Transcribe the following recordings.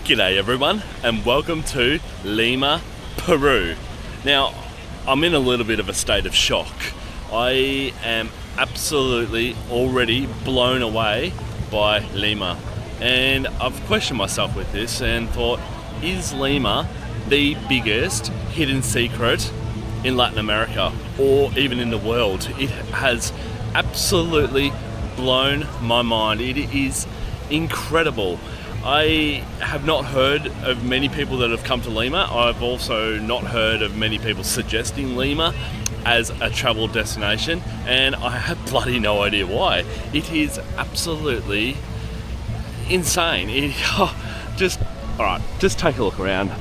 G'day everyone, and welcome to Lima, Peru. Now, I'm in a little bit of a state of shock. I am absolutely already blown away by Lima. And I've questioned myself with this and thought, is Lima the biggest hidden secret in Latin America or even in the world? It has absolutely blown my mind. It is incredible. I have not heard of many people that have come to Lima. I've also not heard of many people suggesting Lima as a travel destination, and I have bloody no idea why. It is absolutely insane. Just take a look around.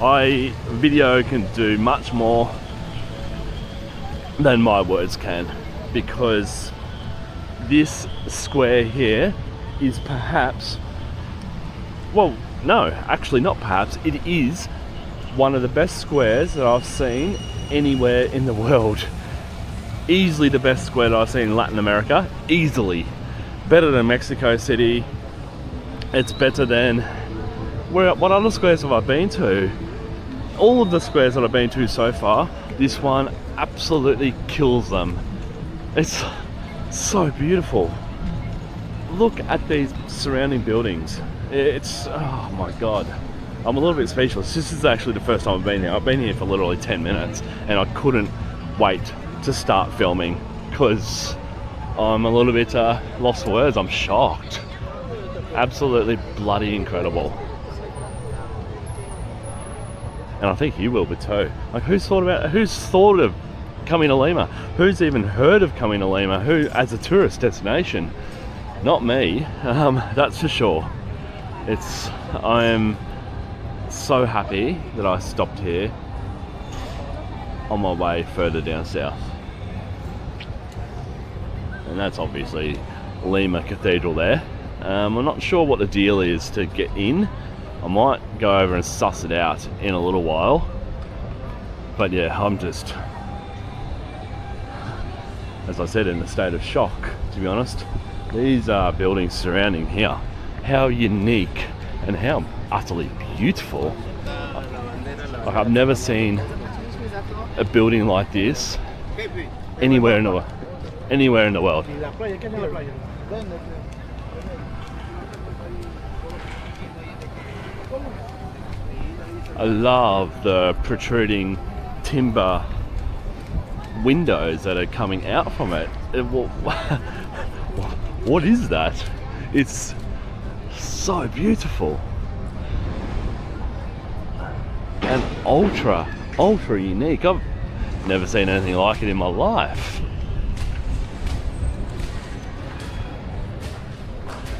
Video can do much more than my words can, because this square here is perhaps, well, no, actually not perhaps, it is one of the best squares that I've seen anywhere in the world. Easily the best square that I've seen in Latin America, easily. Better than Mexico City. It's better than, what other squares have I been to? All of the squares that I've been to so far, this one absolutely kills them. It's so beautiful. Look at these surrounding buildings. It's, oh my god, I'm a little bit speechless. This is actually the first time I've been here. I've been here for literally 10 minutes and I couldn't wait to start filming because I'm a little bit lost for words. I'm shocked. Absolutely bloody incredible. And I think you will be too. Like, who's thought of coming to Lima? Who's even heard of coming to Lima? Who, as a tourist destination? Not me, that's for sure. I am so happy that I stopped here on my way further down south. And that's obviously Lima Cathedral there. I'm not sure what the deal is to get in. I might go over and suss it out in a little while. But yeah, I'm just, as I said, in a state of shock, to be honest. These buildings surrounding here, how unique and how utterly beautiful. Like, I've never seen a building like this anywhere in the world. I love the protruding timber windows that are coming out from it. What is that? It's so beautiful and ultra unique. I've never seen anything like it in my life.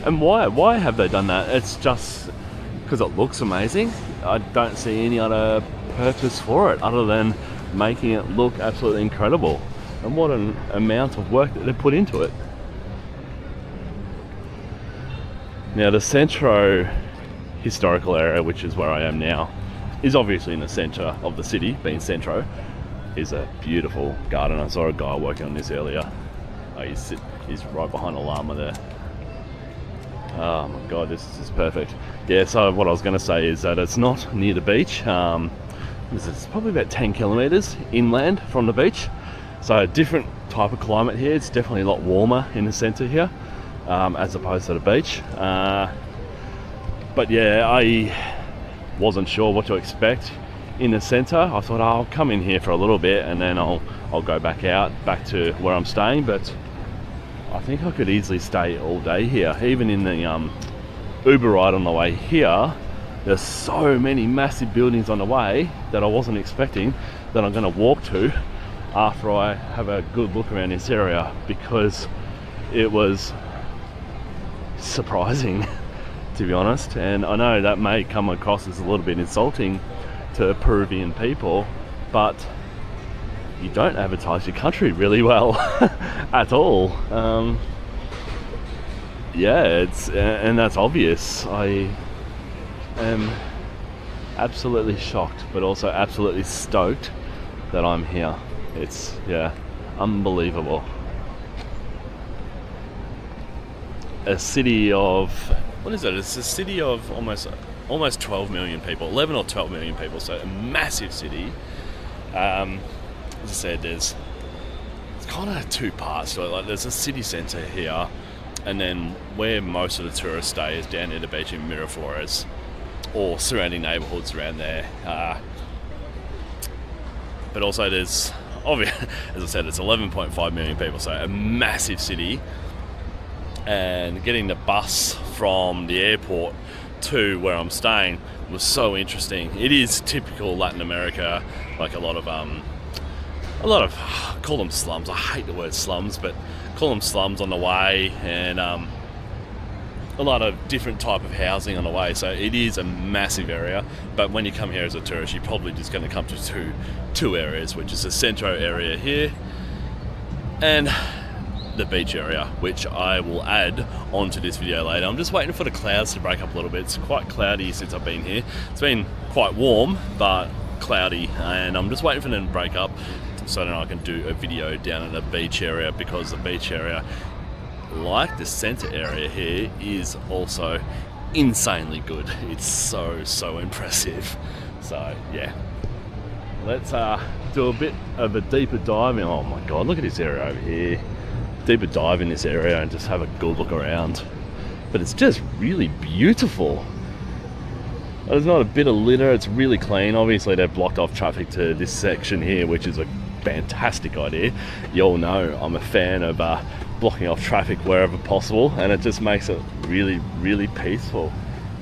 And why have they done that? It's just because it looks amazing. I don't see any other purpose for it other than making it look absolutely incredible. And what an amount of work that they put into it. Now, the Centro historical area, which is where I am now, is obviously in the center of the city. Being Centro is a beautiful garden. I saw a guy working on this earlier. He's right behind a llama there. Oh my god, this is perfect. Yeah, so what I was going to say is that it's not near the beach. It's probably about 10 kilometers inland from the beach. So a different type of climate here. It's definitely a lot warmer in the center here, as opposed to the beach. But yeah, I wasn't sure what to expect in the center. I thought, I'll come in here for a little bit and then I'll go back to where I'm staying. But I think I could easily stay all day here. Even in the Uber ride on the way here, there's so many massive buildings on the way that I wasn't expecting that I'm going to walk to after I have a good look around this area, because it was surprising, to be honest. And I know that may come across as a little bit insulting to Peruvian people, but you don't advertise your country really well at all. And that's obvious. I am absolutely shocked, but also absolutely stoked that I'm here. It's, yeah, unbelievable. A city of, what is it? It's a city of almost almost 12 million people, 11 or 12 million people, so a massive city. As I said, it's kind of two parts to it. Like, there's a city centre here, and then where most of the tourists stay is down near the beach in Miraflores or surrounding neighbourhoods around there. But also there's, as I said, it's 11.5 million people, so a massive city. And getting the bus from the airport to where I'm staying was so interesting. It is typical Latin America, like a lot of call them slums. I hate the word slums, but call them slums on the way, and a lot of different type of housing on the way. So it is a massive area. But when you come here as a tourist, you're probably just going to come to two areas, which is the Centro area here and the beach area, which I will add onto this video later. I'm just waiting for the clouds to break up a little bit. It's quite cloudy since I've been here. It's been quite warm, but cloudy, and I'm just waiting for them to break up so that I can do a video down at the beach area, because the beach area, like the center area here, is also insanely good. It's so impressive. So yeah, let's do a bit of a deeper dive in. Oh my god, look at this area over here. Deeper dive in this area and just have a good look around. But it's just really beautiful. There's not a bit of litter. It's really clean. Obviously they've blocked off traffic to this section here, which is a fantastic idea. You all know I'm a fan of blocking off traffic wherever possible, and it just makes it really peaceful.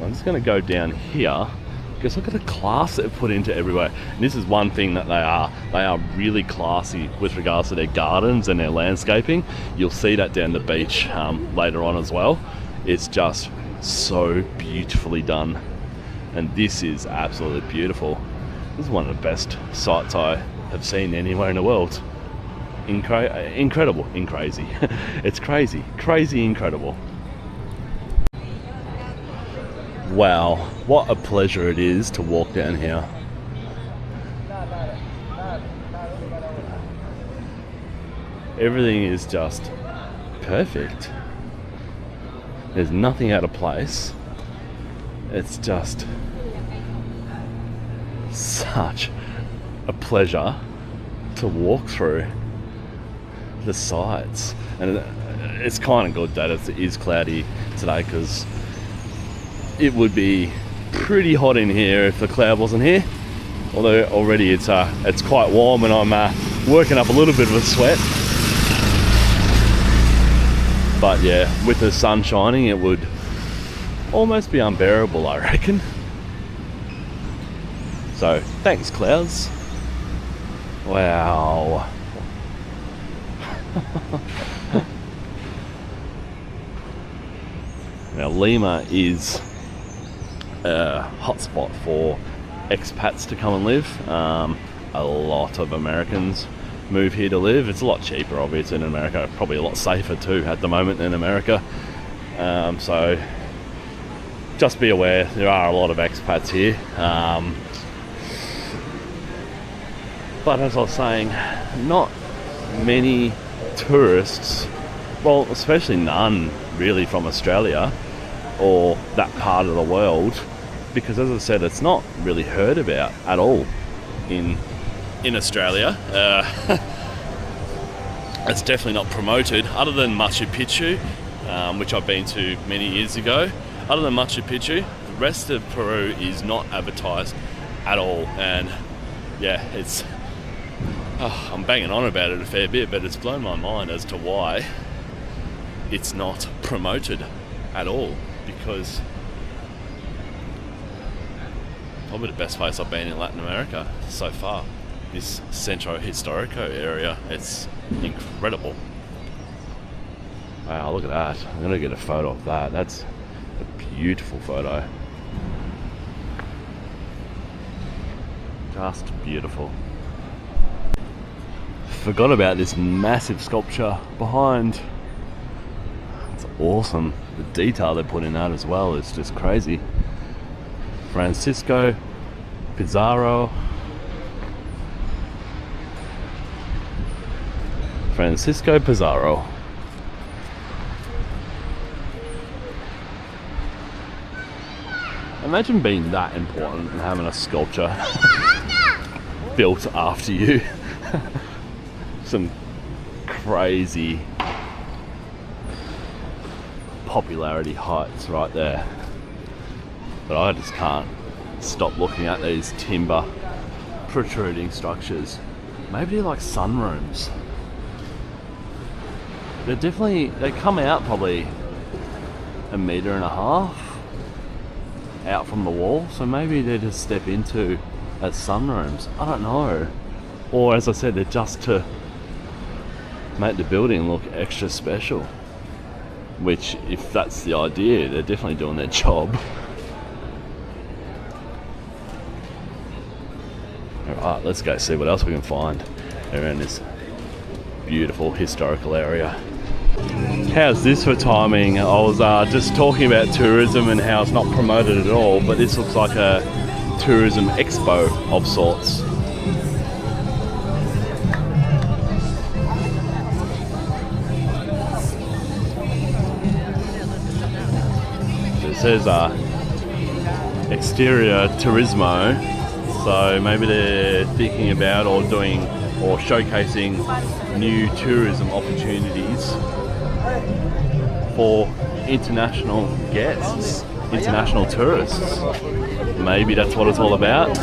I'm just going to go down here, because look at the class they've put into everywhere. And this is one thing that they are really classy with regards to their gardens and their landscaping. You'll see that down the beach later on as well. It's just so beautifully done, and this is absolutely beautiful. This is one of the best sights I have seen anywhere in the world. Incredible, crazy. It's crazy incredible. Wow, what a pleasure it is to walk down here. Everything is just perfect. There's nothing out of place. It's just such a pleasure to walk through the sights. And it's kind of good that it is cloudy today, because it would be pretty hot in here if the cloud wasn't here. Although already it's quite warm, and I'm working up a little bit of a sweat. But yeah, with the sun shining, it would almost be unbearable, I reckon. So thanks, clouds. Wow. Now Lima is a hotspot for expats to come and live. A lot of Americans move here to live. It's a lot cheaper, obviously, in America. Probably a lot safer too at the moment in America. So just be aware, there are a lot of expats here. But as I was saying, not many tourists, well, especially none really from Australia or that part of the world, because as I said, it's not really heard about at all in Australia. It's definitely not promoted, other than Machu Picchu, which I've been to many years ago. Other than Machu Picchu, the rest of Peru is not advertised at all. And yeah, I'm banging on about it a fair bit, but it's blown my mind as to why it's not promoted at all, because probably the best place I've been in Latin America so far, this Centro Historico area. It's incredible. Wow, look at that. I'm gonna get a photo of that. That's a beautiful photo. Just beautiful. Forgot about this massive sculpture behind. It's awesome. The detail they put in that as well is just crazy. Francisco Pizarro. Francisco Pizarro. Imagine being that important and having a sculpture built after you. Some crazy popularity heights right there. But I just can't stop looking at these timber protruding structures. Maybe they're like sunrooms. They come out probably 1.5 meters out from the wall, so maybe they just step into as sunrooms. I don't know. Or as I said, they're just to make the building look extra special. Which, if that's the idea, they're definitely doing their job. Alright, let's go see what else we can find around this beautiful historical area. How's this for timing? I was just talking about tourism and how it's not promoted at all, but this looks like a tourism expo of sorts. It says exterior turismo, so maybe they're thinking about or showcasing new tourism opportunities for international guests, international tourists. Maybe that's what it's all about.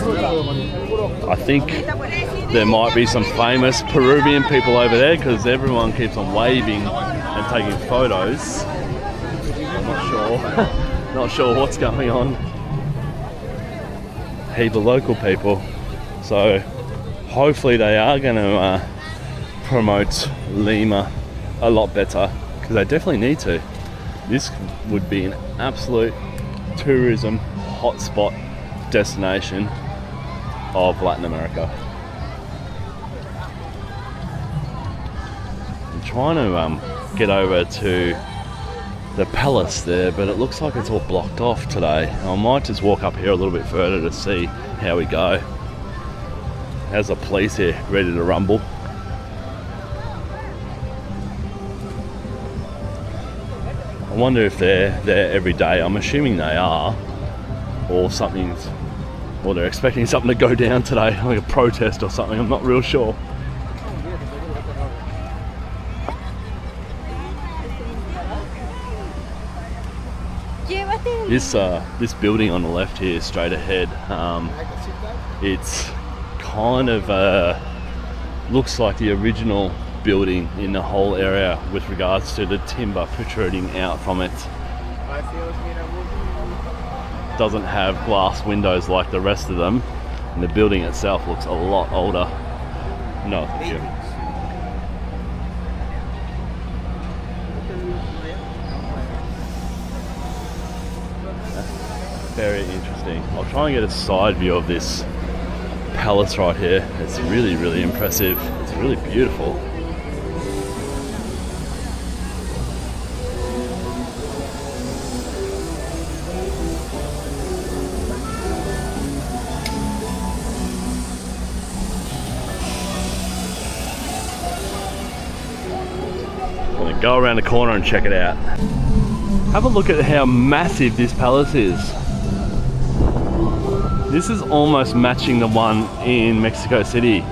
I think there might be some famous Peruvian people over there because everyone keeps on waving and taking photos. I'm not sure. Not sure what's going on. Heap of local people. So hopefully they are going to promote Lima a lot better, because they definitely need to. This would be an absolute tourism hotspot destination of Latin America. I'm trying to get over to the palace there, but it looks like it's all blocked off today. I might just walk up here a little bit further to see how we go. There's the police here ready to rumble. I wonder if they're there every day. I'm assuming they are, or they're expecting something to go down today, like a protest or something. I'm not real sure. This building on the left here, straight ahead, it's kind of looks like the original building in the whole area with regards to the timber protruding out from it. Doesn't have glass windows like the rest of them, and the building itself looks a lot older. No, thank you. Very interesting. I'll try and get a side view of this palace right here. It's really, really impressive. It's really beautiful. I'm gonna go around the corner and check it out. Have a look at how massive this palace is. This is almost matching the one in Mexico City,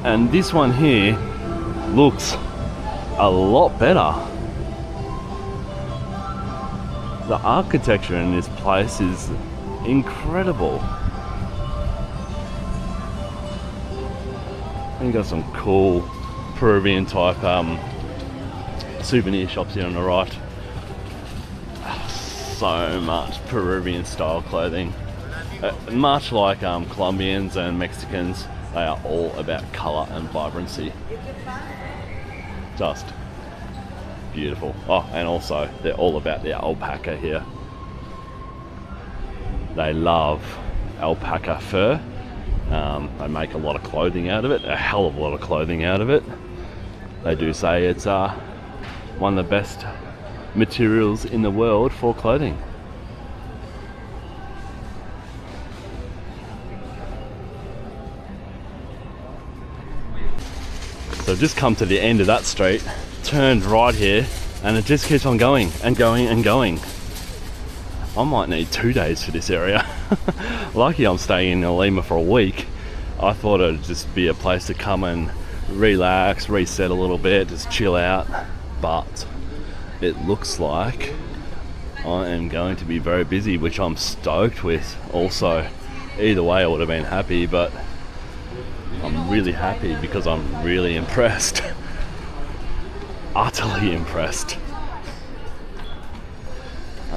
and this one here looks a lot better. The architecture in this place is incredible. And you got some cool Peruvian type souvenir shops here on the right. So much Peruvian style clothing. Much like Colombians and Mexicans, they are all about colour and vibrancy. Just beautiful. Oh, and also they're all about their alpaca here. They love alpaca fur. They make a lot of clothing out of it, a hell of a lot of clothing out of it. They do say it's one of the best materials in the world for clothing. So I've just come to the end of that street, turned right here, and it just keeps on going and going and going. I might need 2 days for this area. Lucky I'm staying in Lima for a week. I thought it'd just be a place to come and relax, reset a little bit, just chill out. But it looks like I am going to be very busy, which I'm stoked with also. Either way I would have been happy, but I'm really happy because I'm really impressed. Utterly impressed.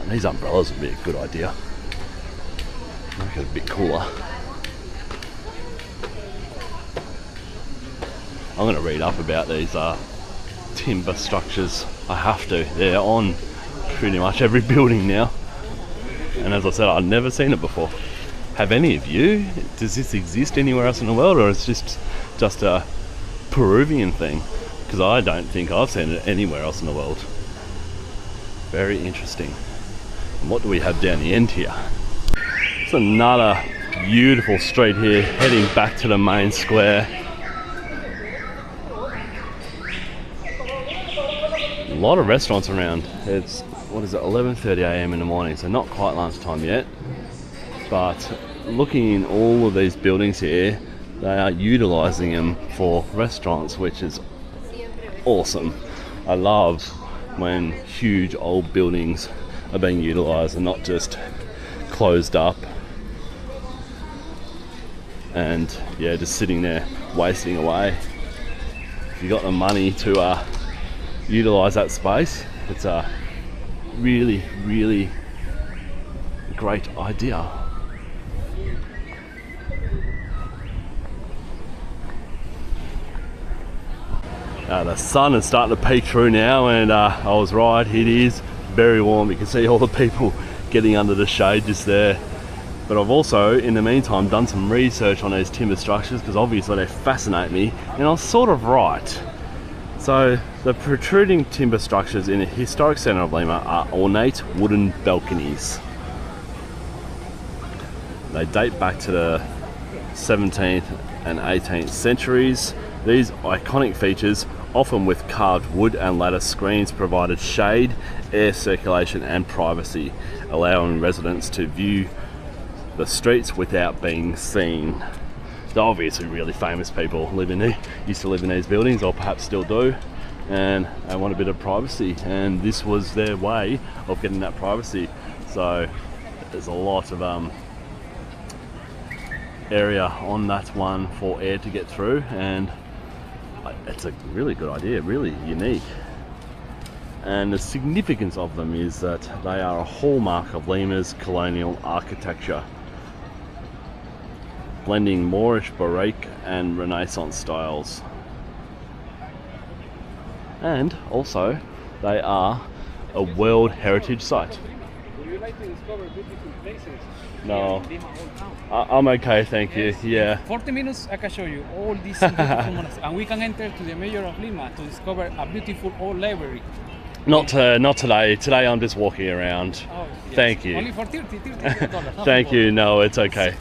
These umbrellas would be a good idea. Make it a bit cooler. I'm going to read up about these timber structures. I have to. They're on pretty much every building now. And as I said, I've never seen it before. Have any of you? Does this exist anywhere else in the world, or is it just a Peruvian thing? Because I don't think I've seen it anywhere else in the world. Very interesting. And what do we have down the end here? It's another beautiful street here, heading back to the main square. A lot of restaurants around. It's, what is it, 11:30 a.m. in the morning, so not quite lunchtime yet. But looking in all of these buildings here, they are utilising them for restaurants, which is awesome. I love when huge old buildings are being utilised and not just closed up and yeah, just sitting there wasting away. If you got the money to utilise that space, it's a really, really great idea. The sun is starting to peek through now, and I was right, it is very warm. You can see all the people getting under the shade just there. But I've also, in the meantime, done some research on these timber structures because obviously they fascinate me, and I was sort of right. So the protruding timber structures in the historic centre of Lima are ornate wooden balconies. They date back to the 17th and 18th centuries. These iconic features, often with carved wood and lattice screens, provided shade, air circulation and privacy, allowing residents to view the streets without being seen. They're obviously really famous people used to live in these buildings, or perhaps still do, and they want a bit of privacy, and this was their way of getting that privacy. So there's a lot of area on that one for air to get through, and it's a really good idea, really unique. And the significance of them is that they are a hallmark of Lima's colonial architecture, blending Moorish Baroque and Renaissance styles. And also, they are a World Heritage Site. Would you like to discover beautiful places? No, Here in Lima, Old Town? I'm okay, thank you. Yeah. 40 minutes, I can show you all these beautiful monasteries. And we can enter to the mayor of Lima to discover a beautiful old library. Not today. Today I'm just walking around. Oh, yes. Thank you. Only for $30. Thank you. No, it's okay.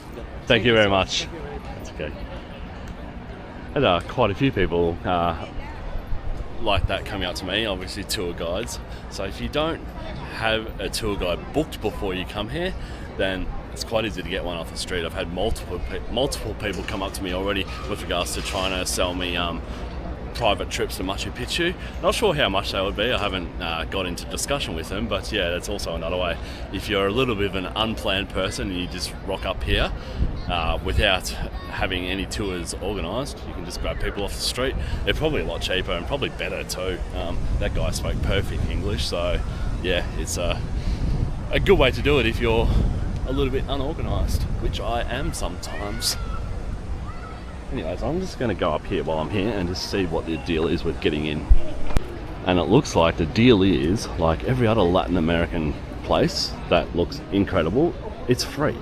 Thank you very much. Thank you very much. It's okay. And quite a few people like that coming up to me, obviously tour guides. So if you don't have a tour guide booked before you come here, then it's quite easy to get one off the street. I've had multiple people come up to me already with regards to trying to sell me private trips to Machu Picchu. Not sure how much they would be. I haven't got into discussion with them, but yeah, that's also another way. If you're a little bit of an unplanned person and you just rock up here without having any tours organised, you can just grab people off the street. They're probably a lot cheaper and probably better too. That guy spoke perfect English, so yeah, it's a good way to do it if you're a little bit unorganised, which I am sometimes. Anyways, I'm just going to go up here while I'm here and just see what the deal is with getting in. And it looks like the deal is, like every other Latin American place that looks incredible, it's free.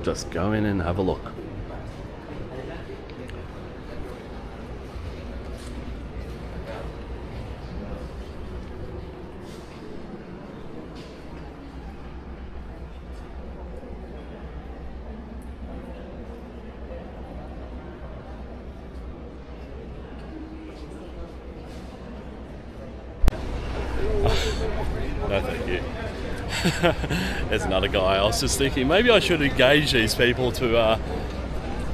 Just go in and have a look. No, thank you. There's another guy. I was just thinking maybe I should engage these people to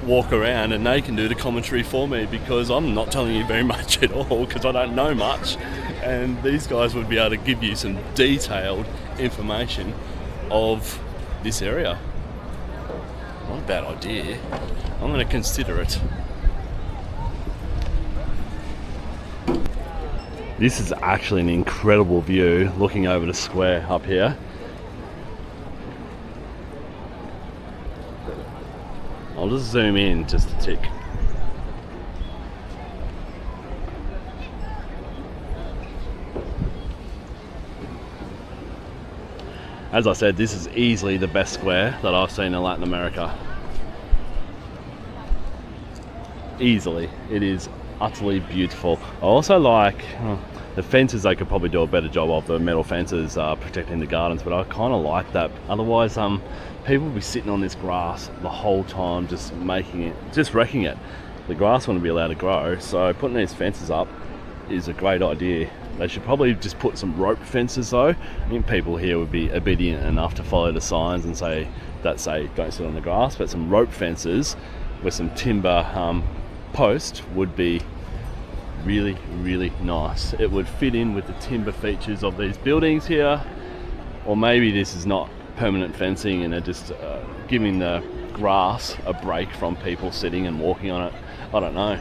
walk around and they can do the commentary for me, because I'm not telling you very much at all because I don't know much, and these guys would be able to give you some detailed information of this area. Not a bad idea. I'm going to consider it. This is actually an incredible view looking over the square up here. I'll just zoom in just a tick. As I said, this is easily the best square that I've seen in Latin America. Easily. It is utterly beautiful. I also like the fences. They could probably do a better job of the metal fences protecting the gardens, but I kind of like that. Otherwise, people will be sitting on this grass the whole time, just wrecking it. The grass wouldn't be allowed to grow, so putting these fences up is a great idea. They should probably just put some rope fences though. I think people here would be obedient enough to follow the signs and say don't sit on the grass, but some rope fences with some timber post would be really, really nice. It would fit in with the timber features of these buildings here. Or maybe this is not permanent fencing and they're just giving the grass a break from people sitting and walking on it. I don't know.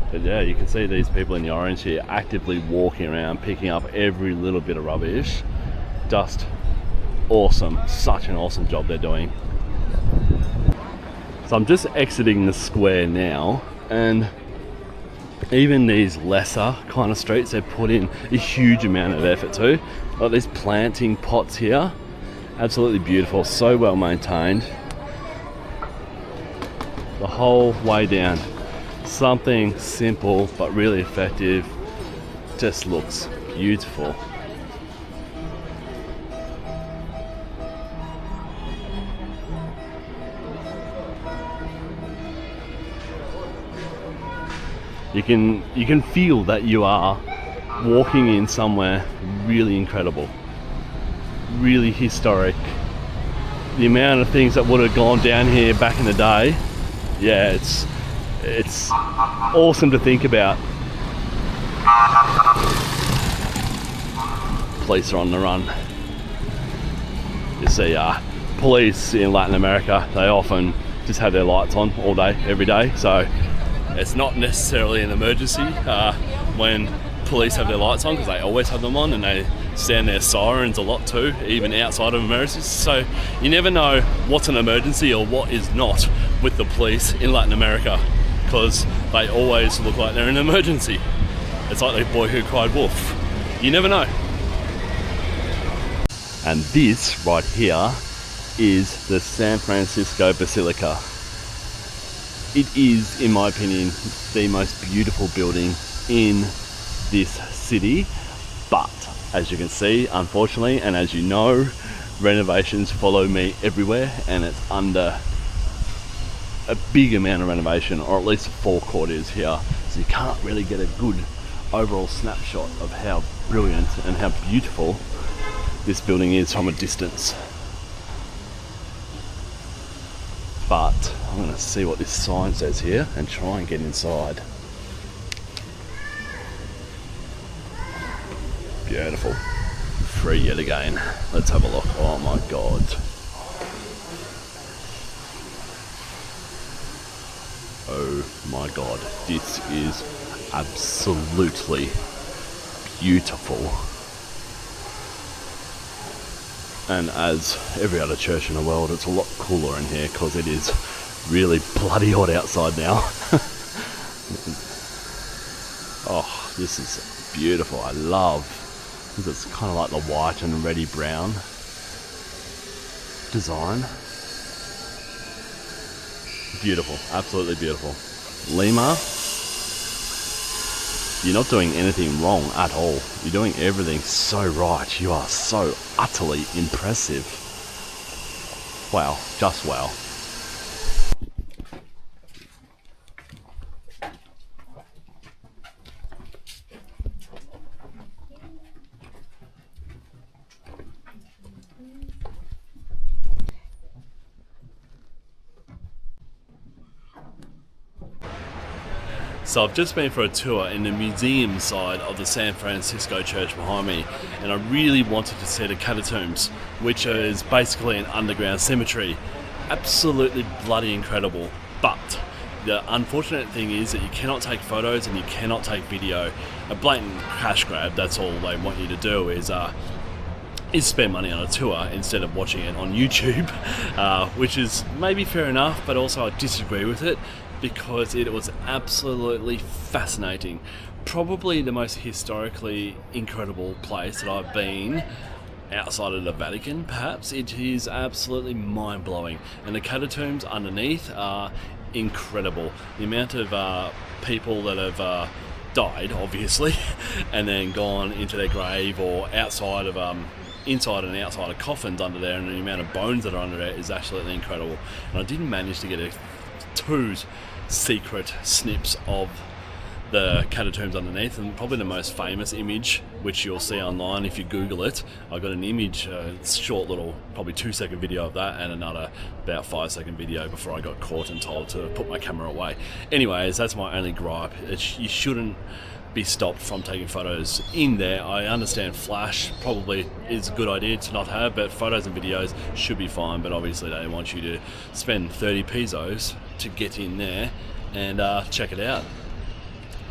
But yeah, you can see these people in the orange here actively walking around, picking up every little bit of rubbish. Just awesome. Such an awesome job they're doing. So I'm just exiting the square now, and even these lesser kind of streets, they've put in a huge amount of effort to. Like these planting pots here, absolutely beautiful, so well maintained. The whole way down. Something simple but really effective, just looks beautiful. You can feel that you are walking in somewhere really incredible, really historic. The amount of things that would have gone down here back in the day, yeah, it's awesome to think about. Police are on the run. You see, police in Latin America, they often just have their lights on all day, every day. So it's not necessarily an emergency when police have their lights on, because they always have them on, and they sound their sirens a lot too, even outside of emergencies. So you never know what's an emergency or what is not with the police in Latin America, because they always look like they're in an emergency. It's like the boy who cried wolf. You never know. And this right here is the San Francisco Basilica. It is, in my opinion, the most beautiful building in this city, but as you can see, unfortunately, and as you know, renovations follow me everywhere, and it's under a big amount of renovation, or at least the forecourt is here, so you can't really get a good overall snapshot of how brilliant and how beautiful this building is from a distance. But I'm going to see what this sign says here and try and get inside. Beautiful. Free yet again. Let's have a look. Oh my god. Oh my god. This is absolutely beautiful. And as every other church in the world, it's a lot cooler in here because it is really bloody hot outside now. Oh, this is beautiful. I love, because it's kind of like the white and reddy brown design. Beautiful, absolutely beautiful. Lima, you're not doing anything wrong at all. You're doing everything so right. You are so utterly impressive. Wow, just wow. So I've just been for a tour in the museum side of the San Francisco church behind me, and I really wanted to see the catacombs, which is basically an underground cemetery. Absolutely bloody incredible, but the unfortunate thing is that you cannot take photos and you cannot take video. A blatant cash grab, that's all they want you to do is spend money on a tour instead of watching it on YouTube, which is maybe fair enough, but also I disagree with it because it was absolutely fascinating. Probably the most historically incredible place that I've been outside of the Vatican, perhaps. It is absolutely mind-blowing, and the catacombs underneath are incredible. The amount of people that have died, obviously, and then gone into their grave or outside of inside and outside of coffins under there, and the amount of bones that are under there is absolutely incredible. And I didn't manage to get two secret snips of the catacombs underneath, and probably the most famous image, which you'll see online if you Google it. I got an image, short little, probably 2-second video of that, and another about 5-second video before I got caught and told to put my camera away. Anyways, that's my only gripe. You shouldn't be stopped from taking photos in there. I understand flash probably is a good idea to not have, but photos and videos should be fine. But obviously they want you to spend 30 pesos to get in there and check it out.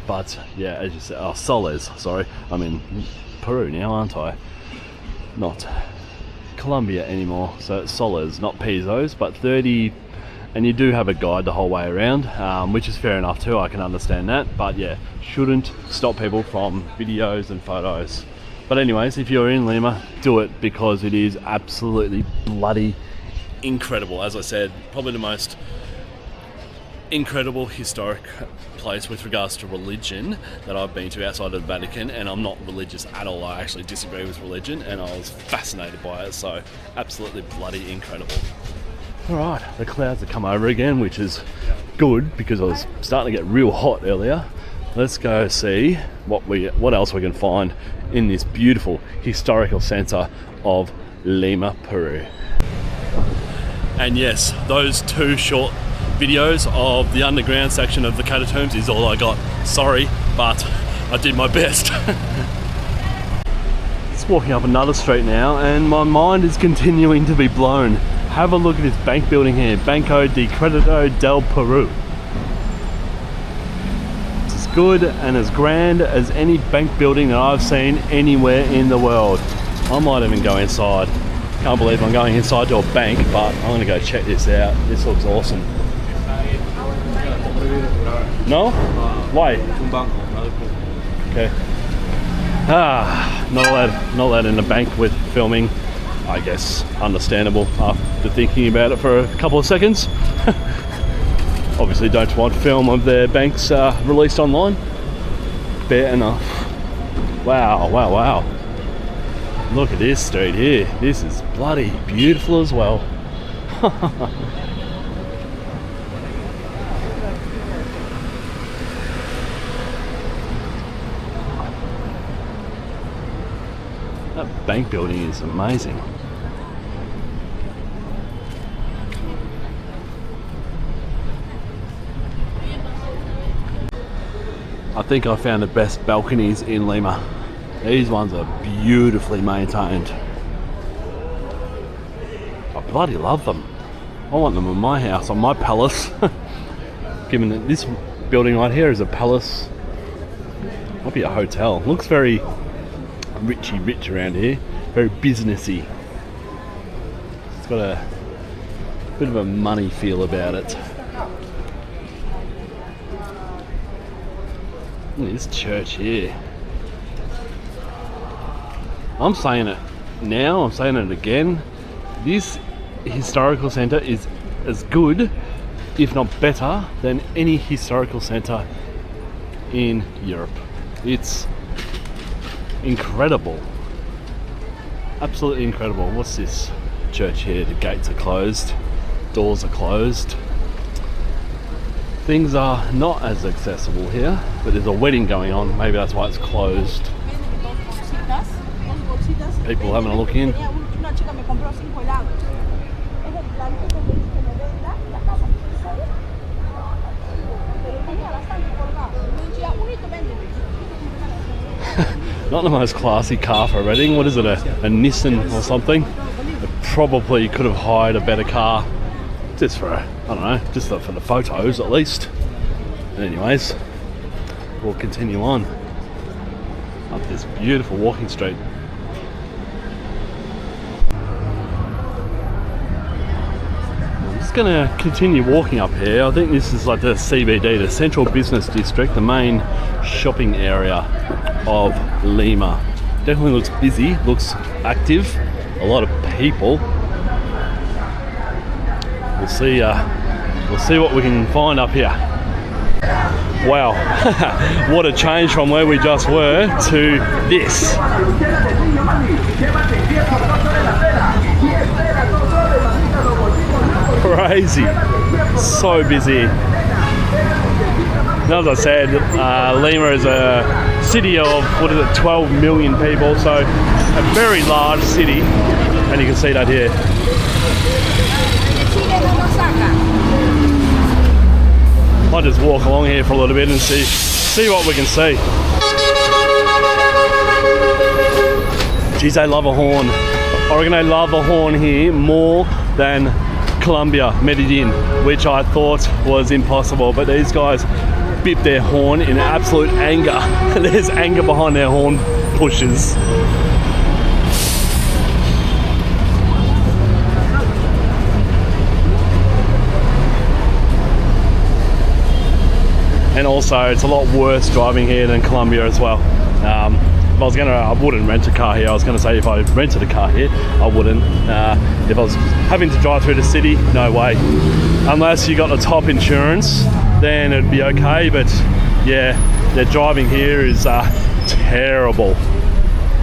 But yeah, as you said, soles, sorry, I'm in Peru now, aren't I? Not Colombia anymore, so it's soles, not pesos, but 30. And you do have a guide the whole way around, which is fair enough too, I can understand that. But yeah, shouldn't stop people from videos and photos. But anyways, if you're in Lima, do it, because it is absolutely bloody incredible. As I said, probably the most incredible historic place with regards to religion that I've been to outside of the Vatican, and I'm not religious at all. I actually disagree with religion, and I was fascinated by it, so absolutely bloody incredible. Alright, the clouds have come over again, which is good because I was starting to get real hot earlier. Let's go see what else we can find in this beautiful historical centre of Lima, Peru. And yes, those 2 short videos of the underground section of the catacombs is all I got. Sorry, but I did my best. Just walking up another street now, and my mind is continuing to be blown. Have a look at this bank building here, Banco de Crédito del Peru. It's as good and as grand as any bank building that I've seen anywhere in the world. I might even go inside. Can't believe I'm going inside to a bank, but I'm gonna go check this out. This looks awesome. No? Why? Okay. Not allowed in the bank with filming. I guess understandable after thinking about it for a couple of seconds. Obviously don't want film of their banks released online. Fair enough. Wow. Look at this street here. This is bloody beautiful as well. That bank building is amazing. I think I found the best balconies in Lima. These ones are beautifully maintained. I bloody love them. I want them in my house, on my palace. Given that this building right here is a palace, might be a hotel. Looks very rich around here, very businessy. It's got a bit of a money feel about it. Look at this church here. I'm saying it now, I'm saying it again. This historical centre is as good, if not better, than any historical centre in Europe. It's incredible. Absolutely incredible. What's this church here? The gates are closed, doors are closed. Things are not as accessible here, but there's a wedding going on. Maybe that's why it's closed. People having a look in. Not the most classy car for a wedding. What is it, a Nissan or something? It probably could have hired a better car just for, I don't know, just for the photos at least. Anyways, we'll continue on up this beautiful walking street. I'm just gonna continue walking up here. I think this is like the CBD, the Central Business District, the main shopping area of Lima. Definitely looks busy, looks active, a lot of people. We'll see what we can find up here. Wow, what a change from where we just were to this. Crazy, so busy. Now, as I said, Lima is a city of, 12 million people, so a very large city, and you can see that here. I'll just walk along here for a little bit and see what we can see. Geez, they love a horn. I reckon they love a horn here more than Colombia, Medellin, which I thought was impossible, but these guys bit their horn in absolute anger. There's anger behind their horn pushes. And also, it's a lot worse driving here than Colombia as well. If I wouldn't rent a car here. I was going to say if I rented a car here, I wouldn't. If I was having to drive through the city, no way. Unless you got the top insurance, then it'd be okay. But yeah, their driving here is terrible,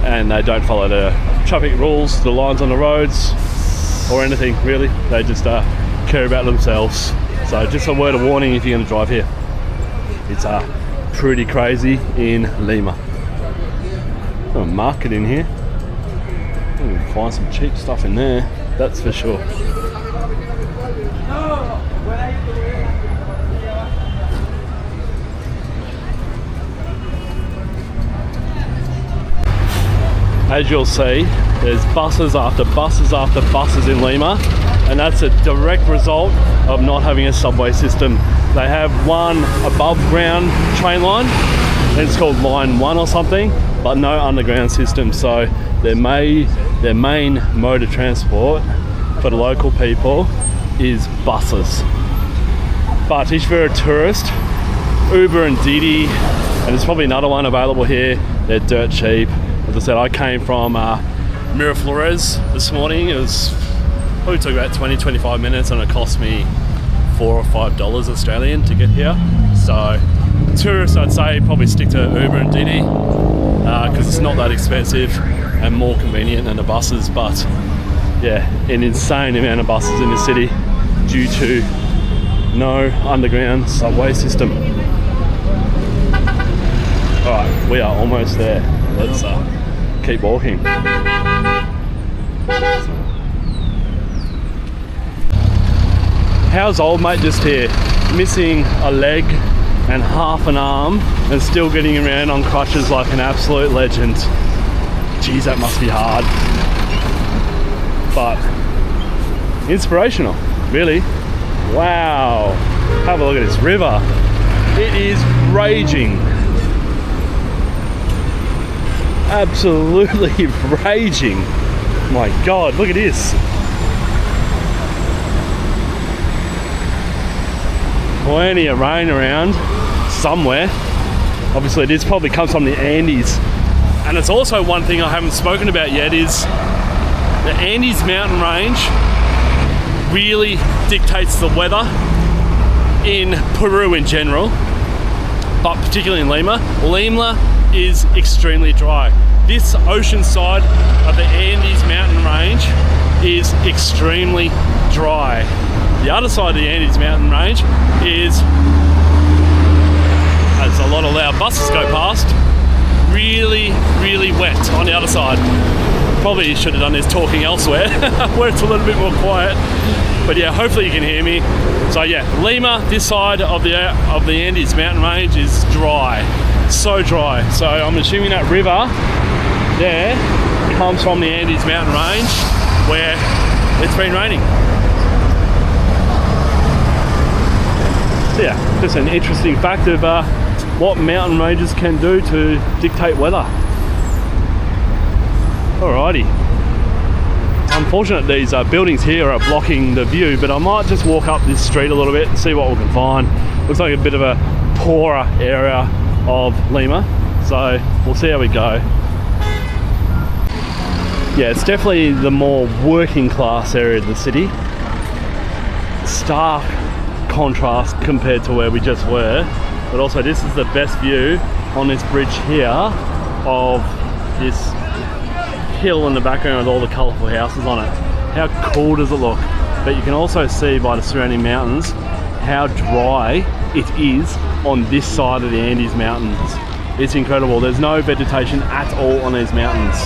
and they don't follow the traffic rules, the lines on the roads, or anything really. They just care about themselves. So just a word of warning if you're going to drive here. It's pretty crazy in Lima. A market in here. You can find some cheap stuff in there, that's for sure. As you'll see, there's buses after buses after buses in Lima, and that's a direct result of not having a subway system. They have one above ground train line, and it's called line 1 or something, but no underground system. So their main mode of transport for the local people is buses. But if you're a tourist, Uber and Didi, and there's probably another one available here, they're dirt cheap. As I said, I came from Miraflores this morning. It was probably took about 20-25 minutes, and it cost me $4 or $5 Australian to get here. So tourists, I'd say probably stick to Uber and Didi because it's not that expensive and more convenient than the buses. But yeah, an insane amount of buses in the city due to no underground subway system. Alright, we are almost there. Let's keep walking. How's old mate just here? Missing a leg and half an arm and still getting around on crutches like an absolute legend. Geez, that must be hard. But inspirational, really. Wow. Have a look at this river. It is raging. Absolutely raging. My God, look at this. Plenty of rain around somewhere. Obviously this probably comes from the Andes. And it's also one thing I haven't spoken about yet is the Andes mountain range really dictates the weather in Peru in general, but particularly in Lima. Lima is extremely dry. This ocean side of the Andes mountain range is extremely dry. The other side of the Andes mountain range is, as a lot of loud buses go past, really, really wet on the other side. Probably should have done this talking elsewhere where it's a little bit more quiet. But yeah, hopefully you can hear me. So yeah, Lima, this side of the Andes mountain range is dry. so dry. So I'm assuming that river there comes from the Andes mountain range where it's been raining. So yeah, just an interesting fact of what mountain ranges can do to dictate weather. Alrighty. Unfortunate these buildings here are blocking the view, but I might just walk up this street a little bit and see what we can find. Looks like a bit of a poorer area of Lima, so we'll see how we go. Yeah, it's definitely the more working class area of the city. Stark contrast compared to where we just were, but also this is the best view on this bridge here of this hill in the background with all the colourful houses on it. How cool does it look? But you can also see by the surrounding mountains how dry it is on this side of the Andes mountains. It's incredible. There's no vegetation at all on these mountains.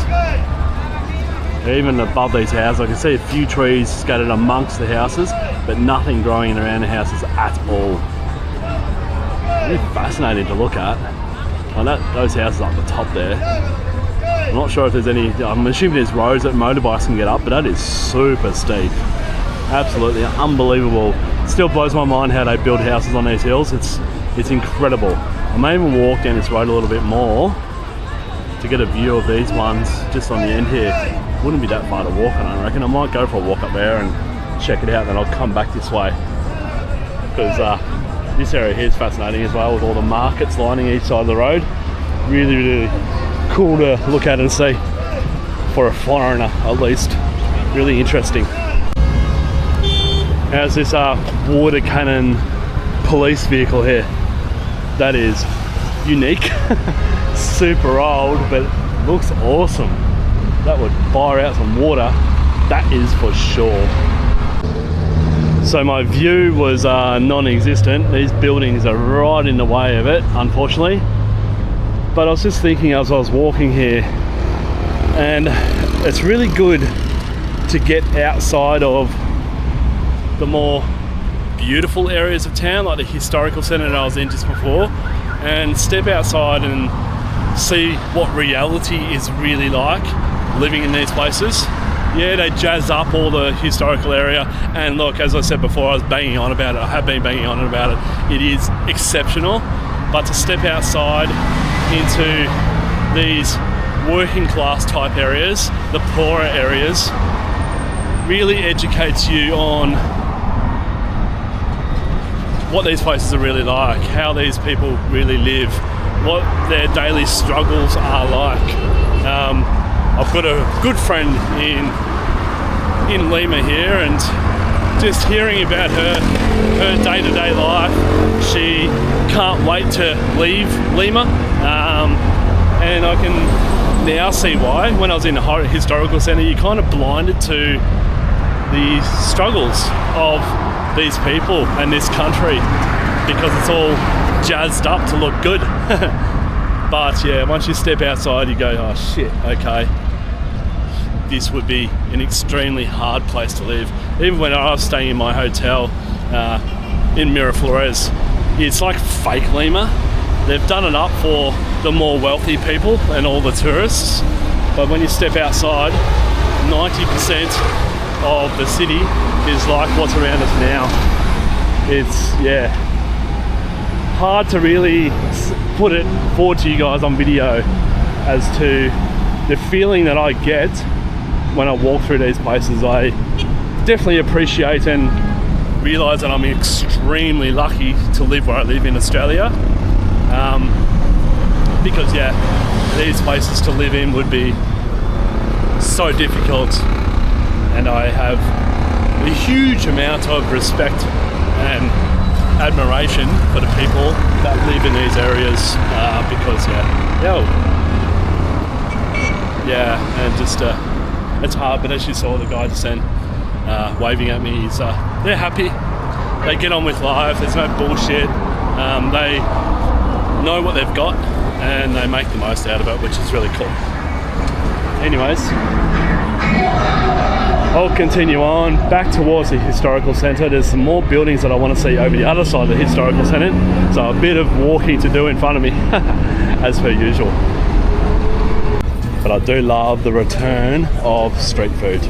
Even above these houses, I can see a few trees scattered amongst the houses, but nothing growing around the houses at all. Really fascinating to look at. Well, those houses up the top there. I'm not sure if there's any, I'm assuming there's roads that motorbikes can get up, but that is super steep. Absolutely unbelievable. Still blows my mind how they build houses on these hills. It's incredible. I may even walk down this road a little bit more to get a view of these ones just on the end here. Wouldn't be that far to walk on, I reckon. I might go for a walk up there and check it out, and then I'll come back this way. Because this area here is fascinating as well, with all the markets lining each side of the road. Really, really cool to look at and see for a foreigner, at least. Really interesting. How's this water cannon police vehicle here? That is unique. Super old, but looks awesome. That would fire out some water, that is for sure. So my view was non-existent. These buildings are right in the way of it, unfortunately. But I was just thinking as I was walking here, and it's really good to get outside of the more beautiful areas of town, like the historical centre that I was in just before, and step outside and see what reality is really like living in these places. Yeah, they jazz up all the historical area, and look, as I said before, I was banging on about it. I have been banging on about it. It is exceptional, but to step outside into these working class type areas, the poorer areas, really educates you on what these places are really like, how these people really live, what their daily struggles are like. I've got a good friend in Lima here, and just hearing about her day-to-day life, she can't wait to leave Lima, and I can now see why. When I was in the historical centre, you're kind of blinded to the struggles of these people and this country because it's all jazzed up to look good. But yeah, once you step outside, you go, oh shit, okay, this would be an extremely hard place to live. Even when I was staying in my hotel in Miraflores, it's like fake Lima. They've done it up for the more wealthy people and all the tourists, but when you step outside, 90% of the city is like what's around us now. It's, yeah, hard to really put it forward to you guys on video as to the feeling that I get when I walk through these places. I definitely appreciate and realise that I'm extremely lucky to live where I live in Australia, because yeah, these places to live in would be so difficult, and I have a huge amount of respect and admiration for the people that live in these areas, because and just it's hard. But as you saw, the guy just then waving at me, he's they're happy, they get on with life, there's no bullshit, they know what they've got and they make the most out of it, which is really cool. Anyways, I'll continue on back towards the historical centre. There's some more buildings that I want to see over the other side of the historical centre, so a bit of walking to do in front of me as per usual. But I do love the return of street food.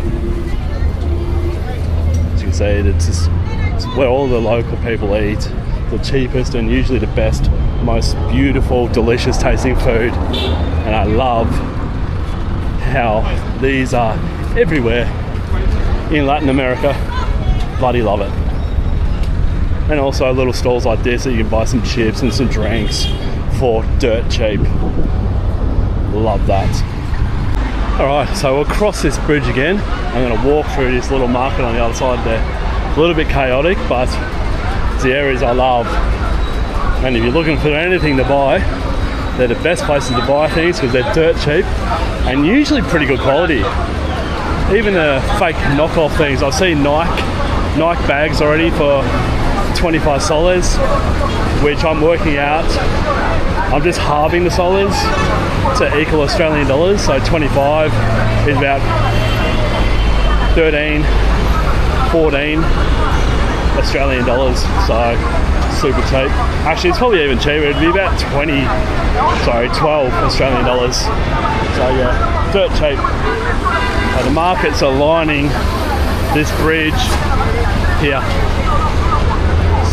As you can see, it's where all the local people eat, the cheapest and usually the best, most beautiful, delicious tasting food. And I love how these are everywhere in Latin America. Bloody love it. And also little stalls like this that you can buy some chips and some drinks for dirt cheap. Love that. Alright, so we'll cross this bridge again. I'm going to walk through this little market on the other side there. A little bit chaotic, but it's the areas I love. And if you're looking for anything to buy, they're the best places to buy things because they're dirt cheap and usually pretty good quality. Even the fake knockoff things. I've seen Nike bags already for 25 soles, which I'm working out. I'm just halving the soles to equal Australian dollars. So 25 is about 13, 14 Australian dollars. So super cheap. Actually, it's probably even cheaper. It'd be about 12 Australian dollars. So yeah, dirt cheap. The markets are lining this bridge here.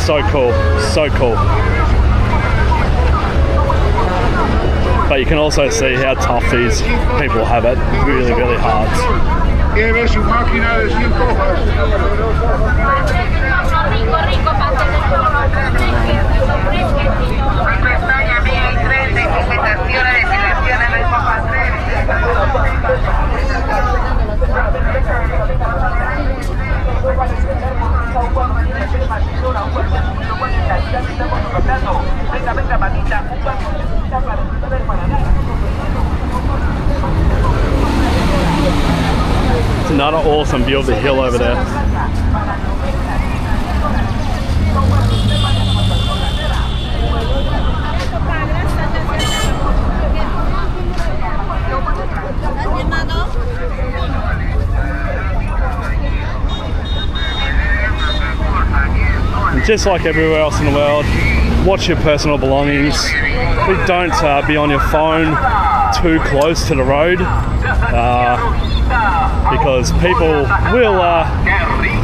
So cool, so cool. But you can also see how tough these people have it. Really, really hard. It's another awesome view of the hill over there. And just like everywhere else in the world, watch your personal belongings. Don't be on your phone too close to the road because people will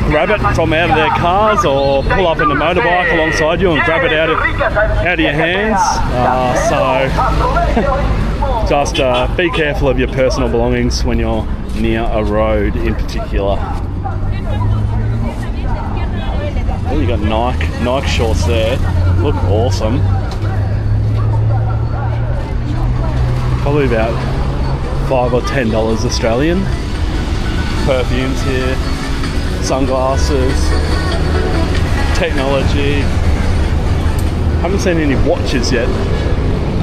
grab it from out of their cars or pull up in a motorbike alongside you and grab it out of your hands. So just be careful of your personal belongings when you're near a road in particular. Oh, you got Nike shorts there. Look awesome. Probably about $5 or $10 Australian. Perfumes here, sunglasses, technology. Haven't seen any watches yet.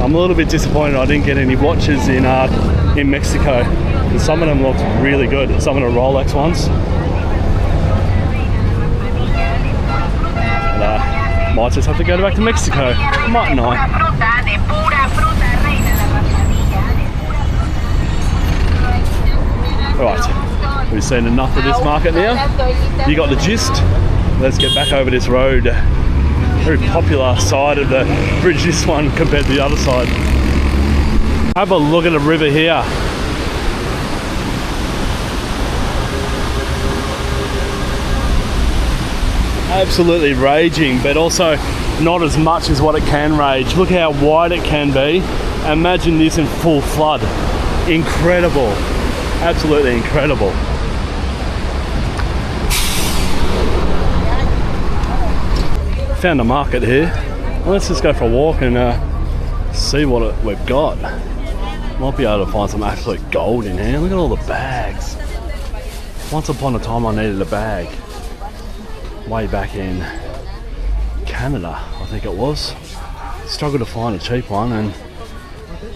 I'm a little bit disappointed I didn't get any watches in Mexico. And some of them look really good. Some of the Rolex ones. But, might just have to go back to Mexico, mightn't I? Right, we've seen enough of this market now. You got the gist. Let's get back over this road. Very popular side of the bridge, this one compared to the other side. Have a look at the river here. Absolutely raging, but also not as much as what it can rage. Look how wide it can be. Imagine this in full flood. Incredible. Absolutely incredible. Found a market here. Let's just go for a walk and see what we've got. Might be able to find some absolute gold in here. Look at all the bags. Once upon a time I needed a bag. Way back in Canada, I think it was. Struggled to find a cheap one, and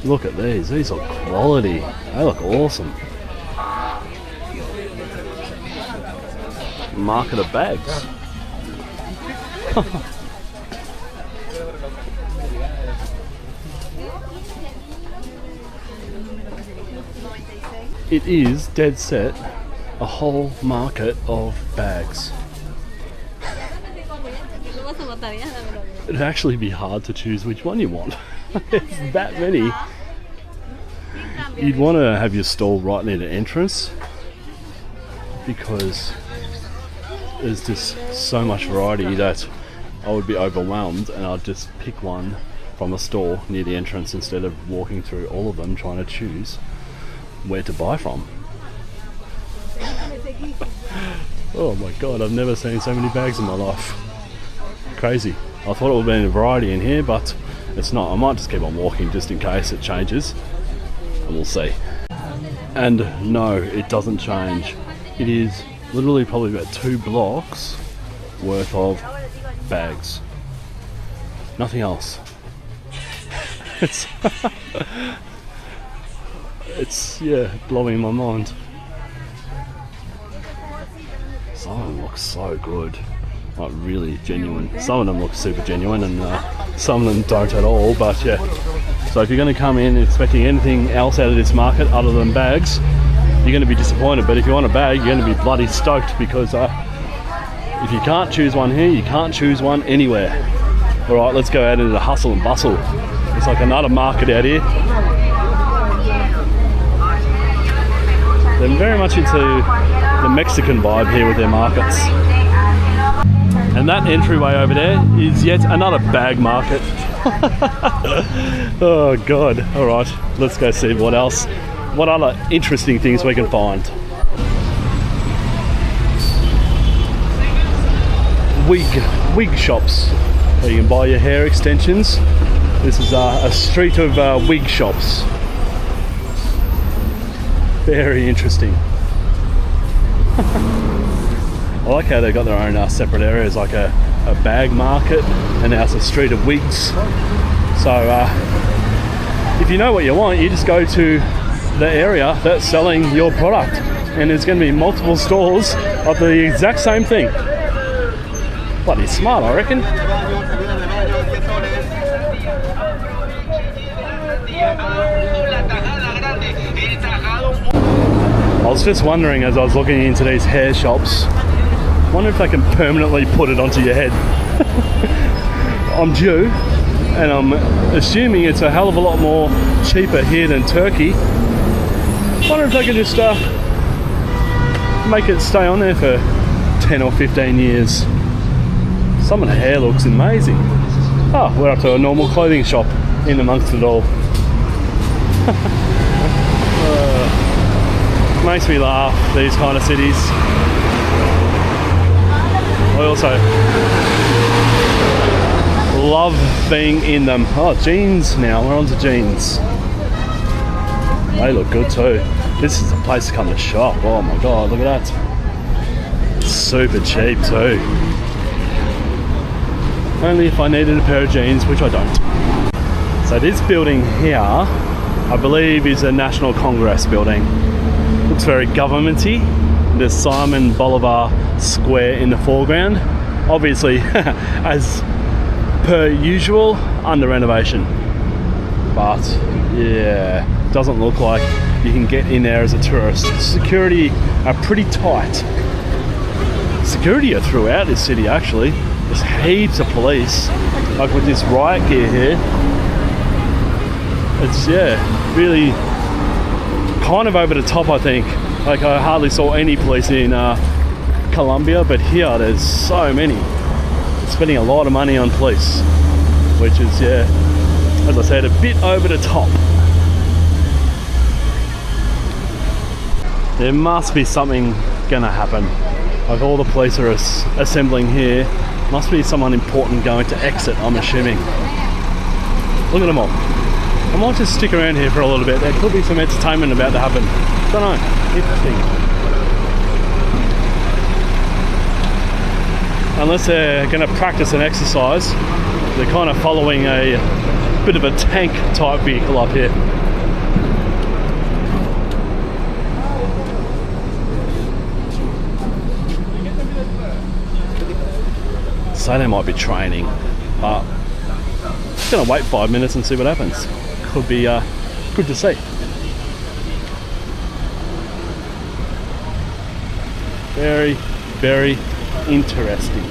look at these. These look quality. They look awesome. Market of bags. It is dead set A whole market of bags. It'd actually be hard to choose which one you want. There's that many. You'd want to have your stall right near the entrance because there's just so much variety that I would be overwhelmed, and I'd just pick one from a store near the entrance instead of walking through all of them trying to choose where to buy from. Oh my god, I've never seen so many bags in my life. Crazy. I thought it would have been a variety in here, but it's not. I might just keep on walking just in case it changes, and we'll see. And no, it doesn't change. It is literally probably about 2 blocks worth of bags. Nothing else. It's yeah, blowing my mind. Some of them look so good, like really genuine. Some of them look super genuine, and some of them don't at all. But yeah, so if you're going to come in expecting anything else out of this market other than bags, you're going to be disappointed. But if you want a bag, you're going to be bloody stoked, because if you can't choose one here, you can't choose one anywhere. All right, let's go out into the hustle and bustle. It's like another market out here. They're very much into the Mexican vibe here with their markets. And that entryway over there is yet another bag market. Oh god. Alright, let's go see what else, what other interesting things we can find. Wig shops where you can buy your hair extensions. This is a street of wig shops. Very interesting. I like how they've got their own separate areas, like a bag market, and now it's a street of wigs. So if you know what you want, you just go to the area that's selling your product, and there's going to be multiple stores of the exact same thing. Bloody smart, I reckon. I was just wondering as I was looking into these hair shops, I wonder if they can permanently put it onto your head. I'm due, and I'm assuming it's a hell of a lot more cheaper here than Turkey. I wonder if they can just make it stay on there for 10 or 15 years. Some of the hair looks amazing. Oh, we're up to a normal clothing shop in amongst it all. Makes me laugh, these kind of cities. I also love being in them. Oh, jeans now, we're on to jeans. They look good too. This is a place to come to shop. Oh my god, look at that. Super cheap too. Only if I needed a pair of jeans, which I don't. So this building here, I believe, is a National Congress building. Looks very governmenty. There's Simon Bolivar Square in the foreground. Obviously, as per usual, under renovation. But yeah, doesn't look like you can get in there as a tourist. Security are pretty tight. Security are throughout this city actually. There's heaps of police. Like with this riot gear here. It's yeah, really kind of over the top, I think. Like I hardly saw any police in Colombia, but here there's so many. They're spending a lot of money on police, which is, yeah, as I said, a bit over the top. There must be something gonna happen. Like all the police are assembling here. Must be someone important going to exit, I'm assuming. Look at them all. I might just stick around here for a little bit. There could be some entertainment about to happen. Don't know. Interesting. Unless they're going to practice an exercise, they're kind of following a bit of a tank type vehicle up here. So they might be training, but I'm just going to wait 5 minutes and see what happens. Could be good to see. Very, very interesting.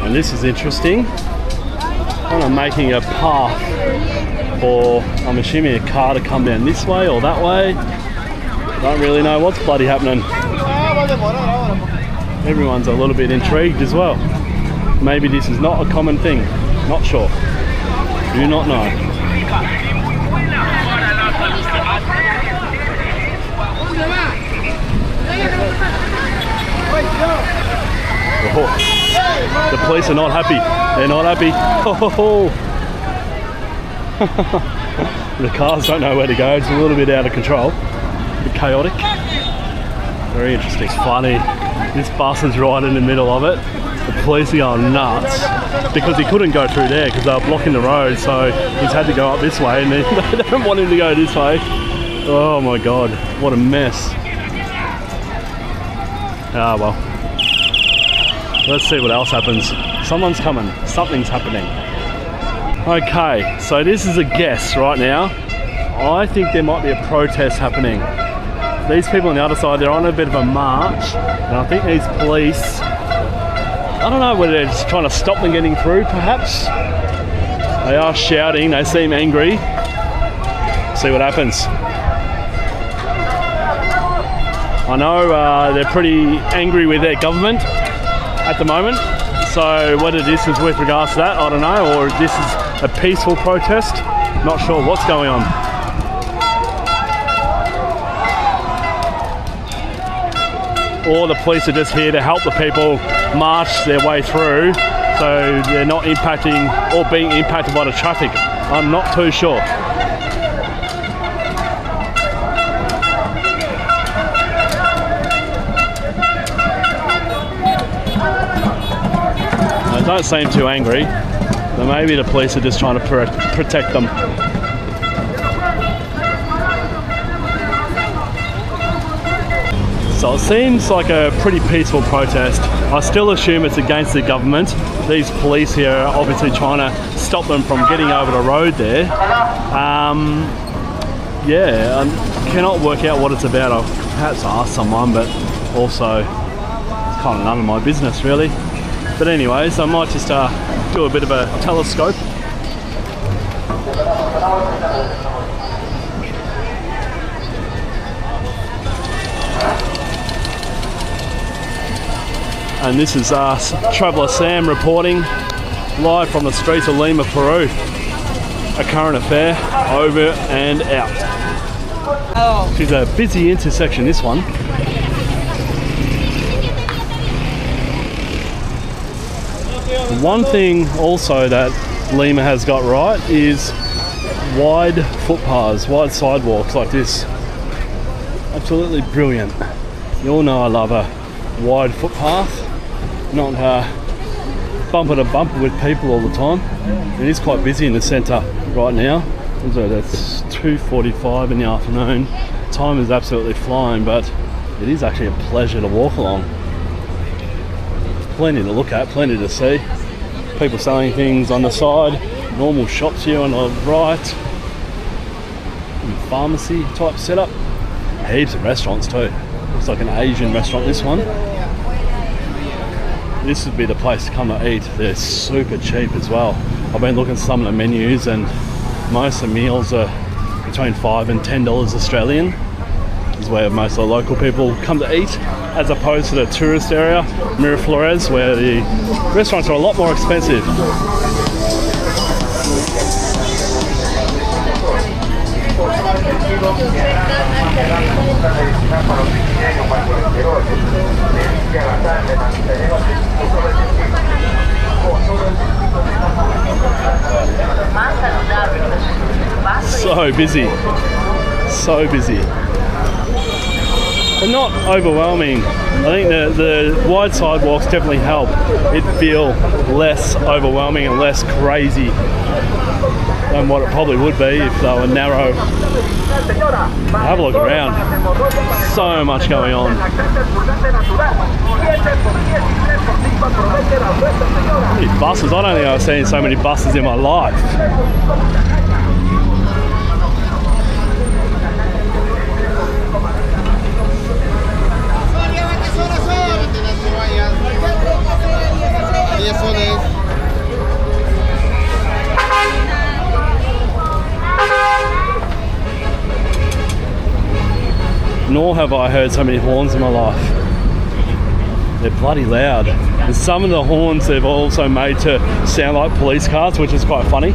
And this is interesting. Kind of making a path for, I'm assuming, a car to come down this way or that way. Don't really know what's bloody happening. Everyone's a little bit intrigued as well. Maybe this is not a common thing. Not sure. Do not know. Oh, the police are not happy. They're not happy. Oh. The cars don't know where to go. It's a little bit out of control. A bit chaotic. Very interesting. It's funny. This bus is right in the middle of it. The police are going nuts because he couldn't go through there because they were blocking the road, so he's had to go up this way, and they don't want him to go this way. Oh my god, what a mess. Ah well. Let's see what else happens. Someone's coming. Something's happening. Okay, so this is a guess right now. I think there might be a protest happening. These people on the other side, they're on a bit of a march, and I think these police, I don't know whether they're just trying to stop them getting through, perhaps. They are shouting, they seem angry. See what happens. I know they're pretty angry with their government at the moment, so whether this is with regards to that, I don't know, or if this is a peaceful protest, not sure what's going on. Or the police are just here to help the people march their way through, so they're not impacting or being impacted by the traffic. I'm not too sure. They don't seem too angry, but maybe the police are just trying to protect them. So it seems like a pretty peaceful protest. I still assume it's against the government. These police here are obviously trying to stop them from getting over the road there. Yeah, I cannot work out what it's about. I'll perhaps ask someone, but also it's kind of none of my business really. But anyways, I might just do a bit of a telescope. And this is Traveller Sam reporting live from the streets of Lima, Peru. A current affair, over and out. She's a busy intersection, this one. One thing also that Lima has got right is wide footpaths, wide sidewalks like this. Absolutely brilliant. You all know I love a wide footpath. Not bumper to bumper with people all the time. It is quite busy in the centre right now. So that's 2:45 in the afternoon. Time is absolutely flying, but it is actually a pleasure to walk along. Plenty to look at, plenty to see. People selling things on the side, normal shops here on the right. Pharmacy type setup. Heaps of restaurants too. Looks like an Asian restaurant, this one. This would be the place to come to eat. They're super cheap as well. I've been looking at some of the menus and most of the meals are between $5 and $10 Australian. This is where most of the local people come to eat, as opposed to the tourist area, Miraflores, where the restaurants are a lot more expensive. So busy, so busy, but not overwhelming. I think the wide sidewalks definitely help it feel less overwhelming and less crazy than what it probably would be if they were narrow. Have a look around, so much going on. How many buses? I don't think I've seen so many buses in my life. more have I heard so many horns in my life. They're bloody loud. And some of the horns they've also made to sound like police cars, which is quite funny.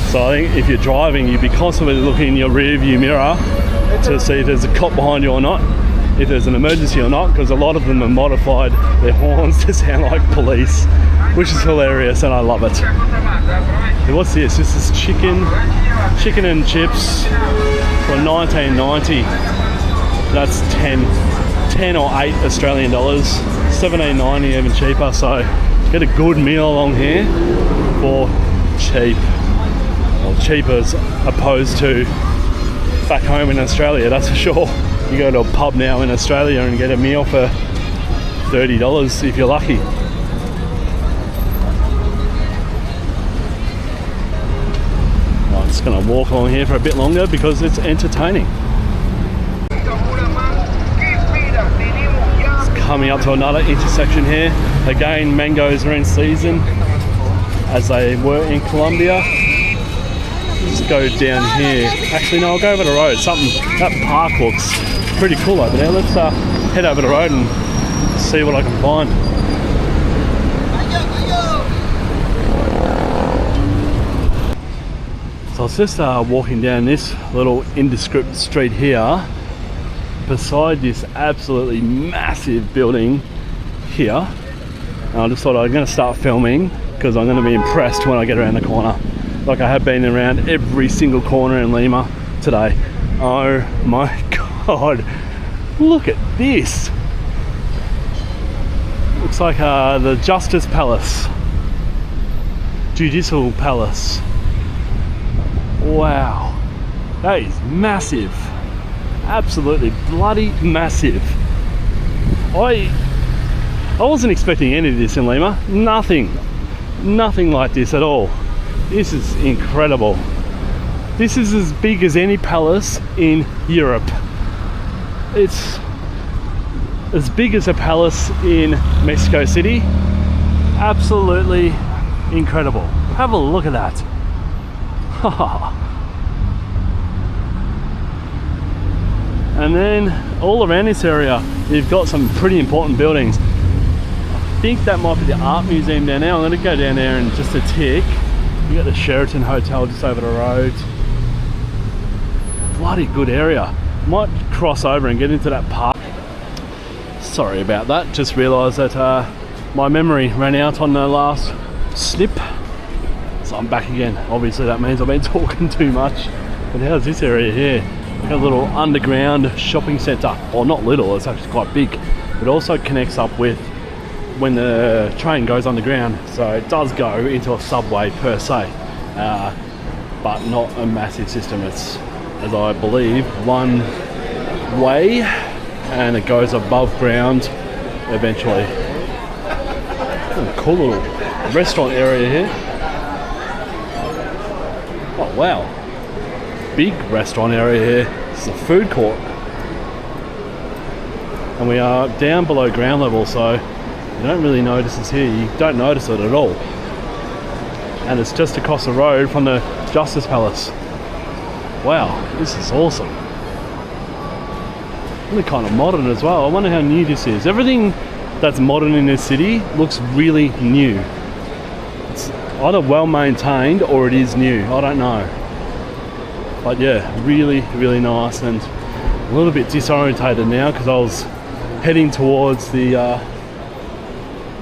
So I think if you're driving, you'd be constantly looking in your rear view mirror to see if there's a cop behind you or not, if there's an emergency or not, because a lot of them have modified their horns to sound like police, which is hilarious and I love it. Hey, what's this? This is chicken and chips for $19.90. That's 10 or 8 Australian dollars, $17.90 even cheaper. So get a good meal along here for cheap, or cheaper as opposed to back home in Australia, that's for sure. You go to a pub now in Australia and get a meal for $30 if you're lucky. I'm just going to walk along here for a bit longer because it's entertaining. It's coming up to another intersection here. Again, mangoes are in season as they were in Colombia. Just go down here. Actually, no, I'll go over the road. That park looks pretty cool over there. Let's head over the road and see what I can find. So I was just walking down this little indescript street here beside this absolutely massive building here. And I just thought I'm going to start filming because I'm going to be impressed when I get around the corner. Like I have been around every single corner in Lima today. Oh my God, look at this. Looks like the Justice Palace, Judicial Palace. Wow, that is massive. Absolutely bloody massive. I wasn't expecting any of this in Lima. Nothing like this at all. This is incredible. This is as big as any palace in Europe. It's as big as a palace in Mexico City. Absolutely incredible. Have a look at that. And then all around this area, you've got some pretty important buildings. I think that might be the art museum down there. I'm going to go down there in just a tick. You got the Sheraton Hotel just over the road. Bloody good area. Might cross over and get into that park. Sorry about that. Just realised that my memory ran out on the last snip. So I'm back again. Obviously that means I've been talking too much. But how's this area here? Like a little underground shopping centre. Well, not little, it's actually quite big. It also connects up with when the train goes underground, so it does go into a subway per se, but not a massive system. It's, as I believe, one way and it goes above ground eventually. Cool little restaurant area here. Oh wow, big restaurant area here. This is a food court and we are down below ground level, so you don't really notice it's here. You don't notice it at all. And it's just across the road from the Justice Palace. Wow, this is awesome. Really kind of modern as well. I wonder how new this is. Everything that's modern in this city looks really new. It's either well maintained or it is new. I don't know. But yeah, really, really nice, and a little bit disorientated now because I was heading towards the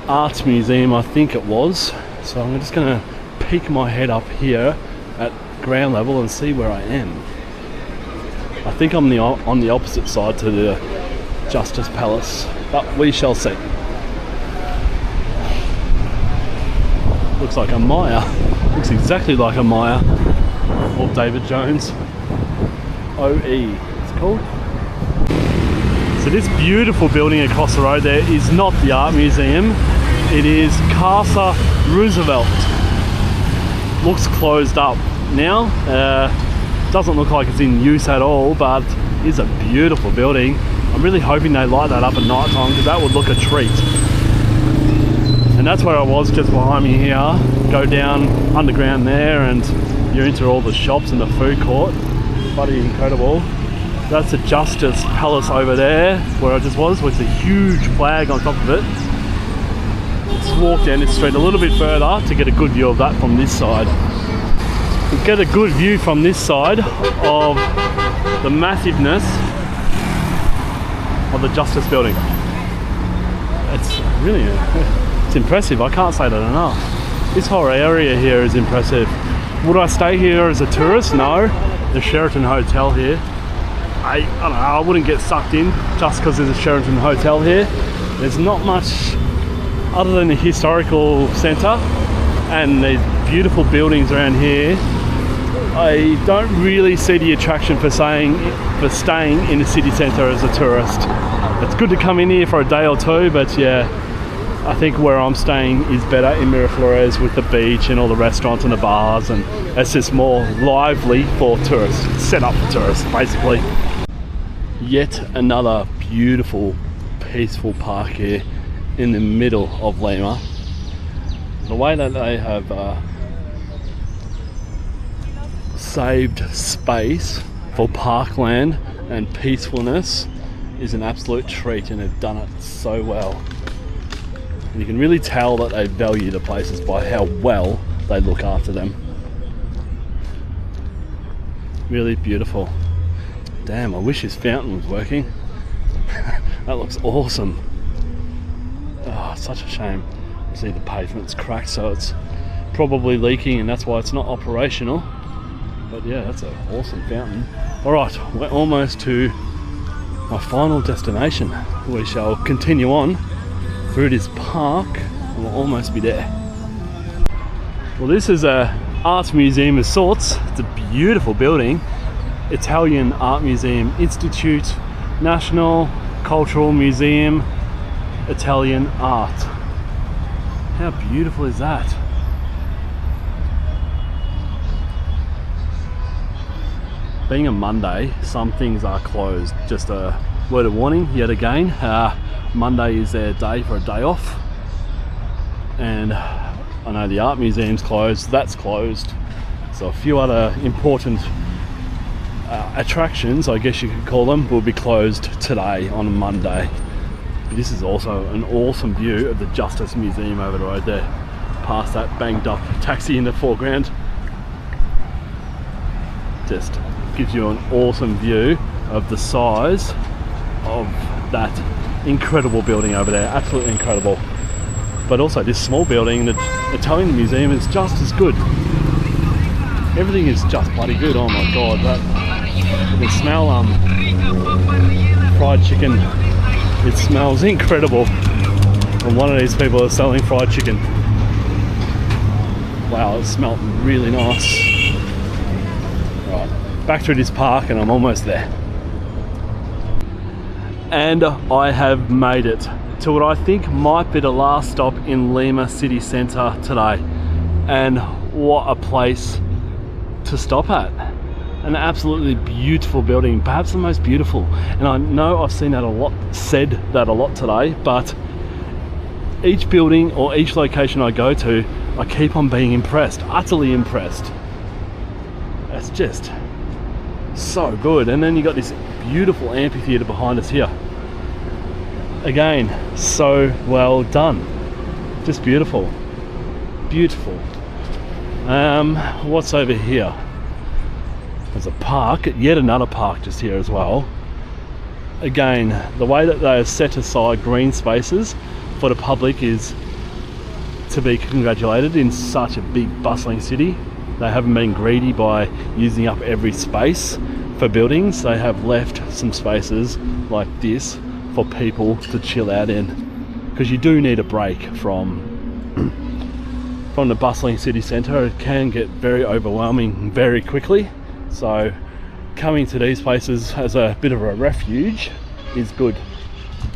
Arts Museum, I think it was. So I'm just going to peek my head up here at ground level and see where I am. I think I'm on the opposite side to the Justice Palace, but we shall see. Looks like a Maya. Looks exactly like a Maya. Or David Jones. OE it's called. So this beautiful building across the road there is not the art museum. It is Casa Roosevelt. Looks closed up now. Doesn't look like it's in use at all, but it's a beautiful building. I'm really hoping they light that up at night time because that would look a treat. And that's where I was just behind me here. Go down underground there and you're into all the shops and the food court. Bloody incredible. That's the Justice Palace over there, where I just was, with a huge flag on top of it. Let's walk down this street a little bit further to get a good view of that from this side. We get a good view from this side of the massiveness of the Justice Building. It's really, it's impressive. I can't say that enough. This whole area here is impressive. Would I stay here as a tourist? No. The Sheraton Hotel here. I don't know, I wouldn't get sucked in just because there's a Sheraton Hotel here. There's not much other than the historical centre and these beautiful buildings around here. I don't really see the attraction for staying in the city centre as a tourist. It's good to come in here for a day or two, but yeah, I think where I'm staying is better in Miraflores with the beach and all the restaurants and the bars, and it's just more lively for tourists, set up for tourists basically. Yet another beautiful, peaceful park here in the middle of Lima. The way that they have saved space for parkland and peacefulness is an absolute treat, and they've done it so well. And you can really tell that they value the places by how well they look after them. Really beautiful. Damn, I wish this fountain was working. That looks awesome. Oh, such a shame. See, the pavement's cracked, so it's probably leaking, and that's why it's not operational. But yeah, that's an awesome fountain. Alright, we're almost to my final destination. We shall continue on through this park and we'll almost be there. Well, this is a art museum of sorts. It's a beautiful building. Italian Art Museum Institute, National Cultural Museum, Italian Art. How beautiful is that? Being a Monday, some things are closed. Just a word of warning yet again. Monday is their day for a day off. And I know the art museum's closed, that's closed. So a few other important attractions, I guess you could call them, will be closed today on Monday. But this is also an awesome view of the Justice Museum over the road there, past that banged up taxi in the foreground. Just gives you an awesome view of the size of that incredible building over there, absolutely incredible. But also this small building, the Italian Museum, is just as good. Everything is just bloody good. Oh my god, you can smell fried chicken. It smells incredible. And one of these people is selling fried chicken. Wow, it smelled really nice. Right, back through this park and I'm almost there. And I have made it to what I think might be the last stop in Lima city centre today. And what a place to stop at. An absolutely beautiful building, perhaps the most beautiful. And I know I've seen that a lot, said that a lot today, but each building or each location I go to, I keep on being impressed, utterly impressed. It's just so good. And then you got this beautiful amphitheatre behind us here. Again, so well done. Just beautiful. Beautiful. What's over here? There's a park, yet another park just here as well. Again, the way that they have set aside green spaces for the public is to be congratulated. In such a big bustling city, they haven't been greedy by using up every space for buildings. They have left some spaces like this for people to chill out in, because you do need a break from the bustling city centre. It can get very overwhelming very quickly. So coming to these places as a bit of a refuge is good.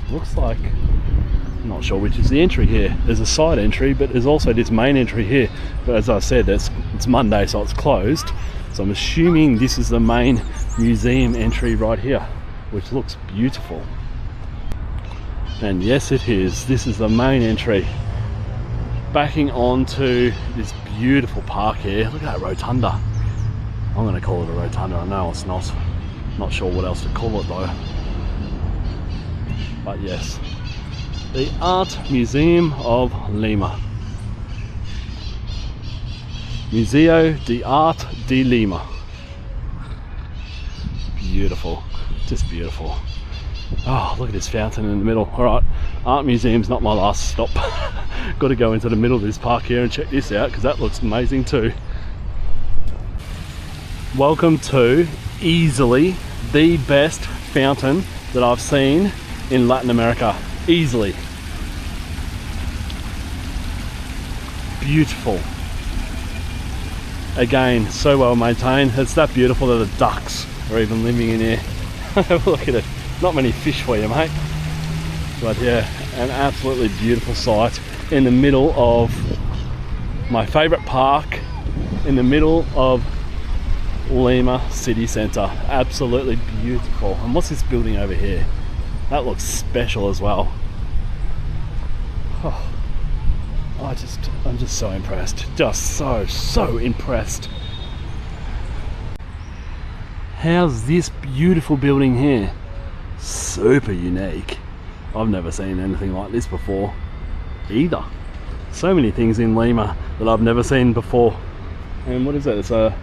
Looks like, I'm not sure which is the entry here. There's a side entry, but there's also this main entry here. But as I said, it's Monday, so it's closed. So I'm assuming this is the main museum entry right here, which looks beautiful. And yes, it is. This is the main entry. Backing onto this beautiful park here. Look at that rotunda. I'm going to call it a rotunda. I know it's not. Not sure what else to call it though. But yes, the Art Museum of Lima. Museo de Arte de Lima. Beautiful, just beautiful. Oh, look at this fountain in the middle. All right, art museum's not my last stop. Got to go into the middle of this park here and check this out because that looks amazing too. Welcome to easily the best fountain that I've seen in Latin America. Easily. Beautiful. Again, so well maintained. It's that beautiful that the ducks are even living in here. Look at it. Not many fish for you, mate. But yeah, an absolutely beautiful sight in the middle of my favourite park, in the middle of Lima city centre. Absolutely beautiful. And what's this building over here? That looks special as well. Oh, I'm just so impressed. Just so impressed. How's this beautiful building here? Super unique. I've never seen anything like this before either. So many things in Lima that I've never seen before. And what is that? It's a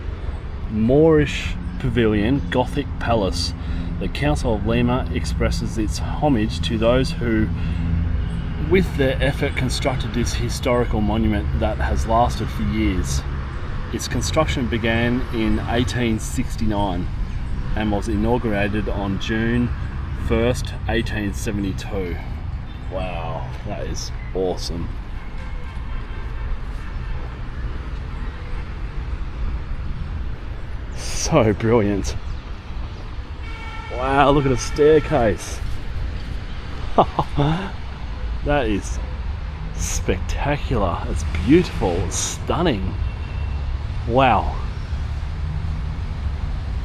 Moorish pavilion, Gothic palace. The Council of Lima expresses its homage to those who, with their effort, constructed this historical monument that has lasted for years. Its construction began in 1869 and was inaugurated on June 1st, 1872. Wow, that is awesome. So brilliant. Wow, look at the staircase. That is spectacular. It's beautiful, it's stunning. Wow.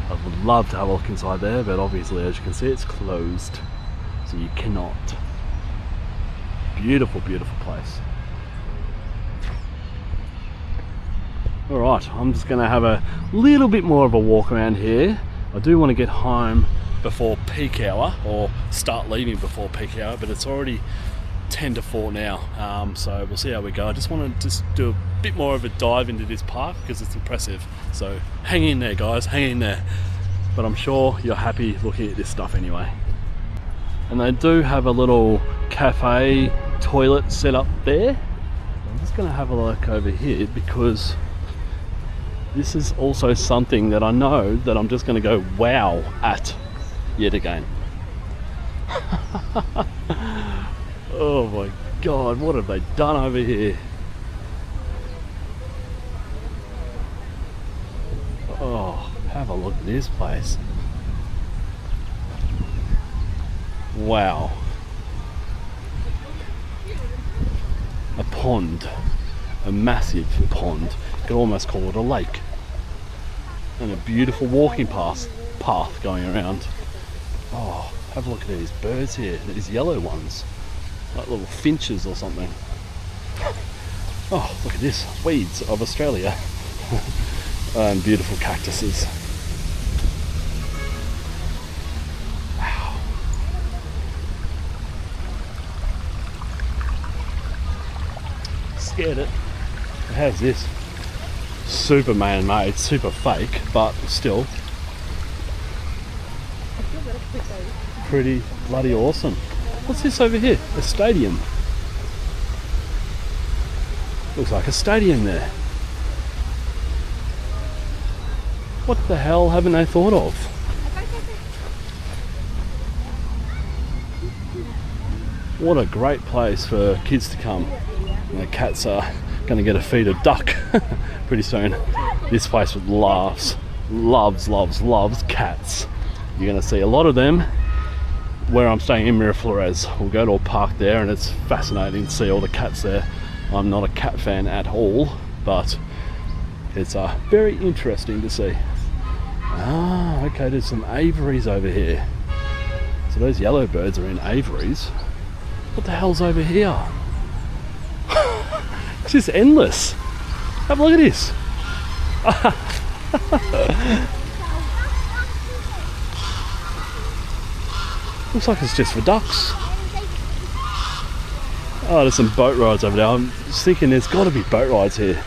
I would love to have a look inside there, but obviously, as you can see, it's closed, so you cannot. Beautiful, beautiful place. Alright, I'm just going to have a little bit more of a walk around here. I do want to get home before peak hour, or start leaving before peak hour, but it's already 10 to 4 now, so we'll see how we go. I just want to do a bit more of a dive into this park because it's impressive. So hang in there, guys, hang in there. But I'm sure you're happy looking at this stuff anyway. And they do have a little cafe toilet set up there. I'm just going to have a look over here because this is also something that I know that I'm just going to go wow at yet again. Oh my god, what have they done over here? Oh, have a look at this place. Wow. A pond. A massive pond. You could almost call it a lake. And a beautiful walking path going around. Oh, have a look at these birds here. These yellow ones. Like little finches or something. Oh, look at this. Weeds of Australia. And beautiful cactuses. Wow. Scared it. How's this? Super man-made, super fake, but still pretty bloody awesome. What's this over here? A stadium. Looks like a stadium there. What the hell haven't they thought of? What a great place for kids to come. And the cats are going to get a feed of duck pretty soon. This place loves cats. You're going to see a lot of them where I'm staying in Miraflores. We'll go to a park there and it's fascinating to see all the cats there. I'm not a cat fan at all, but it's very interesting to see. Ah, okay, there's some aviaries over here. So those yellow birds are in aviaries. What the hell's over here? It's just endless. Have a look at this. Looks like it's just for ducks. Oh, there's some boat rides over there. I'm just thinking there's got to be boat rides here.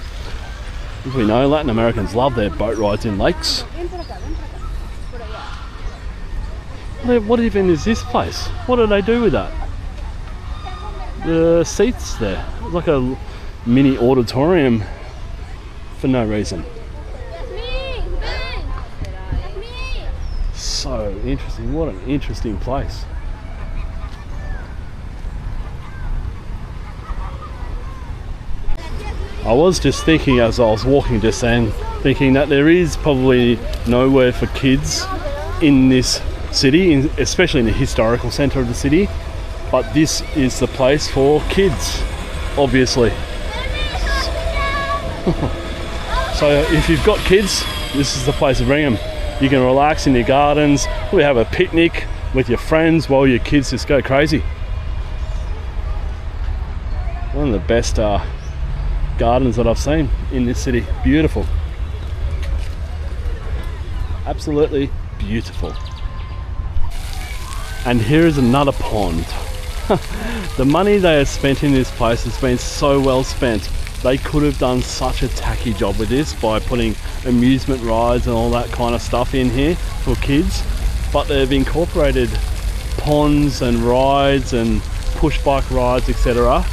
As we know, Latin Americans love their boat rides in lakes. What even is this place? What do they do with that? The seats there. It's like a mini auditorium for no reason. So interesting. What an interesting place. I was just thinking as I was walking just then, thinking that there is probably nowhere for kids in this city, especially in the historical centre of the city, but this is the place for kids, obviously. So if you've got kids, this is the place to bring them. You can relax in your gardens, we have a picnic with your friends while your kids just go crazy. One of the best gardens that I've seen in this city. Beautiful. Absolutely beautiful. And here is another pond. The money they have spent in this place has been so well spent. They could have done such a tacky job with this by putting amusement rides and all that kind of stuff in here for kids, but they've incorporated ponds and rides and push bike rides, etc.,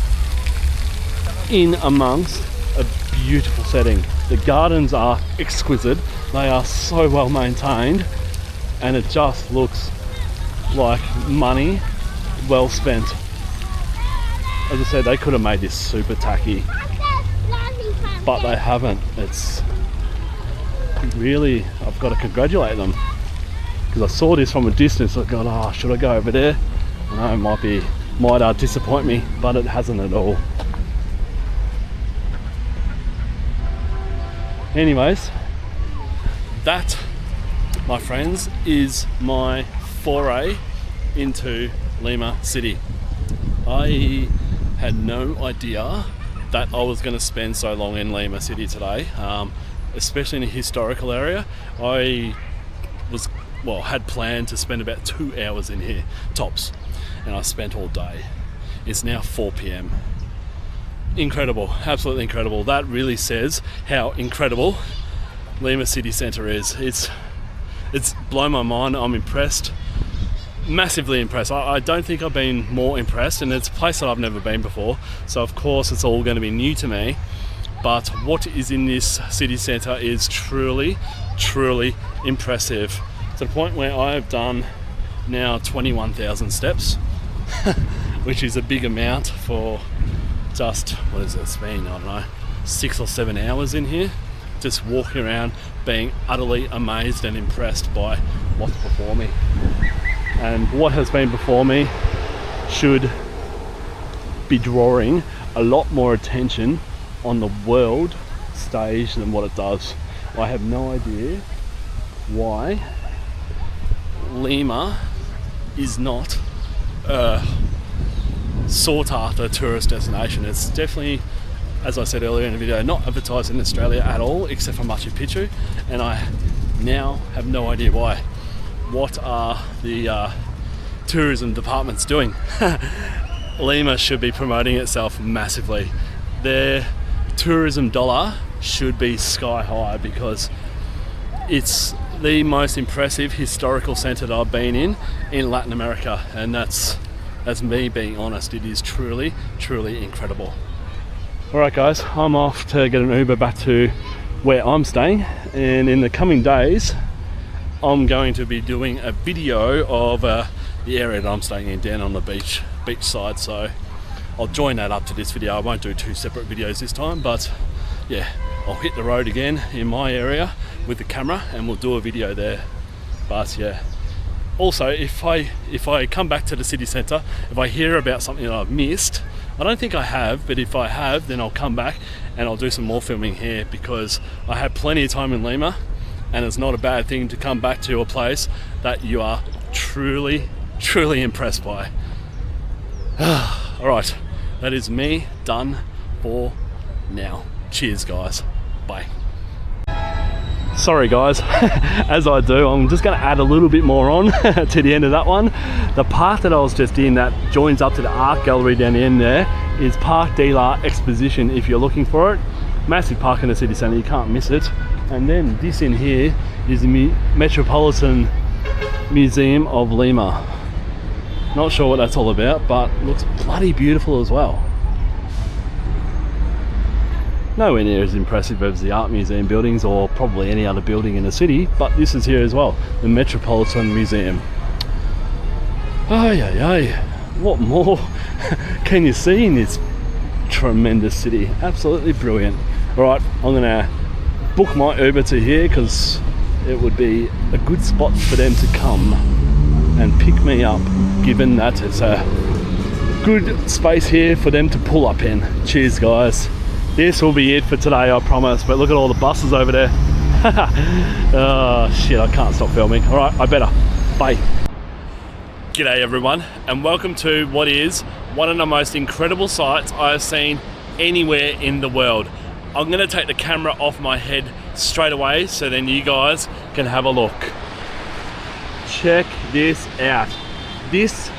in amongst a beautiful setting. The gardens are exquisite, they are so well maintained, and it just looks like money well spent. As I said, they could have made this super tacky, but they haven't. It's really, I've got to congratulate them, because I saw this from a distance. I thought, oh, should I go over there? I know it might disappoint me, but it hasn't at all. Anyways, that, my friends, is my foray into Lima City. I had no idea that I was going to spend so long in Lima City today, especially in a historical area. I had planned to spend about 2 hours in here, tops, and I spent all day. It's now 4 p.m. Incredible, absolutely incredible. That really says how incredible Lima City Centre is. It's blown my mind. I'm impressed, massively impressed. I don't think I've been more impressed, and it's a place that I've never been before, so of course it's all going to be new to me. But what is in this city centre is truly impressive, to the point where I have done now 21,000 steps which is a big amount for just, what is it, it's been, I don't know, 6 or 7 hours in here, just walking around being utterly amazed and impressed by what's before me. And what has been before me should be drawing a lot more attention on the world stage than what it does. I have no idea why Lima is not a sought after tourist destination. It's definitely, as I said earlier in the video, not advertised in Australia at all, except for Machu Picchu, and I now have no idea why. What are the tourism departments doing? Lima should be promoting itself massively. Their tourism dollar should be sky high, because it's the most impressive historical centre that I've been in Latin America, and that's me being honest. It is truly incredible. Alright guys, I'm off to get an Uber back to where I'm staying, and in the coming days I'm going to be doing a video of the area that I'm staying in down on the beach side, so I'll join that up to this video. I won't do 2 separate videos this time, but yeah, I'll hit the road again in my area with the camera and we'll do a video there. But yeah, also if I come back to the city centre, if I hear about something that I've missed, I don't think I have, but if I have, then I'll come back and I'll do some more filming here, because I had plenty of time in Lima, and it's not a bad thing to come back to a place that you are truly impressed by. Alright, that is me done for now. Cheers guys, bye. Sorry guys, as I do, I'm just going to add a little bit more on to the end of that one. The park that I was just in that joins up to the art gallery down the end there is Parc de l'Art Exposition if you're looking for it. Massive park in the city centre, you can't miss it. And then this in here is the Metropolitan Museum of Lima. Not sure what that's all about, but looks bloody beautiful as well. Nowhere near as impressive as the art museum buildings or probably any other building in the city, but this is here as well, the Metropolitan Museum. Ay, ay, ay. What more can you see in this tremendous city? Absolutely brilliant. All right, I'm gonna book my Uber to here because it would be a good spot for them to come and pick me up, given that it's a good space here for them to pull up in. Cheers guys. This will be it for today, I promise, but look at all the buses over there. Oh shit, I can't stop filming. All right, I better. Bye. G'day everyone, and welcome to what is one of the most incredible sights I have seen anywhere in the world. I'm gonna take the camera off my head straight away so then you guys can have a look. Check this out. This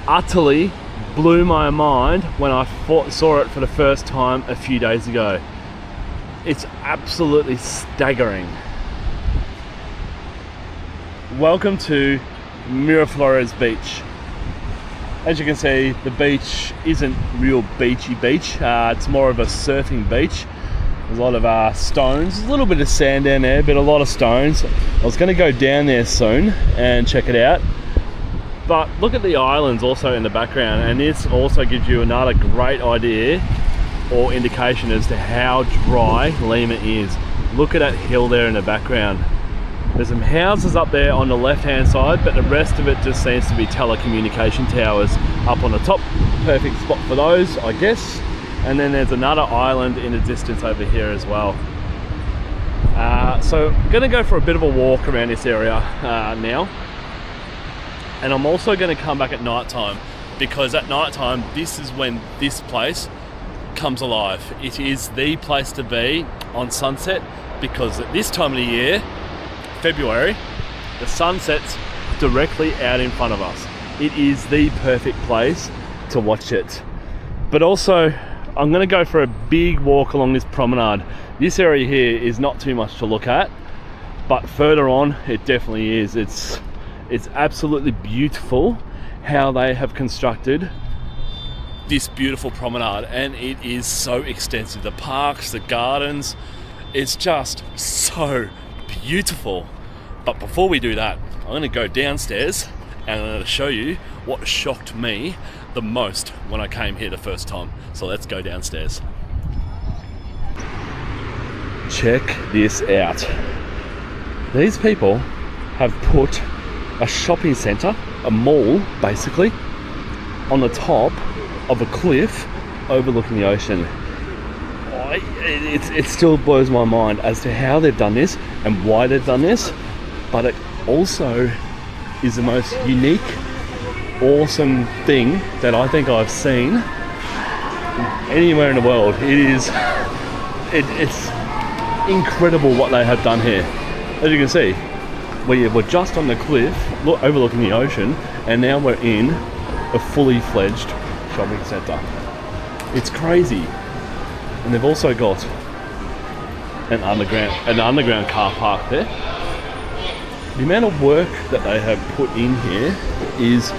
utterly blew my mind when I saw it for the first time a few days ago. It's absolutely staggering. Welcome to Miraflores Beach. As you can see, the beach isn't real beachy beach. It's more of a surfing beach. There's a lot of stones, a little bit of sand down there, but a lot of stones. I was going to go down there soon and check it out. But look at the islands also in the background, and this also gives you another great idea or indication as to how dry Lima is. Look at that hill there in the background. There's some houses up there on the left hand side, but the rest of it just seems to be telecommunication towers up on the top. Perfect spot for those, I guess. And then there's another island in the distance over here as well. So I'm gonna go for a bit of a walk around this area now. And I'm also going to come back at night time, because at night time this is when this place comes alive. It is the place to be on sunset, because at this time of the year, February, the sun sets directly out in front of us. It is the perfect place to watch it. But also I'm going to go for a big walk along this promenade. This area here is not too much to look at, but further on it definitely is. It's absolutely beautiful how they have constructed this beautiful promenade, and it is so extensive. The parks, the gardens, it's just so beautiful. But before we do that, I'm going to go downstairs and I'm going to show you what shocked me the most when I came here the first time. So let's go downstairs. Check this out. These people have put a shopping centre, a mall basically, on the top of a cliff overlooking the ocean. It still blows my mind as to how they've done this and why they've done this, but it also is the most unique, awesome thing that I think I've seen anywhere in the world. It's incredible what they have done here. As you can see, we're just on the cliff overlooking the ocean, and now we're in a fully fledged shopping centre. It's crazy. And they've also got an underground car park there. The amount of work that they have put in here is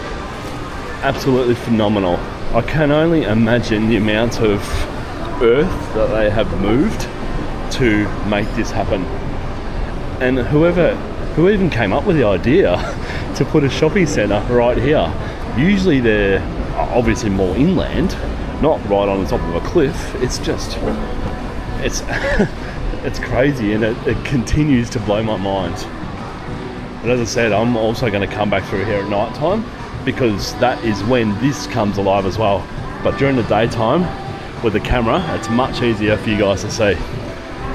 absolutely phenomenal. I can only imagine the amount of earth that they have moved to make this happen. And who even came up with the idea to put a shopping centre right here? Usually they're obviously more inland, not right on the top of a cliff. It's it's crazy, and it continues to blow my mind. But as I said, I'm also going to come back through here at night time, because that is when this comes alive as well. But during the daytime with the camera, it's much easier for you guys to see.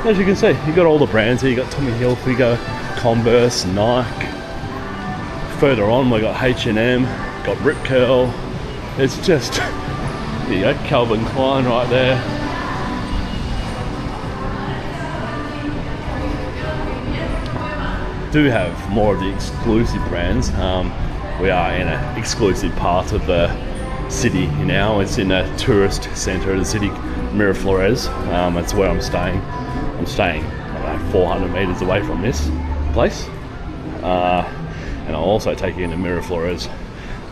As you can see, you've got all the brands here. You've got Tommy Hilfiger, Converse, Nike. Further on we've got H&M, got Rip Curl. It's just, there you go, Calvin Klein right there. do have more of the exclusive brands. We are in an exclusive part of the city now. It's in a tourist centre of the city, Miraflores. That's where I'm staying. I'm staying, I don't know, 400 metres away from this place. And I'll also take you into Miraflores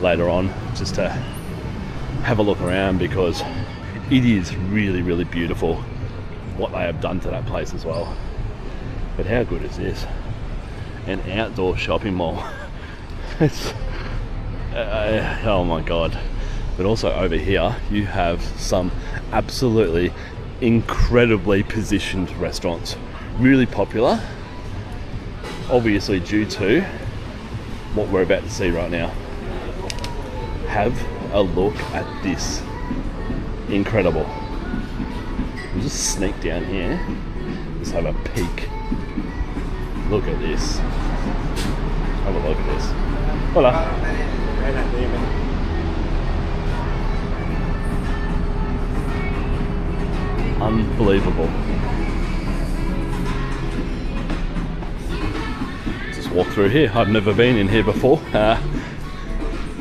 later on just to have a look around, because it is really, really beautiful what they have done to that place as well. But how good is this? An outdoor shopping mall. It's oh my god. But also over here you have some absolutely incredibly positioned restaurants, really popular, obviously due to what we're about to see right now. Have a look at this. Incredible. We'll just sneak down here. Let's have a peek. Look at this. Have a look at this. Hola. Unbelievable. Just walk through here. I've never been in here before.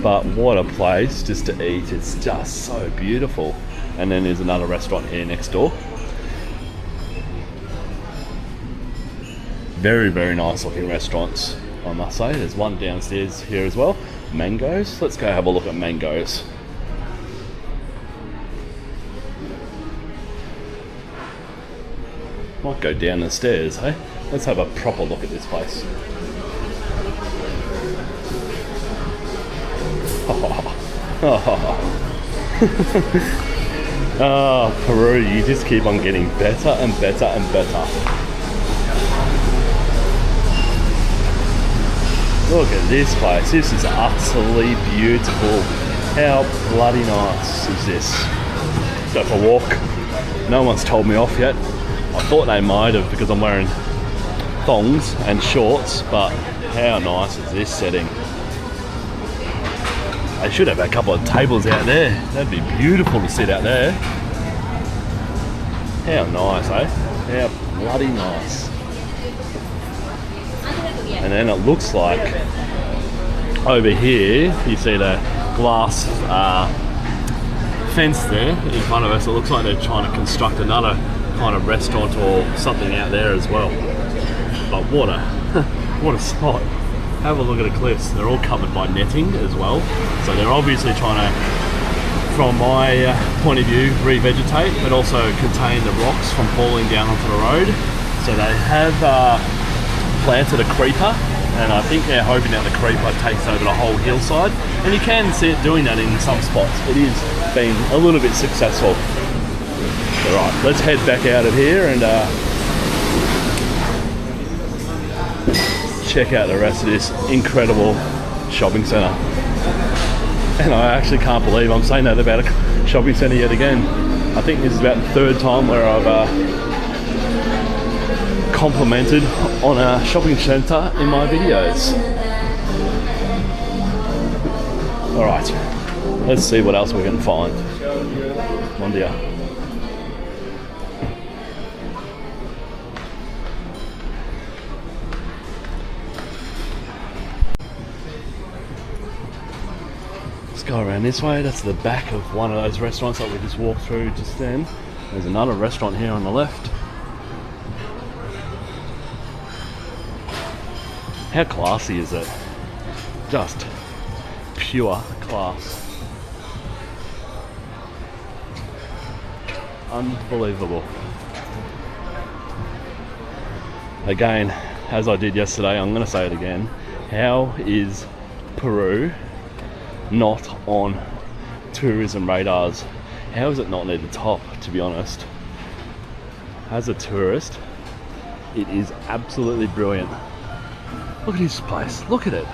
But what a place just to eat. It's just so beautiful. And then there's another restaurant here next door. Very, very nice looking restaurants, I must say. There's one downstairs here as well. Mangoes. Let's go have a look at Mangoes. Might go down the stairs, hey? Let's have a proper look at this place. Oh, Peru, you just keep on getting better and better and better. Look at this place. This is utterly beautiful. How bloody nice is this? Go for a walk. No one's told me off yet. I thought they might have because I'm wearing thongs and shorts, but how nice is this setting? They should have a couple of tables out there. That'd be beautiful to sit out there. How nice, eh? How bloody nice. And then it looks like over here, you see the glass fence there in front of us. It looks like they're trying to construct another kind of restaurant or something out there as well. But what a spot. Have a look at the cliffs. They're all covered by netting as well. So they're obviously trying to, from my point of view, revegetate, but also contain the rocks from falling down onto the road. So they have planted a creeper, and I think they're hoping that the creeper takes over the whole hillside. And you can see it doing that in some spots. It is being a little bit successful. Alright, let's head back out of here and check out the rest of this incredible shopping centre. And I actually can't believe I'm saying that about a shopping centre yet again. I think this is about the third time where I've complimented on a shopping centre in my videos. Alright, let's see what else we can find. Mon dia. Go around this way. That's the back of one of those restaurants that we just walked through just then. There's another restaurant here on the left. How classy is it? Just pure class. Unbelievable. Again, as I did yesterday, I'm going to say it again. How is Peru not on tourism radars? How is it not near the top, to be honest? As a tourist, it is absolutely brilliant. Look at this place, look at it.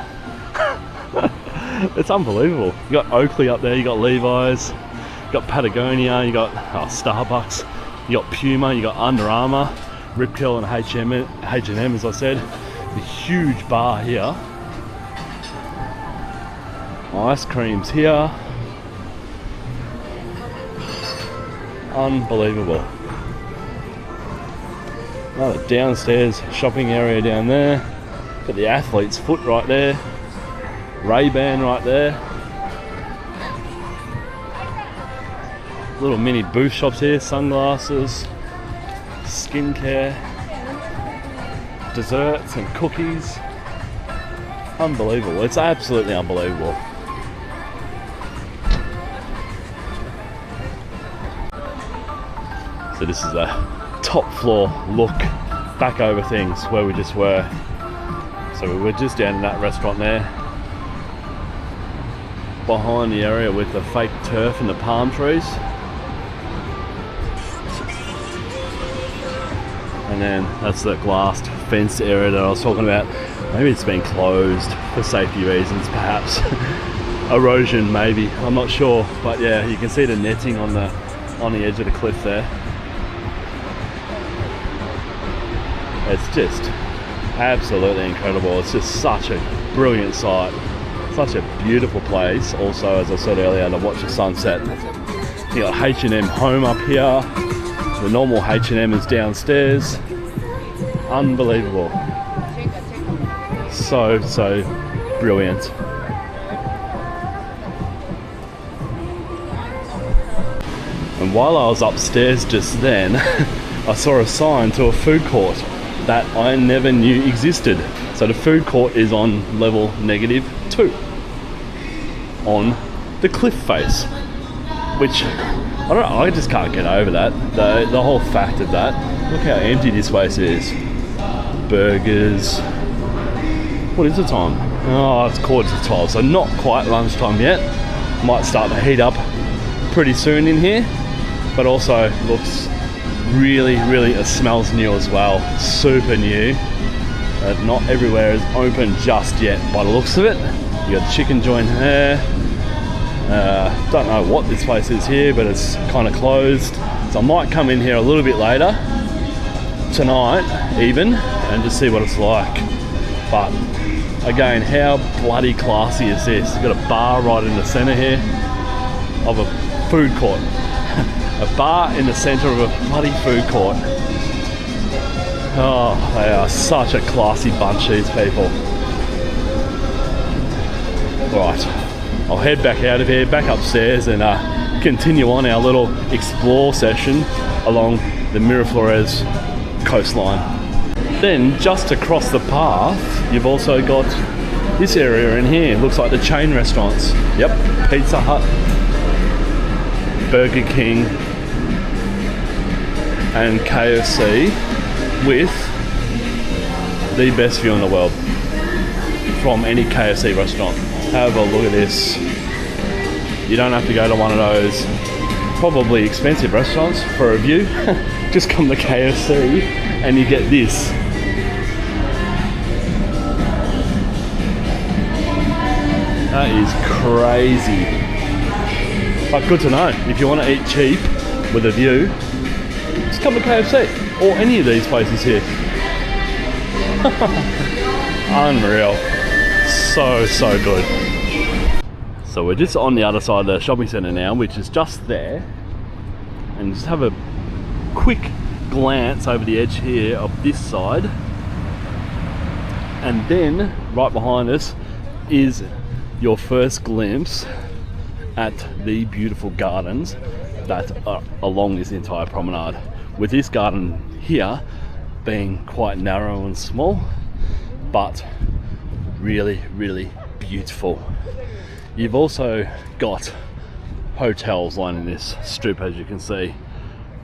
It's unbelievable. You got Oakley up there, you got Levi's, you got Patagonia, you got Starbucks, you got Puma, you got Under Armour, Rip Curl and H&M, as I said. The huge bar here. Ice creams here. Unbelievable. Another downstairs shopping area down there. Got the athlete's foot right there. Ray-Ban right there. Little mini booth shops here, sunglasses, skincare, desserts and cookies. Unbelievable, it's absolutely unbelievable. So this is a top floor look back over things where we just were. So we were just down in that restaurant there, behind the area with the fake turf and the palm trees. And then that's the glassed fenced area that I was talking about. Maybe it's been closed for safety reasons, perhaps. Erosion, maybe, I'm not sure. But yeah, you can see the netting on the edge of the cliff there. It's just absolutely incredible. It's just such a brilliant sight. Such a beautiful place. Also, as I said earlier, to watch the sunset. You got H&M Home up here. The normal H&M is downstairs. Unbelievable. So brilliant. And while I was upstairs just then, I saw a sign to a food court that I never knew existed. So the food court is on level -2 on the cliff face, which I don't know, I just can't get over that. The whole fact of that. Look how empty this place is. Burgers. What is the time? Oh, it's 11:45, so not quite lunchtime yet. Might start to heat up pretty soon in here, but also looks really, it smells new as well. Super new. Not everywhere is open just yet by the looks of it. You got the chicken joint there. Don't know what this place is here, but it's kind of closed. So I might come in here a little bit later, tonight even, and just see what it's like. But again, how bloody classy is this? You've got a bar right in the center here of a food court. A bar in the center of a bloody food court. Oh, they are such a classy bunch, these people. Right, I'll head back out of here, back upstairs, and continue on our little explore session along the Miraflores coastline. Then, just across the path, you've also got this area in here. Looks like the chain restaurants. Yep, Pizza Hut, Burger King, and KFC, with the best view in the world from any KFC restaurant. Have a look at this. You don't have to go to one of those probably expensive restaurants for a view. Just come to KFC and you get this. That is crazy. But good to know. If you want to eat cheap with a view, just come to KFC or any of these places here. Unreal. So good. So we're just on the other side of the shopping centre now, which is just there. And just have a quick glance over the edge here of this side. And then right behind us is your first glimpse at the beautiful gardens that are along this entire promenade, with this garden here being quite narrow and small, but really beautiful. You've also got hotels lining this strip, as you can see,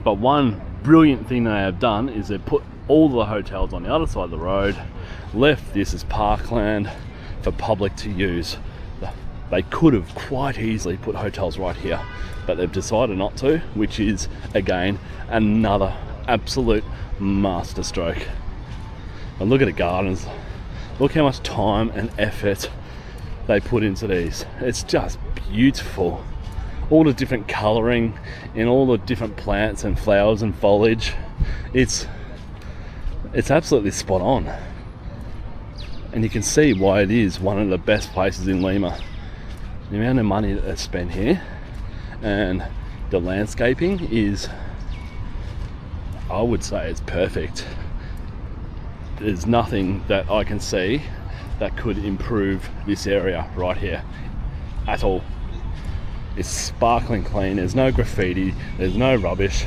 but one brilliant thing they have done is they put all the hotels on the other side of the road, left this as parkland for public to use. They could have quite easily put hotels right here, but they've decided not to, which is again another absolute masterstroke. And look at the gardens. Look how much time and effort they put into these. It's just beautiful. All the different colouring in all the different plants and flowers and foliage. It's absolutely spot on. And you can see why it is one of the best places in Lima. The amount of money that they spent here and the landscaping is, I would say, it's perfect. there's nothing that I can see that could improve this area right here at all. It's sparkling clean, there's no graffiti, there's no rubbish.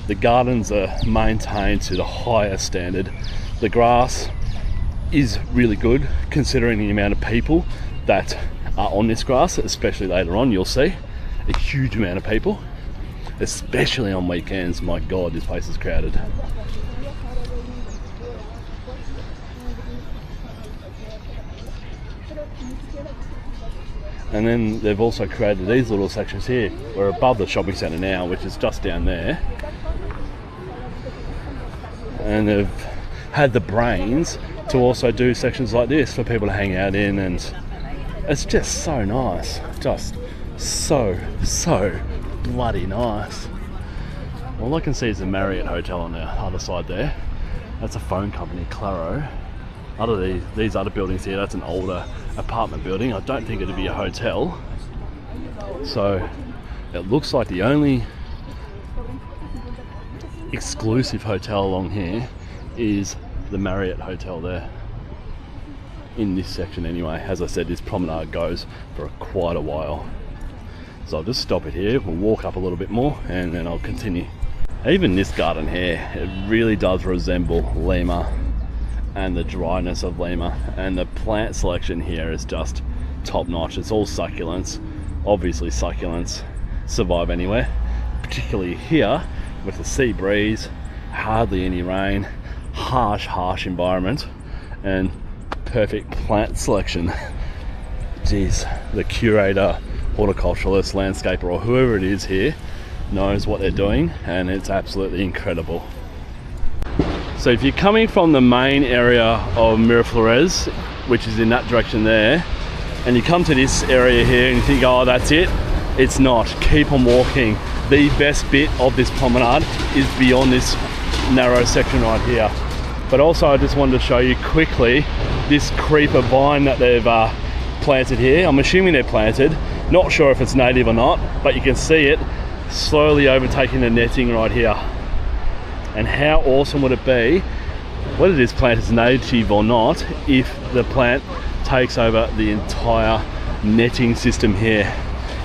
The gardens are maintained to the highest standard. The grass is really good considering the amount of people that are on this grass, especially later on. You'll see a huge amount of people, especially on weekends. My God, this place is crowded. And then they've also created these little sections here. We're above the shopping centre now, which is just down there. And they've had the brains to also do sections like this for people to hang out in, and it's just so nice. Just so bloody nice. All I can see is the Marriott Hotel on the other side there. That's a phone company, Claro. These other buildings here, that's an older apartment building. I don't think it'd be a hotel. So it looks like the only exclusive hotel along here is the Marriott Hotel there. In this section anyway. As I said, this promenade goes for quite a while. So I'll just stop it here. We'll walk up a little bit more and then I'll continue. Even this garden here, it really does resemble Lima and the dryness of Lima, and the plant selection here is just top notch. It's all succulents. Obviously succulents survive anywhere, particularly here with the sea breeze, hardly any rain, harsh environment, and perfect plant selection. Geez, the curator, horticulturalist, landscaper, or whoever it is here knows what they're doing, and it's absolutely incredible. So if you're coming from the main area of Miraflores, which is in that direction there, and you come to this area here and you think, oh, that's it, it's not. Keep on walking. The best bit of this promenade is beyond this narrow section right here. But also I just wanted to show you quickly this creeper vine that they've planted here. I'm assuming they're planted, not sure if it's native or not, but you can see it slowly overtaking the netting right here. And how awesome would it be, whether this plant is native or not, if the plant takes over the entire netting system here?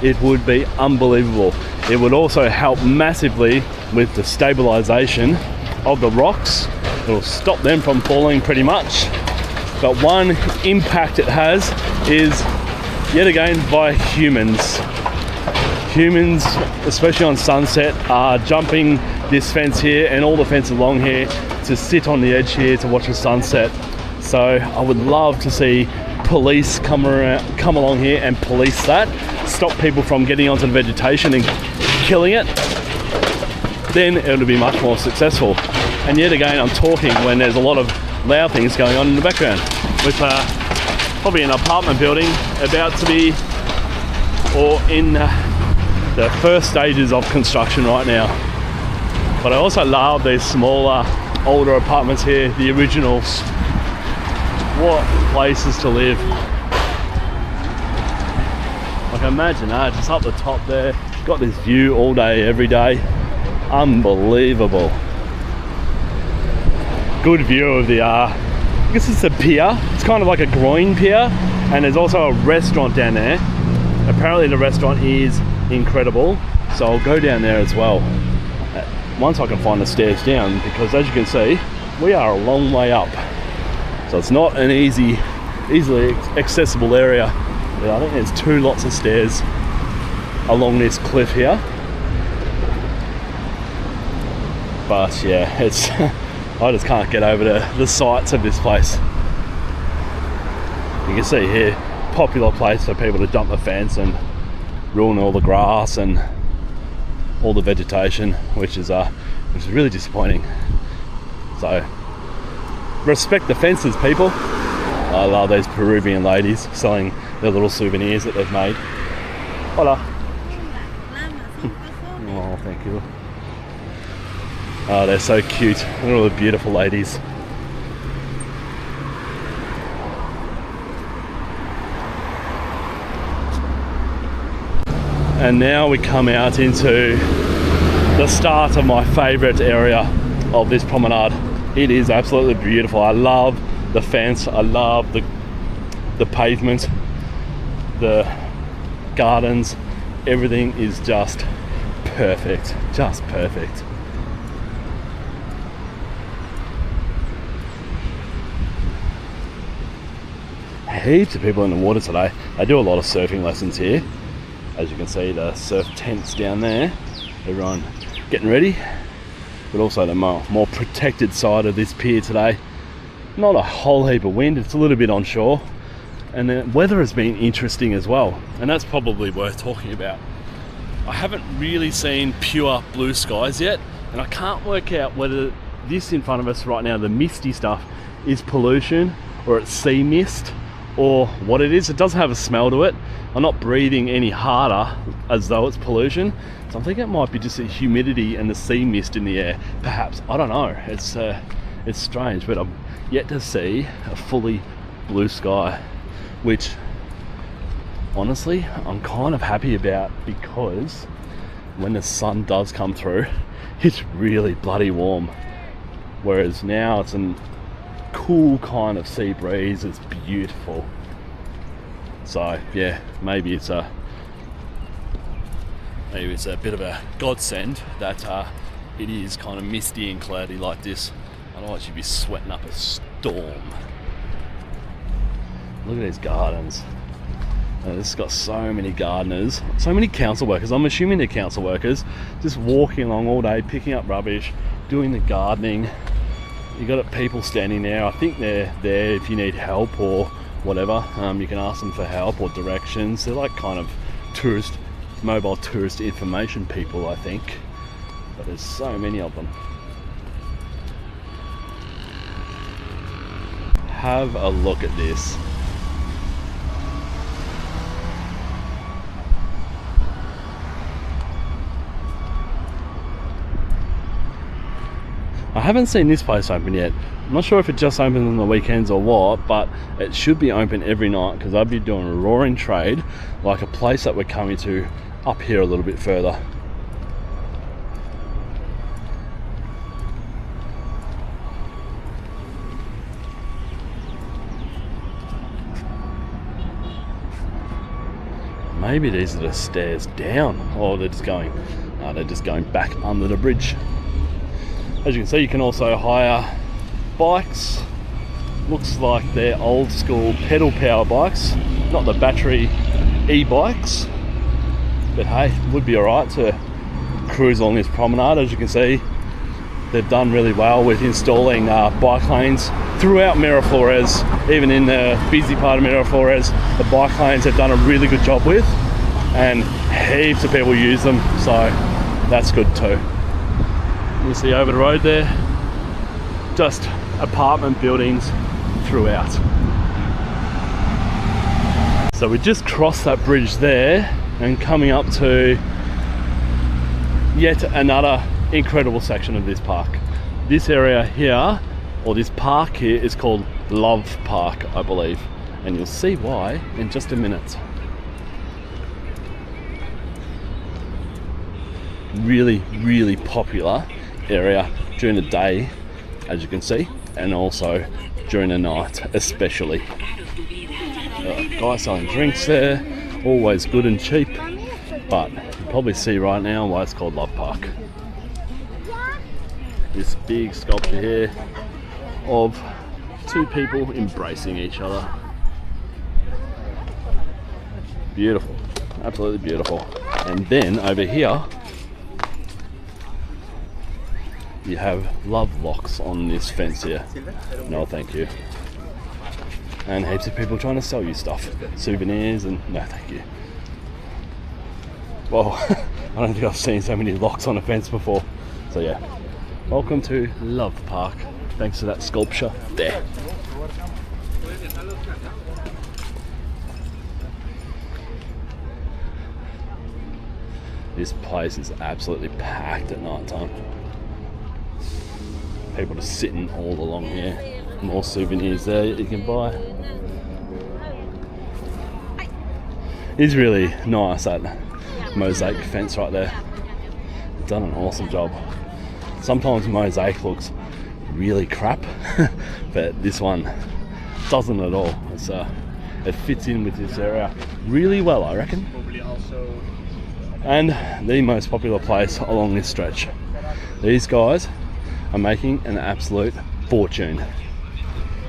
It would be unbelievable. It would also help massively with the stabilization of the rocks. It'll stop them from falling pretty much. But one impact it has is, yet again, by humans. Humans, especially on sunset, are jumping this fence here and all the fences along here to sit on the edge here to watch the sunset. So I would love to see police come along here and police that, stop people from getting onto the vegetation and killing it. Then it'll be much more successful. And yet again, I'm talking when there's a lot of loud things going on in the background, with probably an apartment building about to be, or in the first stages of construction right now. But I also love these smaller, older apartments here, the originals. What places to live. Like, imagine that, just up the top there, got this view all day, every day. Unbelievable. Good view of the, I guess it's a pier. It's kind of like a groin pier, and there's also a restaurant down there. Apparently the restaurant is incredible, so I'll go down there as well once I can find the stairs down, because as you can see, we are a long way up, so it's not an easily accessible area. I think there's 2 lots of stairs along this cliff here, but yeah, it's I just can't get over the sights of this place. You can see here, popular place for people to jump the fence and ruin all the grass and all the vegetation, which is really disappointing. So respect the fences, people. I love these Peruvian ladies selling their little souvenirs that they've made. Hola. Oh, thank you. Oh, they're so cute. They're all the beautiful ladies. And now we come out into the start of my favourite area of this promenade. It is absolutely beautiful. I love the fence. I love the pavement, the gardens. Everything is just perfect. Just perfect. Heaps of people in the water today. They do a lot of surfing lessons here. As you can see, the surf tents down there. Everyone getting ready. But also the more protected side of this pier today. Not a whole heap of wind, it's a little bit onshore. And the weather has been interesting as well. And that's probably worth talking about. I haven't really seen pure blue skies yet. And I can't work out whether this in front of us right now, the misty stuff, is pollution or it's sea mist or what it is. It does have a smell to it. I'm not breathing any harder as though it's pollution. So I'm thinking it might be just the humidity and the sea mist in the air. Perhaps, I don't know. It's strange, but I'm yet to see a fully blue sky, which honestly I'm kind of happy about, because when the sun does come through, it's really bloody warm. Whereas now it's a cool kind of sea breeze. It's beautiful. So yeah, maybe it's a bit of a godsend that it is kind of misty and cloudy like this. Otherwise you'd be sweating up a storm. Look at these gardens. This has got so many gardeners, so many council workers. I'm assuming they're council workers, just walking along all day, picking up rubbish, doing the gardening. You got people standing there. I think they're there if you need help or whatever. You can ask them for help or directions. They're like kind of mobile tourist information people, I think. But there's so many of them. Have a look at this. I haven't seen this place open yet. I'm not sure if it just opens on the weekends or what, but it should be open every night, because I'd be doing a roaring trade, like a place that we're coming to up here a little bit further. Maybe these are the stairs down, or they're just going back under the bridge. As you can see, you can also hire bikes. Looks like they're old school pedal power bikes, not the battery e-bikes. But hey, it would be alright to cruise along this promenade. As you can see, they've done really well with installing bike lanes throughout Miraflores. Even in the busy part of Miraflores, the bike lanes they've done a really good job with, and heaps of people use them, so that's good too. You see over the road there, just apartment buildings throughout. So we just crossed that bridge there and coming up to yet another incredible section of this park. This area here, or this park here, is called Love Park, I believe, and you'll see why in just a minute. Really, really popular area during the day, as you can see, and also during the night especially. Guys selling drinks there, always good and cheap, but you can probably see right now why it's called Love Park. This big sculpture here of two people embracing each other. Beautiful, absolutely beautiful. And then over here you have love locks on this fence here. No thank you. And heaps of people trying to sell you stuff, souvenirs, and no thank you. Well, I don't think I've seen so many locks on a fence before. So yeah, welcome to Love Park. Thanks to that sculpture there. This place is absolutely packed at night time. People just sitting all along here. More souvenirs there you can buy. It's really nice, that mosaic fence right there. Done an awesome job. Sometimes mosaic looks really crap, but this one doesn't at all. It fits in with this area really well, I reckon. And the most popular place along this stretch. These guys are making an absolute fortune.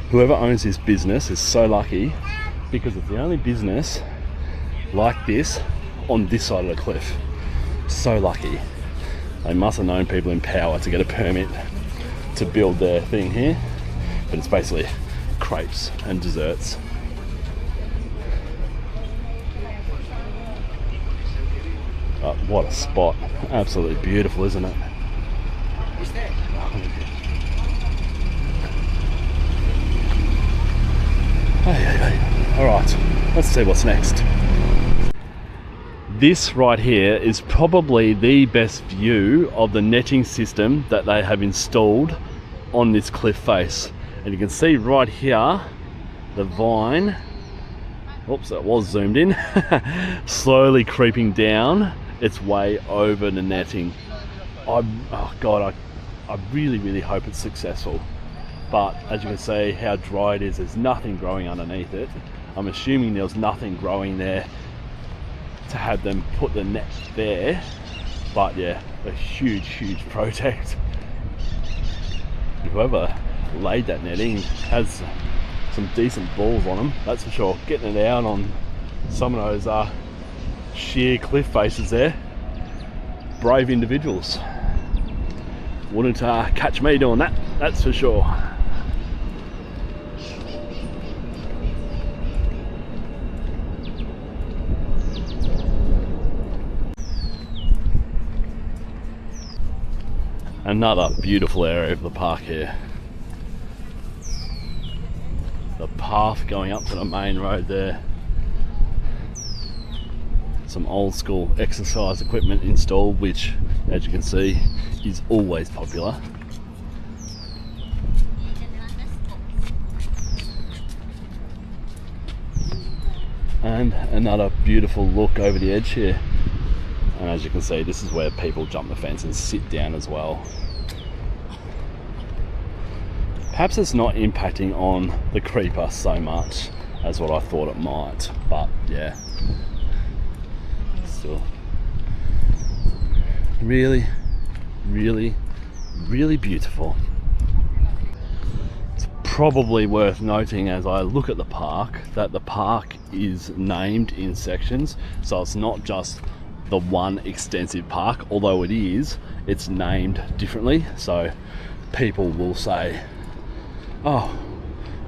Whoever owns this business is so lucky, because it's the only business like this on this side of the cliff. So lucky. They must have known people in power to get a permit to build their thing here, but it's basically crepes and desserts. Oh, what a spot. Absolutely beautiful, isn't it? Alright, let's see what's next. This right here is probably the best view of the netting system that they have installed on this cliff face. And you can see right here, the vine, oops, that was zoomed in, slowly creeping down its way over the netting. I really hope it's successful. But as you can see how dry it is, there's nothing growing underneath it. I'm assuming there's nothing growing there to have them put the net there. But yeah, a huge project. Whoever laid that netting has some decent balls on them, that's for sure. Getting it out on some of those sheer cliff faces there. Brave individuals. Wouldn't catch me doing that, that's for sure. Another beautiful area of the park here. The path going up to the main road there. Some old school exercise equipment installed, which, as you can see, is always popular. And another beautiful look over the edge here. And as you can see, this is where people jump the fence and sit down as well. Perhaps it's not impacting on the creeper so much as what I thought it might, but yeah, still really beautiful. It's probably worth noting as I look at the park that the park is named in sections, so it's not just the one extensive park, although it is, it's named differently. So people will say, oh,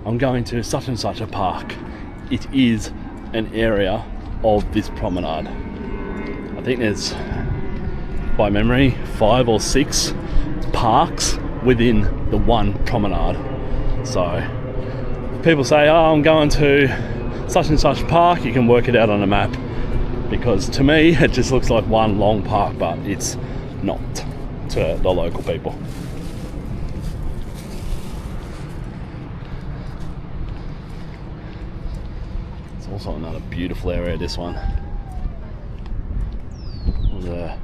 I'm going to such and such a park. It is an area of this promenade. I think there's, by memory, 5 or 6 parks within the one promenade. So people say, oh, I'm going to such and such park, you can work it out on a map. Because to me, it just looks like one long park, but it's not to the local people. It's also another beautiful area, this one. The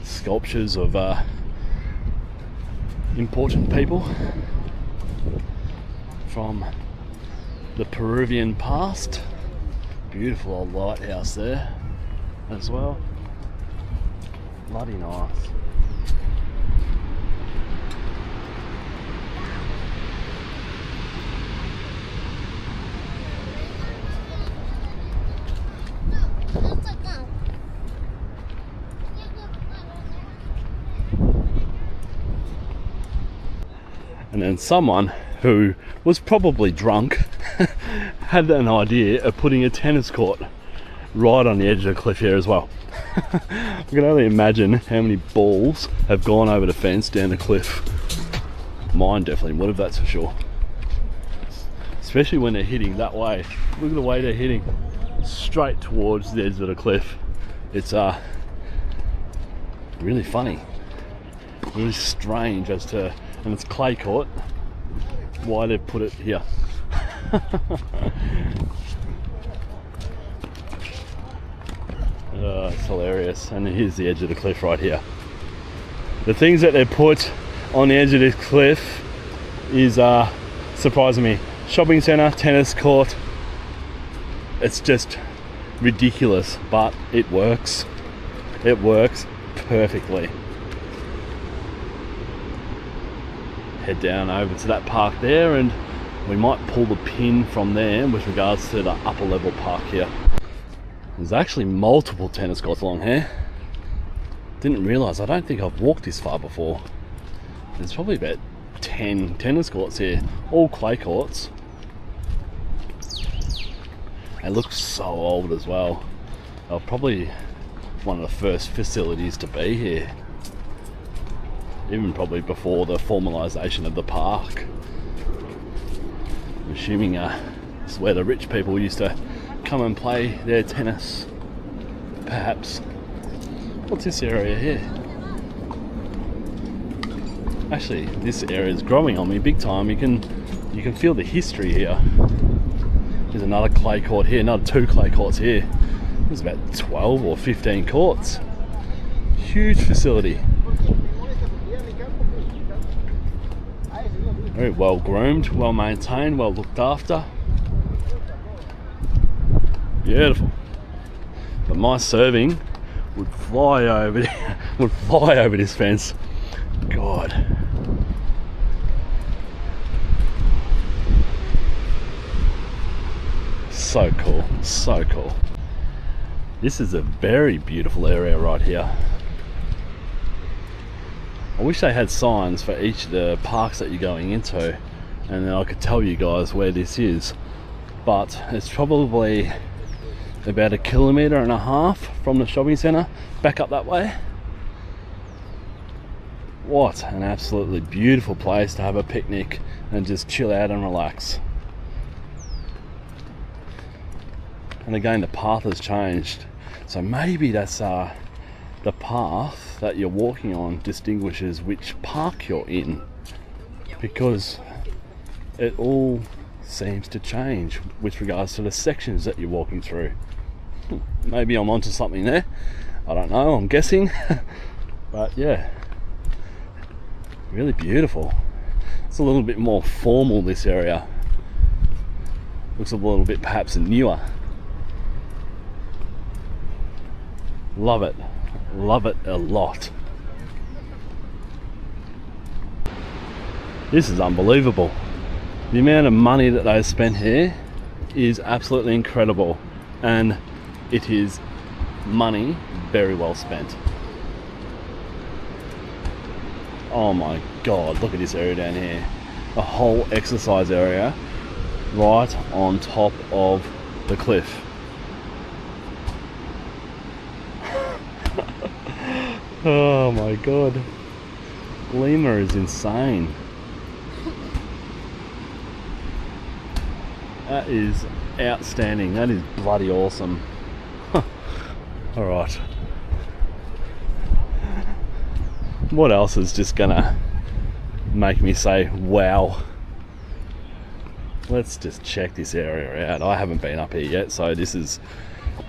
sculptures of important people from the Peruvian past. Beautiful old lighthouse there as well. Bloody nice. And then someone who was probably drunk had an idea of putting a tennis court right on the edge of the cliff here as well. I can only imagine how many balls have gone over the fence down the cliff. Mine definitely would have, that's for sure. Especially when they're hitting that way. Look at the way they're hitting. Straight towards the edge of the cliff. It's really funny. Really strange as to, and it's clay court, why they've put it here. It's hilarious. And here's the edge of the cliff right here. The things that they put on the edge of this cliff is surprising me. Shopping centre, tennis court. It's just ridiculous, but it works. It works perfectly. Head down over to that park there, and we might pull the pin from there with regards to the upper level park here. There's actually multiple tennis courts along here. Didn't realise, I don't think I've walked this far before. There's probably about 10 tennis courts here, all clay courts. They look so old as well. They're probably one of the first facilities to be here. Even probably before the formalisation of the park. I'm assuming it's where the rich people used to come and play their tennis. Perhaps. What's this area here? Actually, this area is growing on me big time. You can feel the history here. There's another clay court here, another 2 clay courts here. There's about 12 or 15 courts. Huge facility. Very well groomed, well maintained, well looked after. Beautiful. But my serving would fly over this fence. God. So cool, so cool. This is a very beautiful area right here. I wish they had signs for each of the parks that you're going into, and then I could tell you guys where this is. But it's probably about 1.5 kilometres from the shopping centre back up that way. What an absolutely beautiful place to have a picnic and just chill out and relax. And again, the path has changed, so maybe that's the path that you're walking on distinguishes which park you're in, because it all seems to change with regards to the sections that you're walking through. Maybe I'm onto something there, I don't know, I'm guessing. But yeah, really beautiful. It's a little bit more formal, this area. Looks a little bit perhaps newer. Love it a lot. This is unbelievable. The amount of money that they've spent here is absolutely incredible, and it is money very well spent. Oh my god, look at this area down here. A whole exercise area right on top of the cliff. Oh my god. Lima is insane. That is outstanding. That is bloody awesome. Alright. What else is just gonna make me say wow? Let's just check this area out. I haven't been up here yet, so this is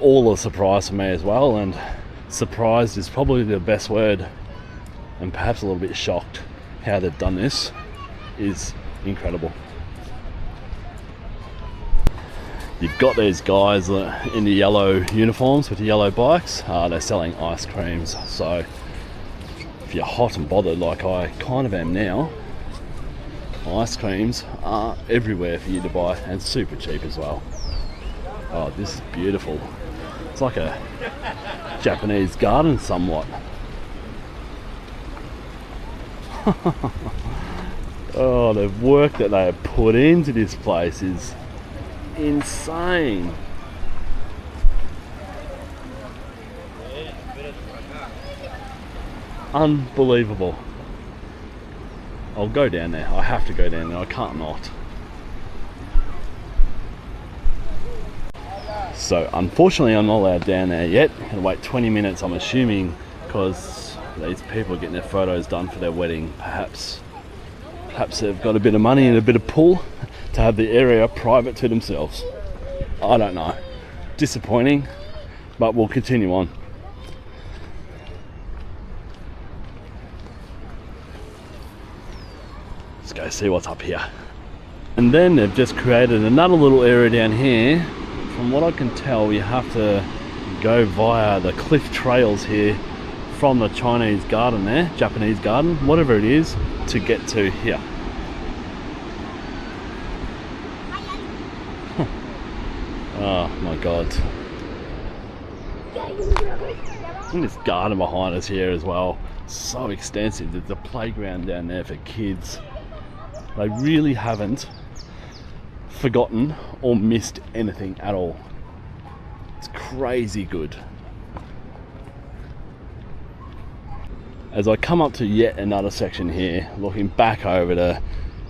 all a surprise for me as well, and surprised is probably the best word, and perhaps a little bit shocked how they've done this is incredible. You've got these guys in the yellow uniforms with the yellow bikes. They're selling ice creams, so if you're hot and bothered like I kind of am now, ice creams are everywhere for you to buy, and super cheap as well. Oh, this is beautiful. It's like a Japanese garden somewhat. Oh, the work that they have put into this place is insane. Unbelievable. I'll go down there. I have to go down there. I can't not. So unfortunately I'm not allowed down there yet. I'll wait 20 minutes, I'm assuming, because these people are getting their photos done for their wedding. Perhaps they've got a bit of money and a bit of pull to have the area private to themselves. I don't know. Disappointing, but we'll continue on. Let's go see what's up here. And then they've just created another little area down here. From what I can tell, you have to go via the cliff trails here from the Chinese garden there, Japanese garden, whatever it is, to get to here. Oh my god. And this garden behind us here as well, so extensive. There's a playground down there for kids. They really haven't forgotten or missed anything at all. It's crazy good. As I come up to yet another section here, looking back over the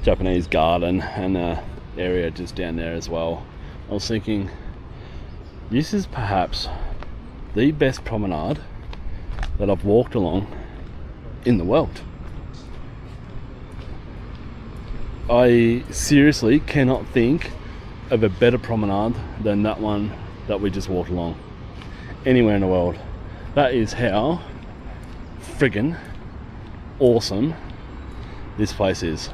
Japanese garden and the area just down there as well, I was thinking, this is perhaps the best promenade that I've walked along in the world. I seriously cannot think of a better promenade than that one that we just walked along anywhere in the world. That is how friggin' awesome this place is.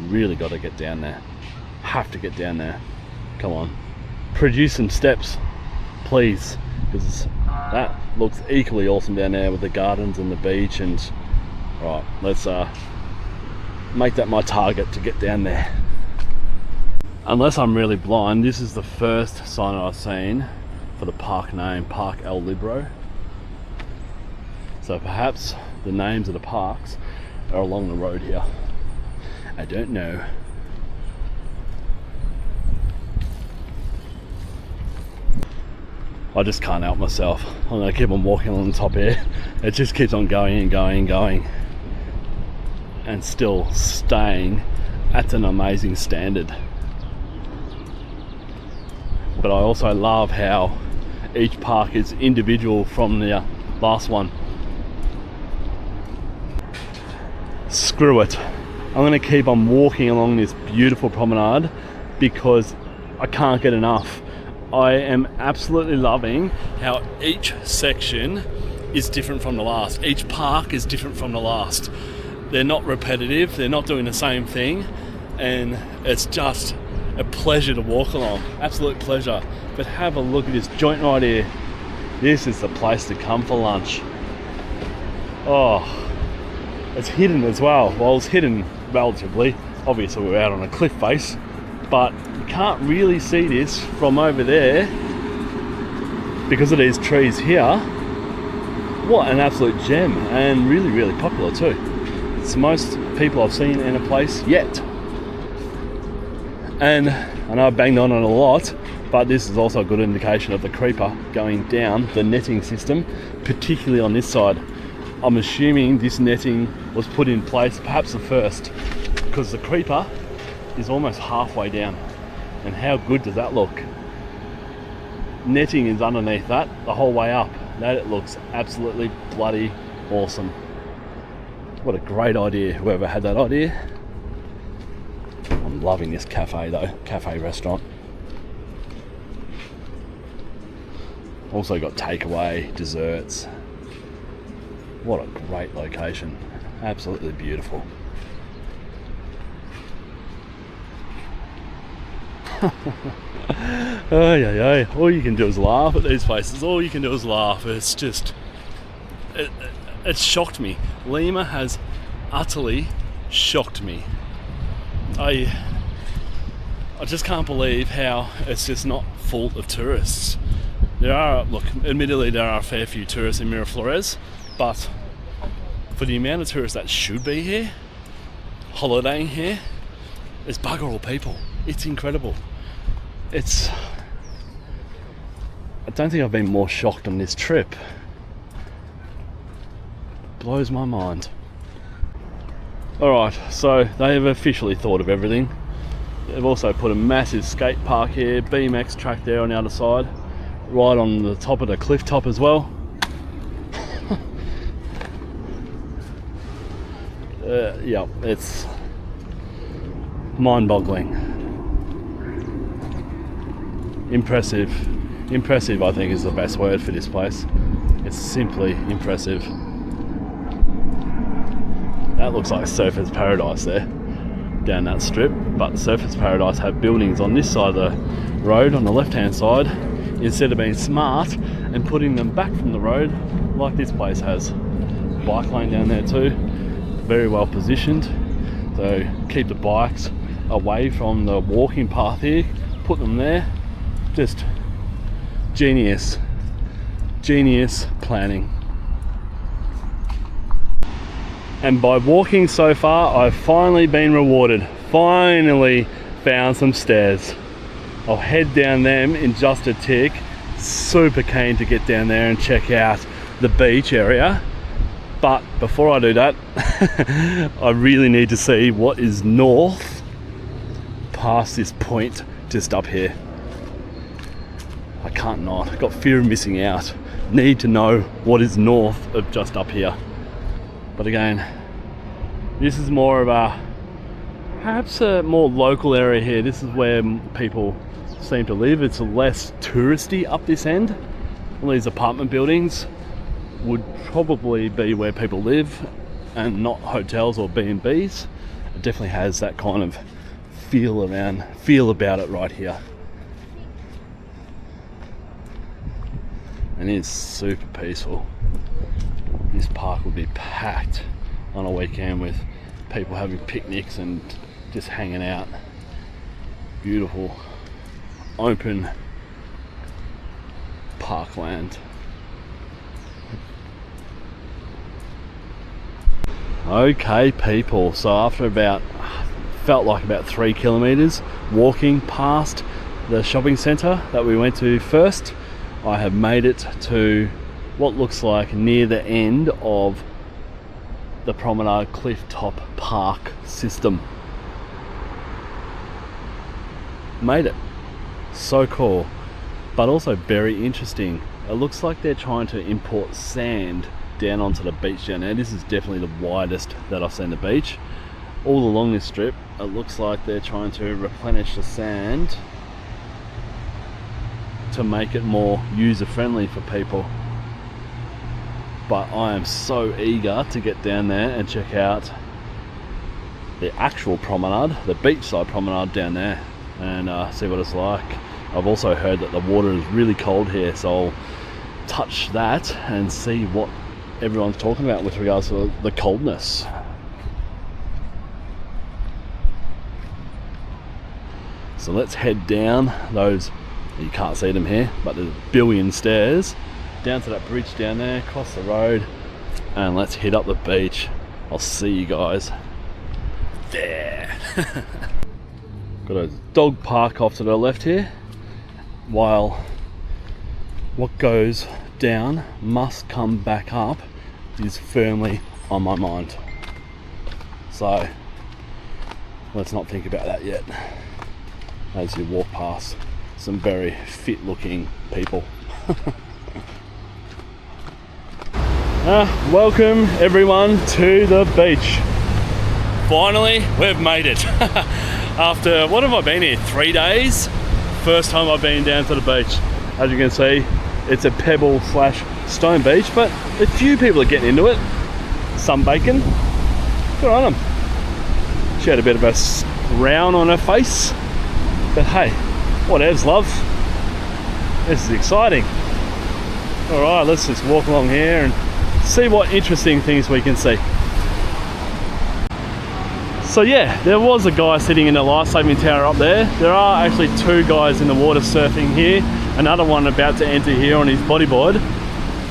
Really got to get down there. Have to get down there. Come on, produce some steps please, because that looks equally awesome down there with the gardens and the beach. And right, let's make that my target to get down there. Unless I'm really blind, this is the first sign I've seen for the park name, Park El Libro. So perhaps the names of the parks are along the road here. I don't know. I just can't help myself. I'm gonna keep on walking on the top here. It just keeps on going and going and going, and still staying at an amazing standard. But I also love how each park is individual from the last one. Screw it. I'm going to keep on walking along this beautiful promenade because I can't get enough. I am absolutely loving how each section is different from the last. Each park is different from the last. They're not repetitive, they're not doing the same thing, and it's just a pleasure to walk along. Absolute pleasure. But have a look at this joint right here. This is the place to come for lunch. Oh, it's hidden as well. Well, it's hidden relatively. Obviously we're out on a cliff face, but you can't really see this from over there because of these trees here. What an absolute gem, and really, really popular too. It's the most people I've seen in a place yet. And I know I've banged on it a lot, but this is also a good indication of the creeper going down the netting system, particularly on this side. I'm assuming this netting was put in place, perhaps the first, because the creeper is almost halfway down. And how good does that look? Netting is underneath that the whole way up. That looks absolutely bloody awesome. What a great idea, whoever had that idea. I'm loving this cafe though, cafe restaurant. Also got takeaway, desserts. What a great location. Absolutely beautiful. All you can do is laugh at these places. All you can do is laugh. It's just, it shocked me. Lima has utterly shocked me. I just can't believe how it's just not full of tourists. There are, look, admittedly there are a fair few tourists in Miraflores, but for the amount of tourists that should be here, holidaying here, there's bugger all people. It's incredible. I don't think I've been more shocked on this trip. Blows my mind. Alright, so they have officially thought of everything. They've also put a massive skate park here, BMX track there on the other side, right on the top of the cliff top as well. Yeah, it's mind-boggling. Impressive. Impressive, I think, is the best word for this place. It's simply impressive. That looks like Surfers Paradise there, down that strip. But Surfers Paradise have buildings on this side of the road, on the left hand side, instead of being smart and putting them back from the road like this place has. Bike lane down there too, very well positioned, so keep the bikes away from the walking path here, put them there. Just genius planning. And by walking so far, I've finally been rewarded. Finally found some stairs. I'll head down them in just a tick. Super keen to get down there and check out the beach area. But before I do that, I really need to see what is north past this point just up here. I can't not. I've got fear of missing out. Need to know what is north of just up here. But again, this is more of a, perhaps a more local area here. This is where people seem to live. It's less touristy up this end. All these apartment buildings would probably be where people live and not hotels or B&Bs. It definitely has that kind of feel about it right here. And it's super peaceful. This park would be packed on a weekend with people having picnics and just hanging out. Beautiful, open parkland. Okay people, so after felt like about 3 kilometers walking past the shopping centre that we went to first, I have made it to what looks like near the end of the Promenade Cliff Top Park system. Made it. So cool, but also very interesting. It looks like they're trying to import sand down onto the beach down there. This is definitely the widest that I've seen the beach. All along this strip, it looks like they're trying to replenish the sand to make it more user-friendly for people. But I am so eager to get down there and check out the actual promenade, the beachside promenade down there, and see what it's like. I've also heard that the water is really cold here, so I'll touch that and see what everyone's talking about with regards to the coldness. So let's head down those, you can't see them here, but there's a billion stairs down to that bridge down there, across the road, and let's hit up the beach. I'll see you guys there. Got a dog park off to the left here, while what goes down must come back up is firmly on my mind. So let's not think about that yet as you walk past some very fit looking people. Welcome everyone to the beach. Finally, we've made it. After, what have I been here, 3 days? First time I've been down to the beach. As you can see, it's a pebble / stone beach, but a few people are getting into it. Sunbaking, good on them. She had a bit of a frown on her face, but hey, whatevs, love. This is exciting. All right, let's just walk along here and see what interesting things we can see. So yeah, there was a guy sitting in the life-saving tower up there. There are actually 2 guys in the water surfing here, another one about to enter here on his bodyboard.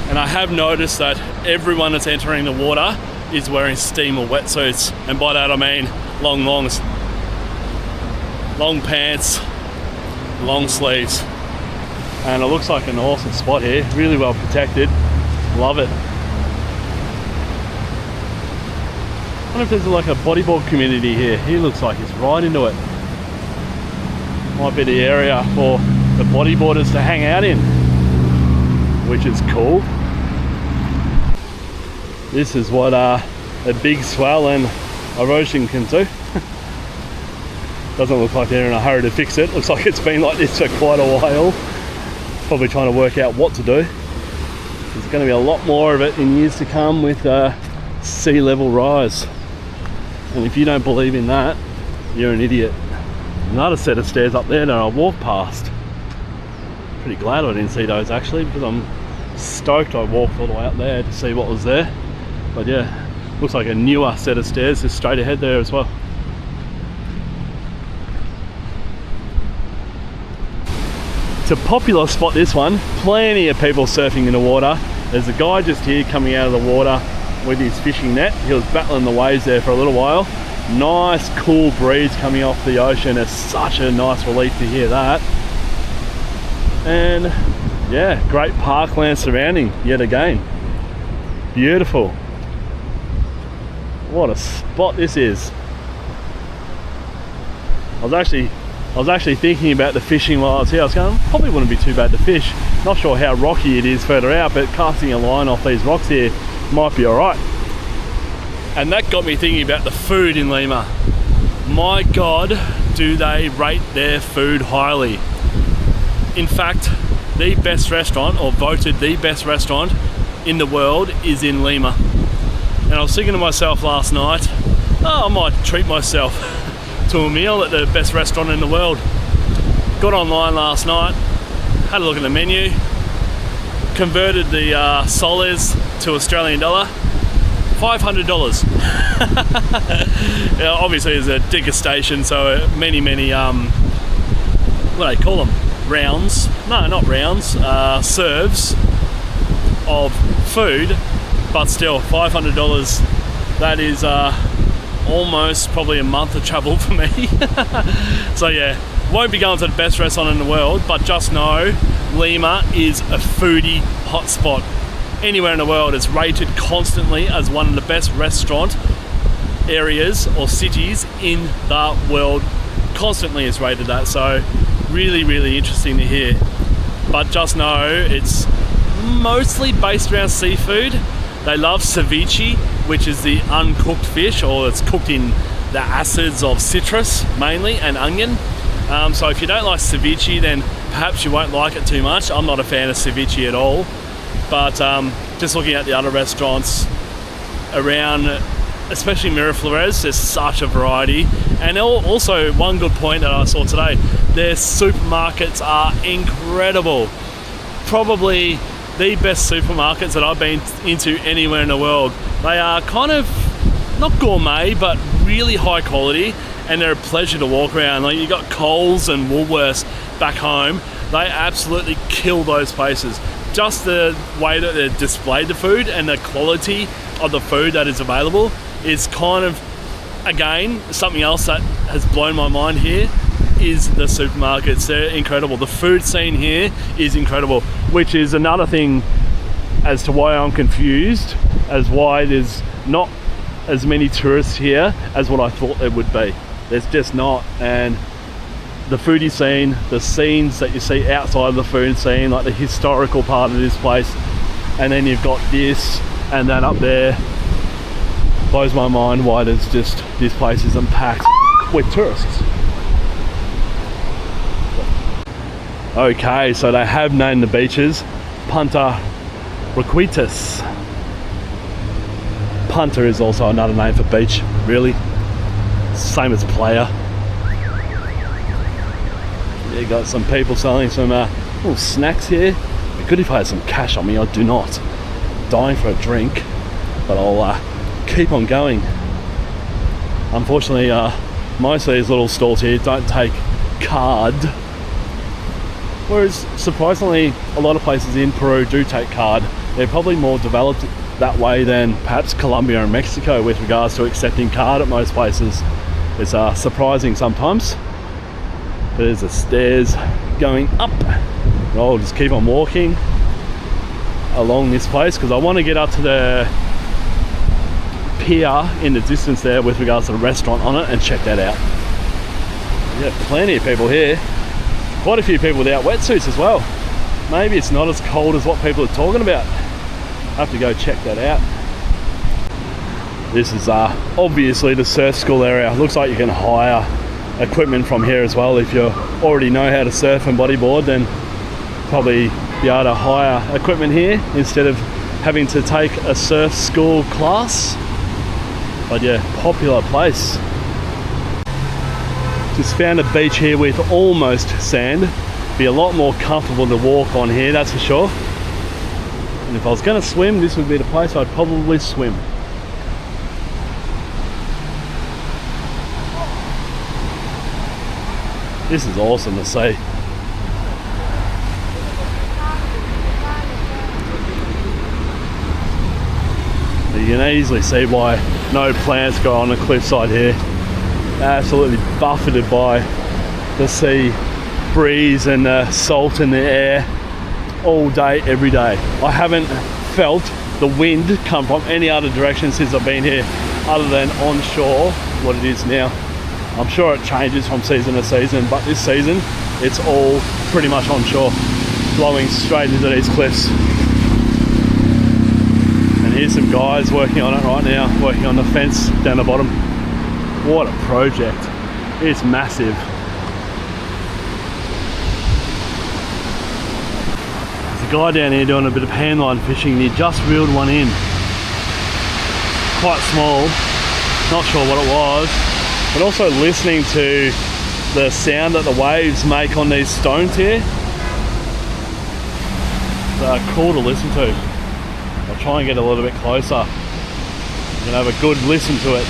And I have noticed that everyone that's entering the water is wearing steamer wetsuits. And by that I mean long pants, long sleeves. And it looks like an awesome spot here, really well protected. Love it. I wonder if there's like a bodyboard community here. He looks like he's right into it. Might be the area for the bodyboarders to hang out in, which is cool. This is what a big swell and erosion can do. Doesn't look like they're in a hurry to fix it. Looks like it's been like this for quite a while. Probably trying to work out what to do. There's going to be a lot more of it in years to come with sea level rise. And if you don't believe in that, you're an idiot. Another set of stairs up there that I walked past. Pretty glad I didn't see those actually, because I'm stoked I walked all the way up there to see what was there. But yeah, looks like a newer set of stairs just straight ahead there as well. It's a popular spot, this one. Plenty of people surfing in the water. There's a guy just here coming out of the water with his fishing net. He was battling the waves there for a little while. Nice cool breeze coming off the ocean. It's such a nice relief to hear that. And yeah, great parkland surrounding yet again. Beautiful. What a spot this is. I was actually thinking about the fishing while I was here. I was going, probably wouldn't be too bad to fish. Not sure how rocky it is further out, but casting a line off these rocks here might be alright. And that got me thinking about the food in Lima. My God, do they rate their food highly. In fact, the best restaurant, or voted the best restaurant in the world, is in Lima. And I was thinking to myself last night, oh, I might treat myself to a meal at the best restaurant in the world. Got online last night, had a look at the menu, converted the soles to Australian dollar, $500. Yeah, obviously it's a degustation, so many what do they call them? Rounds? No, not rounds. Serves of food, but still $500. That is almost probably a month of travel for me. So yeah, won't be going to the best restaurant in the world, but just know Lima is a foodie hotspot. Anywhere in the world, it's rated constantly as one of the best restaurant areas or cities in the world. Constantly is rated that, so really interesting to hear. But just know it's mostly based around seafood. They love ceviche, which is the uncooked fish, or it's cooked in the acids of citrus mainly and onion. So if you don't like ceviche, then perhaps you won't like it too much. I'm not a fan of ceviche at all, but just looking at the other restaurants around, especially Miraflores, there's such a variety. And also one good point that I saw today, their supermarkets are incredible. Probably the best supermarkets that I've been into anywhere in the world. They are kind of not gourmet, but really high quality, and they're a pleasure to walk around. Like, you got Coles and Woolworths back home, they absolutely kill those places. Just the way that they've displayed the food and the quality of the food that is available is kind of, again, something else that has blown my mind here is the supermarkets. They're incredible. The food scene here is incredible, which is another thing as to why I'm confused as why there's not as many tourists here as what I thought there would be. There's just not. And the foodie scene, the scenes that you see outside of the food scene, like the historical part of this place, and then you've got this and that up there, blows my mind why there's just, this place isn't packed with tourists. Okay, so they have named the beaches Punta Requitas. Punta is also another name for beach, really. Same as Playa. You got some people selling some little snacks here. It'd be good if I had some cash on me. I do not. Dying for a drink, but I'll keep on going. Unfortunately, most of these little stalls here don't take card. Whereas, surprisingly, a lot of places in Peru do take card. They're probably more developed that way than perhaps Colombia and Mexico with regards to accepting card at most places. It's surprising sometimes. There's the stairs going up. I'll just keep on walking along this place because I want to get up to the pier in the distance there with regards to the restaurant on it and check that out. Yeah, plenty of people here. Quite a few people without wetsuits as well. Maybe it's not as cold as what people are talking about. I have to go check that out. This is obviously the surf school area. Looks like you can hire equipment from here as well. If you already know how to surf and bodyboard, then probably be able to hire equipment here instead of having to take a surf school class. But yeah, popular place. Just found a beach here with almost sand. Be a lot more comfortable to walk on here, that's for sure. And if I was going to swim, this would be the place I'd probably swim. This is awesome to see. You can easily see why no plants go on the cliffside here. Absolutely buffeted by the sea breeze and the salt in the air all day, every day. I haven't felt the wind come from any other direction since I've been here, other than onshore, what it is now. I'm sure it changes from season to season, but this season it's all pretty much onshore, blowing straight into these cliffs. And here's some guys working on it right now, working on the fence down the bottom. What a project. It's massive. There's a guy down here doing a bit of handline fishing, and he just reeled one in. Quite small, not sure what it was. But also listening to the sound that the waves make on these stones here. They're cool to listen to. I'll try and get a little bit closer. You can have a good listen to it.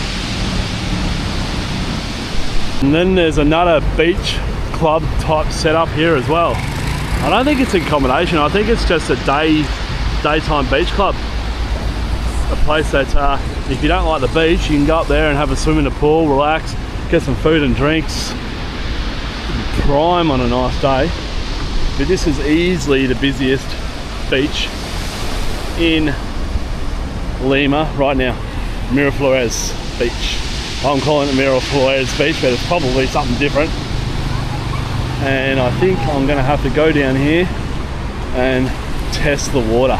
And then there's another beach club type setup here as well. I don't think it's in combination. I think it's just a daytime beach club. A place that if you don't like the beach, you can go up there and have a swim in the pool, relax, get some food and drinks. Prime on a nice day. But this is easily the busiest beach in Lima right now. Miraflores Beach. I'm calling it Miraflores Beach, but it's probably something different. And I think I'm going to have to go down here and test the water.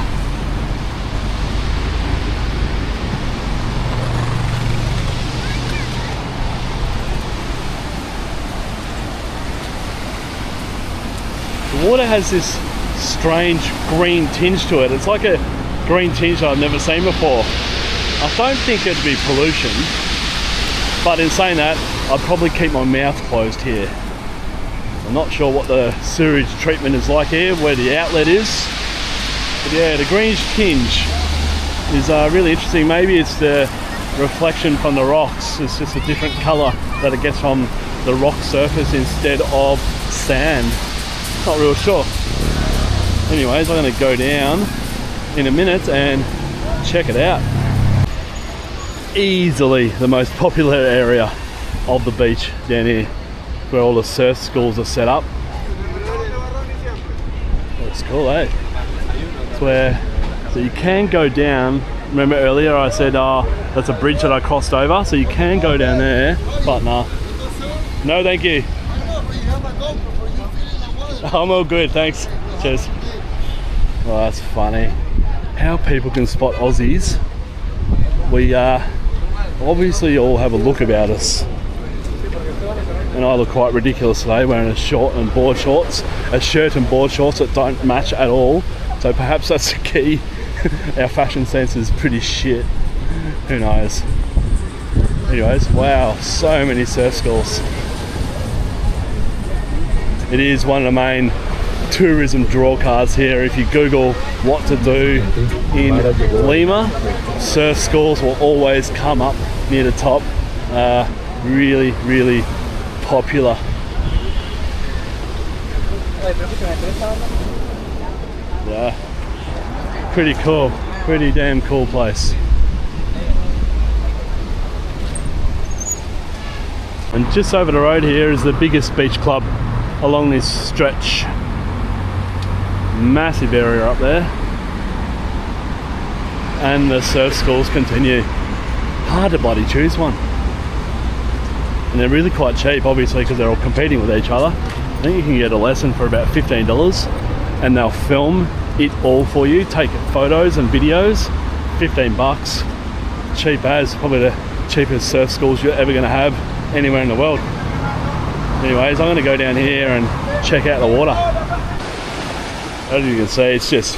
The water has this strange green tinge to it. It's like a green tinge that I've never seen before. I don't think it'd be pollution, but in saying that, I'd probably keep my mouth closed here. I'm not sure what the sewage treatment is like here, where the outlet is. But yeah, the greenish tinge is really interesting. Maybe it's the reflection from the rocks. It's just a different colour that it gets from the rock surface instead of sand. Not real sure. Anyways, I'm going to go down in a minute and check it out. Easily the most popular area of the beach down here, where all the surf schools are set up. Looks cool, eh? It's where, so you can go down. Remember earlier I said that's a bridge that I crossed over, so you can go down there, but nah. No thank you. I'm all good, thanks. Cheers. Well, that's funny. How people can spot Aussies. We obviously all have a look about us. And I look quite ridiculous today, wearing a shirt and board shorts that don't match at all. So perhaps that's the key. Our fashion sense is pretty shit. Who knows? Anyways, wow, so many surf schools. It is one of the main tourism draw cards here. If you Google what to do in Lima, surf schools will always come up near the top. Really, really popular. Yeah, pretty cool, pretty damn cool place. And just over the road here is the biggest beach club along this stretch. Massive area up there. And the surf schools continue. Hard to bloody choose one. And they're really quite cheap, obviously, because they're all competing with each other. I think you can get a lesson for about $15, and they'll film it all for you, take photos and videos. $15. Cheap as, probably the cheapest surf schools you're ever going to have anywhere in the world. Anyways, I'm going to go down here and check out the water. As you can see, it's just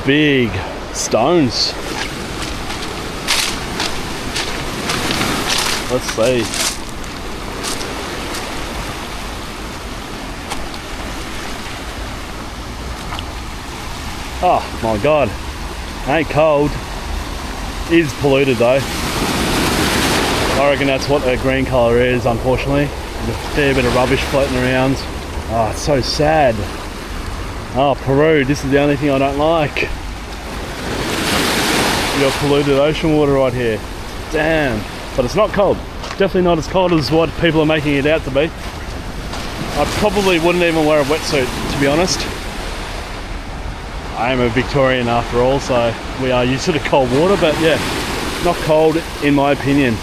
big stones. Let's see. Oh my god, ain't cold. Is polluted though. I reckon that's what the green colour is, unfortunately. There's a fair bit of rubbish floating around. Oh, it's so sad. Oh, Peru, this is the only thing I don't like. You got polluted ocean water right here. Damn. But it's not cold. Definitely not as cold as what people are making it out to be. I probably wouldn't even wear a wetsuit, to be honest. I am a Victorian after all, so we are used to the cold water, but yeah, not cold in my opinion.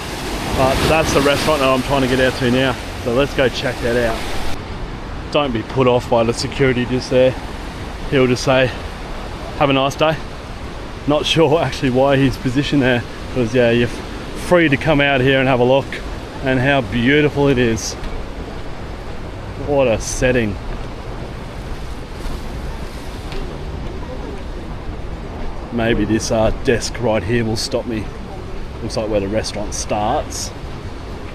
But that's the restaurant that I'm trying to get out to now. So let's go check that out. Don't be put off by the security just there. He'll just say, have a nice day. Not sure actually why he's positioned there, because yeah, you're free to come out here and have a look, and how beautiful it is. What a setting. Maybe this desk right here will stop me. Looks like where the restaurant starts.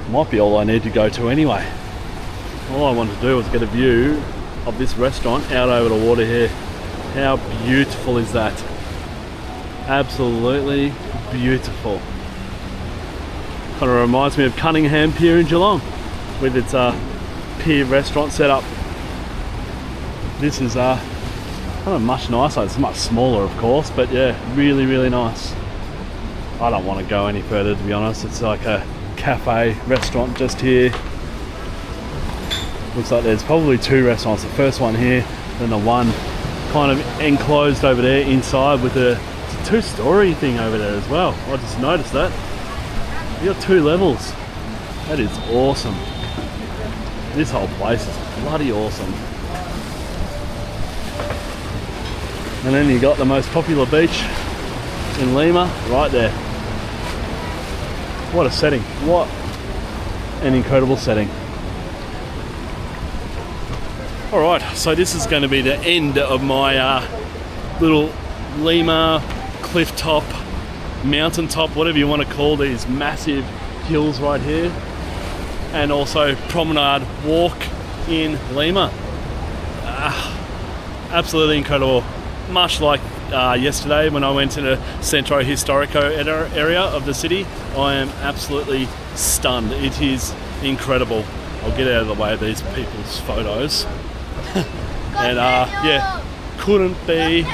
Might be all I need to go to anyway. All I want to do is get a view of this restaurant out over the water here. How beautiful is that? Absolutely beautiful. Kind of reminds me of Cunningham Pier in Geelong with its pier restaurant setup. This is kind of much nicer. It's much smaller of course, but yeah, really really nice. I don't want to go any further, to be honest. It's like a cafe restaurant just here. Looks like there's probably two restaurants. The first one here, then the one kind of enclosed over there inside with a two-story thing over there as well. I just noticed that. You got two levels. That is awesome. This whole place is bloody awesome. And then you got the most popular beach in Lima right there. What a setting. What an incredible setting. Alright, so this is going to be the end of my little Lima cliff top, mountain top, whatever you want to call these massive hills right here, and also promenade walk in Lima. Absolutely incredible. Much like yesterday when I went to the Centro Historico area of the city, I am absolutely stunned. It is incredible. I'll get out of the way of these people's photos. And yeah, couldn't be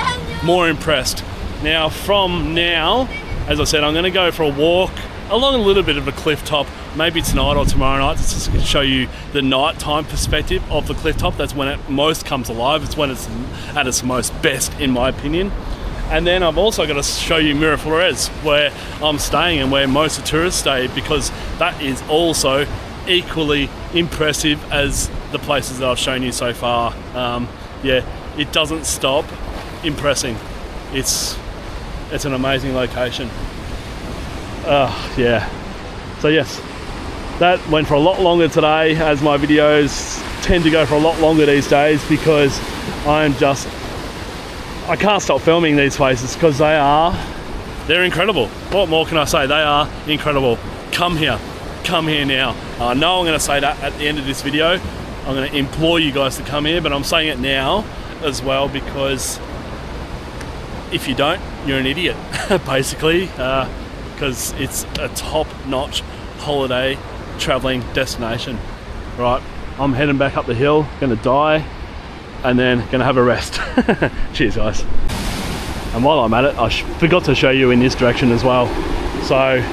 more impressed. Now from now, as I said, I'm going to go for a walk along a little bit of a cliff top, maybe tonight or tomorrow night, just to show you the nighttime perspective of the cliff top. That's when it most comes alive. It's when it's at its most best, in my opinion. And then I've also got to show you Miraflores, where I'm staying and where most of the tourists stay, because that is also equally impressive as the places that I've shown you so far. Yeah, it doesn't stop impressing. It's an amazing location. Yeah. So yes, that went for a lot longer today, as my videos tend to go for a lot longer these days, because I can't stop filming these places because they're incredible. What more can I say? They are incredible. Come here now. I know I'm going to say that at the end of this video. I'm going to implore you guys to come here, but I'm saying it now as well, because if you don't, you're an idiot, basically, because it's a top-notch holiday traveling destination. Right, I'm heading back up the hill, gonna die, and then gonna have a rest. Cheers guys. And while I'm at it, I forgot to show you in this direction as well. So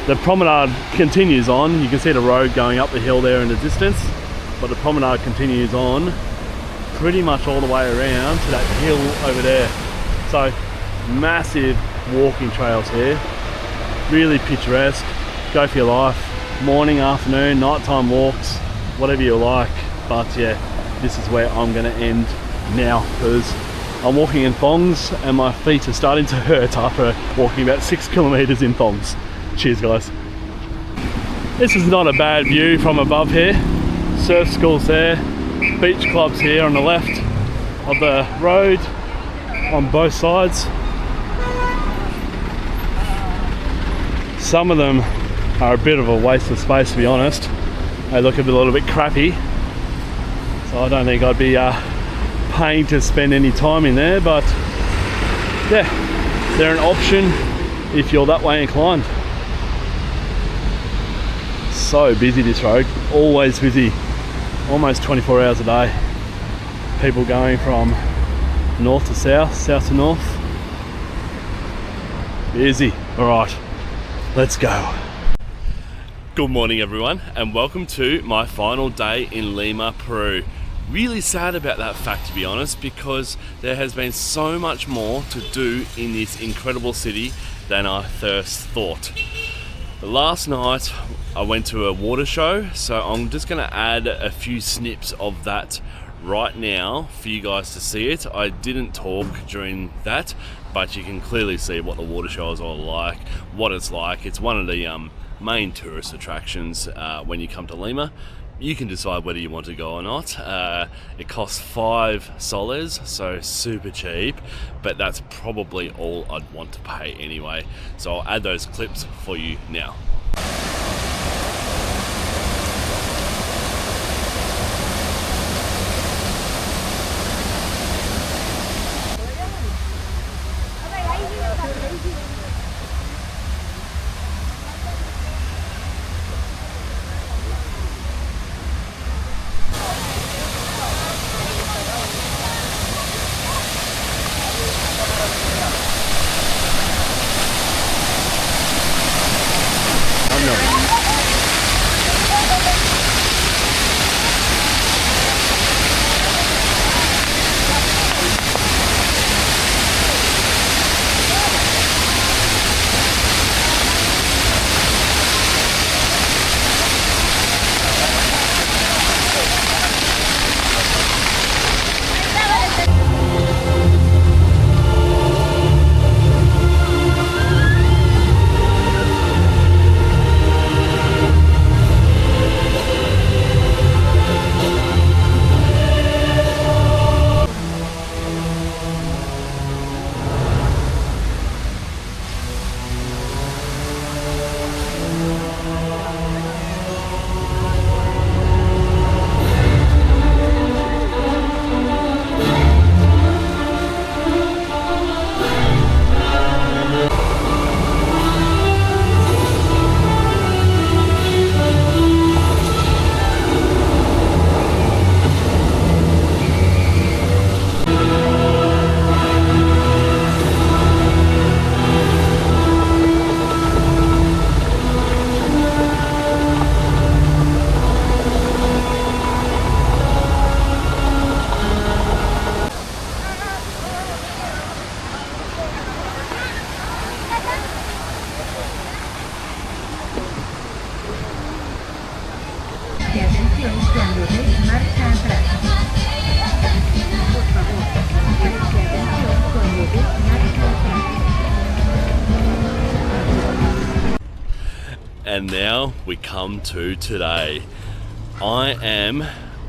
the promenade continues on. You can see the road going up the hill there in the distance, but the promenade continues on pretty much all the way around to that hill over there. So massive walking trails here, really picturesque. Go for your life, morning, afternoon, nighttime walks, whatever you like. But yeah, this is where I'm going to end now, because I'm walking in thongs and my feet are starting to hurt after walking about 6 kilometers in thongs. Cheers guys. This is not a bad view from above here. Surf schools there, beach clubs here on the left of the road on both sides. Some of them are a bit of a waste of space, to be honest. They look a little bit crappy, so I don't think I'd be paying to spend any time in there, but yeah, they're an option if you're that way inclined. So busy this road, always busy, almost 24 hours a day. People going from north to south, south to north. Busy. All right, let's go. Good morning everyone, and welcome to my final day in Lima, Peru. Really sad about that fact, to be honest, because there has been so much more to do in this incredible city than I first thought. Last night I went to a water show, so I'm just going to add a few snips of that right now for you guys to see it. I didn't talk during that, but you can clearly see what the water show is all like, what it's like. It's one of the main tourist attractions when you come to Lima. You can decide whether you want to go or not. It costs 5 soles, so super cheap, but that's probably all I'd want to pay anyway. So I'll add those clips for you now. And now we come to today. I am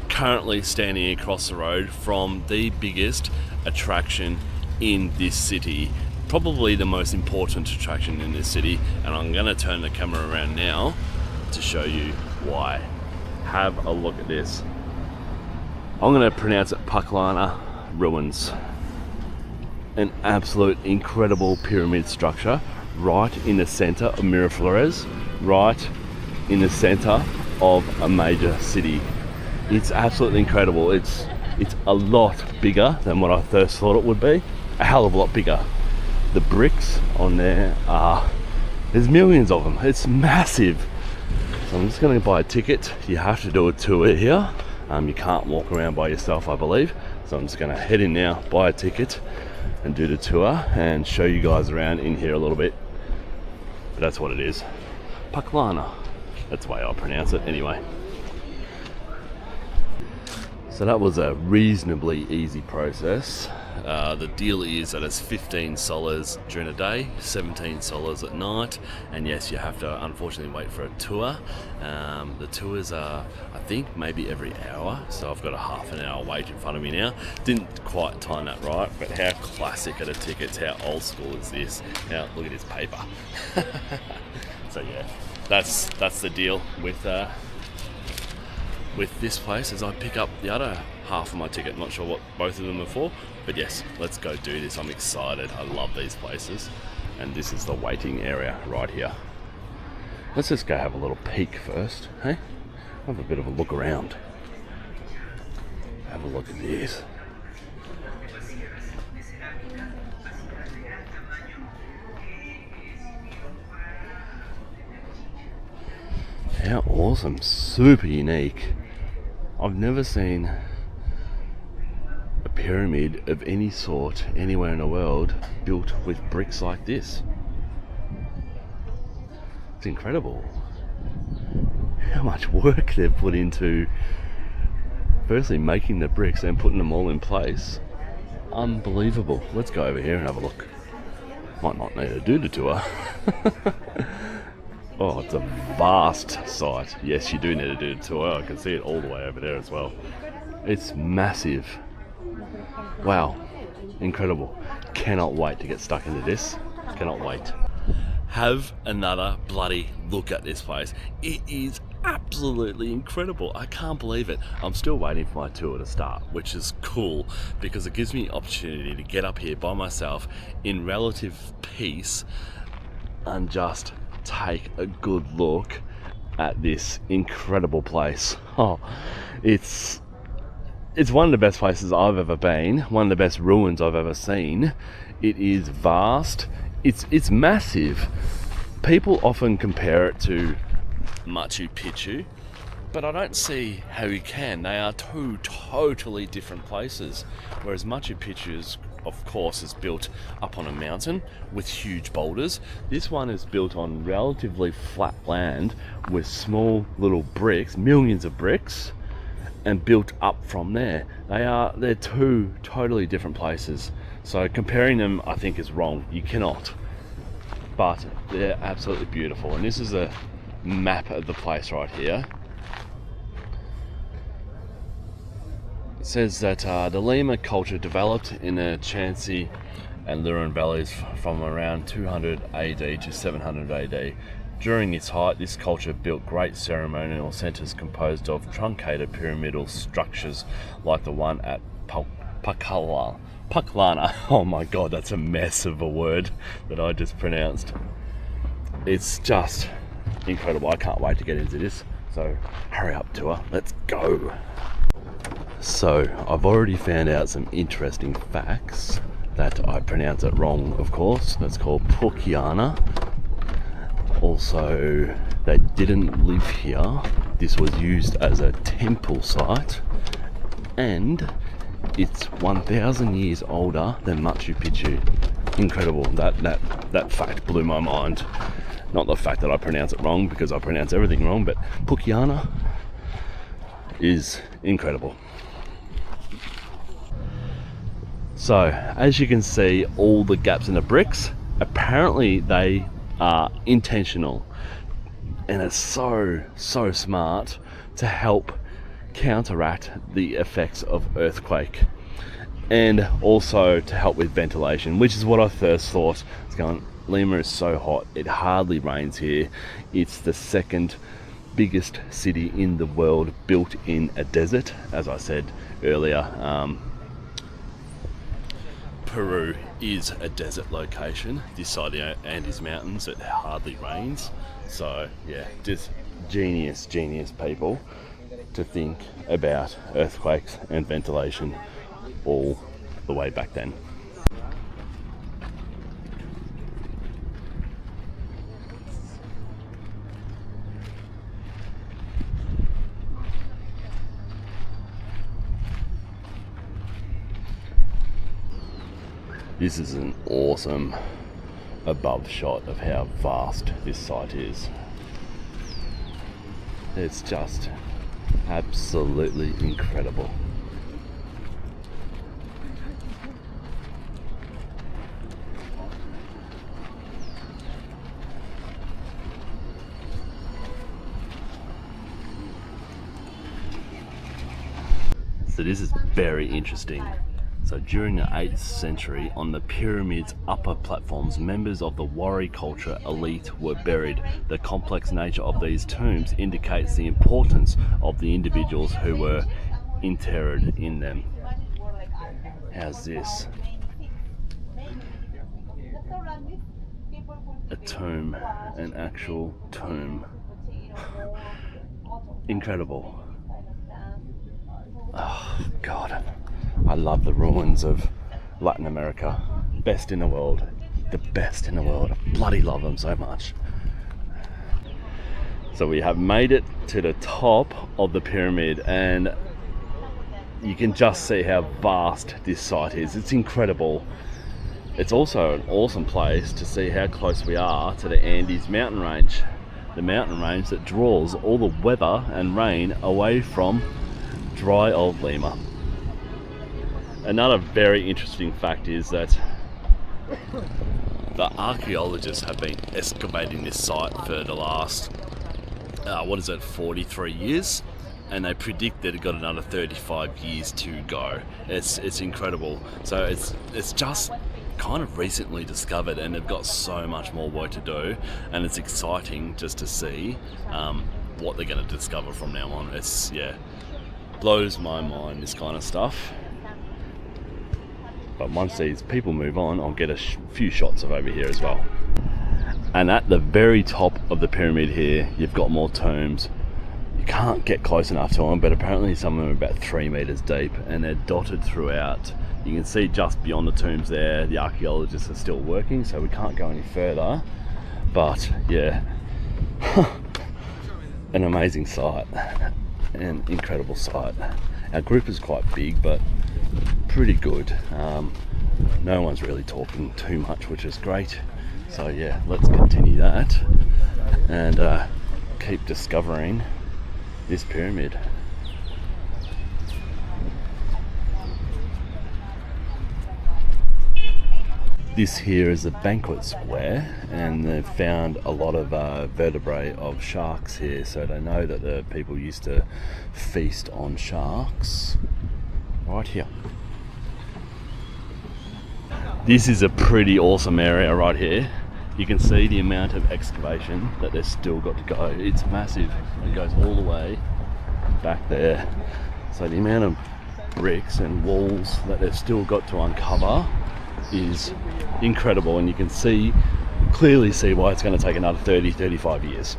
currently standing across the road from the biggest attraction in this city, probably the most important attraction in this city, and I'm going to turn the camera around now to show you why. Have a look at this. I'm going to pronounce it Paklana Ruins. An absolute incredible pyramid structure right in the center of Miraflores, right in the center of a major city. It's absolutely incredible. It's a lot bigger than what I first thought it would be. A hell of a lot bigger. The bricks on there there's millions of them. It's massive. So I'm just going to buy a ticket. You have to do a tour here. You can't walk around by yourself, I believe. So I'm just going to head in now, buy a ticket and do the tour and show you guys around in here a little bit. But that's what it is. Paklana. That's the way I pronounce it anyway. So that was a reasonably easy process. The deal is that it's 15 soles during the day, 17 soles at night, and yes, you have to unfortunately wait for a tour. The tours are, I think, maybe every hour, so I've got a half an hour wait in front of me now. Didn't quite time that right, but how classic are the tickets, how old school is this? Now look at this paper. So yeah, that's the deal with this place, as I pick up the other half of my ticket. Not sure what both of them are for, but yes, let's go do this. I'm excited. I love these places, and this is the waiting area right here. Let's just go have a little peek first, hey? Have a bit of a look around. Have a look at this. How awesome, super unique. I've never seen a pyramid of any sort anywhere in the world built with bricks like this. It's incredible how much work they've put into firstly making the bricks and putting them all in place. Unbelievable. Let's go over here and have a look. Might not need to do the tour. Oh, it's a vast site. Yes, you do need to do the tour. I can see it all the way over there as well. It's massive. Wow, incredible. Cannot wait to get stuck into this. Cannot wait. Have another bloody look at this place. It is absolutely incredible. I can't believe it. I'm still waiting for my tour to start, which is cool because it gives me opportunity to get up here by myself in relative peace and just take a good look at this incredible place. Oh, it's one of the best places I've ever been, one of the best ruins I've ever seen. It is vast, it's massive. People often compare it to Machu Picchu, but I don't see how you can. They are two totally different places. Whereas Machu Picchu is, of course, is built up on a mountain with huge boulders. This one is built on relatively flat land with small little bricks, millions of bricks, and built up from there. They're two totally different places. So comparing them, I think, is wrong. You cannot. But they're absolutely beautiful. And this is a map of the place right here. It says that the Lima culture developed in the Chansi and Lurin valleys from around 200 AD to 700 AD. During its height, this culture built great ceremonial centers composed of truncated pyramidal structures like the one at Paklana. Oh my god, that's a mess of a word that I just pronounced. It's just incredible. I can't wait to get into this. So hurry up, tour. Let's go. So I've already found out some interesting facts that I pronounce it wrong, of course. That's called Pukiana. Also, they didn't live here. This was used as a temple site, and it's 1,000 years older than Machu Picchu. Incredible. That fact blew my mind. Not the fact that I pronounce it wrong, because I pronounce everything wrong, but Pukiana is incredible. So, as you can see, all the gaps in the bricks, apparently they are intentional, and it's so smart to help counteract the effects of earthquake, and also to help with ventilation, which is what I first thought. It's going, Lima is so hot, it hardly rains here. It's the second biggest city in the world built in a desert, as I said earlier. Peru is a desert location. This side of the Andes Mountains, it hardly rains. So yeah, just genius people to think about earthquakes and ventilation all the way back then. This is an awesome above shot of how vast this site is. It's just absolutely incredible. So this is very interesting. So during the 8th century, on the pyramid's upper platforms, members of the warrior culture elite were buried. The complex nature of these tombs indicates the importance of the individuals who were interred in them. How's this? A tomb, an actual tomb. Incredible. Oh, God. I love the ruins of Latin America. Best in the world. The best in the world. I bloody love them so much. So we have made it to the top of the pyramid, and you can just see how vast this site is. It's incredible. It's also an awesome place to see how close we are to the Andes mountain range. The mountain range that draws all the weather and rain away from dry old Lima. Another very interesting fact is that the archaeologists have been excavating this site for the last, 43 years, and they predict that it got another 35 years to go. It's incredible. So it's just kind of recently discovered, and they've got so much more work to do, and it's exciting just to see what they're going to discover from now on. It's blows my mind, this kind of stuff. But once these people move on, I'll get a few shots of over here as well. And at the very top of the pyramid here, you've got more tombs. You can't get close enough to them, but apparently some of them are about 3 meters deep, and they're dotted throughout. You can see just beyond the tombs there, the archaeologists are still working, so we can't go any further. But yeah, an amazing site, an incredible site. Our group is quite big, but pretty good. No one's really talking too much, which is great. So yeah, let's continue that and keep discovering this pyramid. This here is a banquet square, and they've found a lot of vertebrae of sharks here, so they know that the people used to feast on sharks right here. This is a pretty awesome area right here. You can see the amount of excavation that they've still got to go. It's massive. It goes all the way back there. So the amount of bricks and walls that they've still got to uncover is incredible, and you can clearly see why it's going to take another 35 years.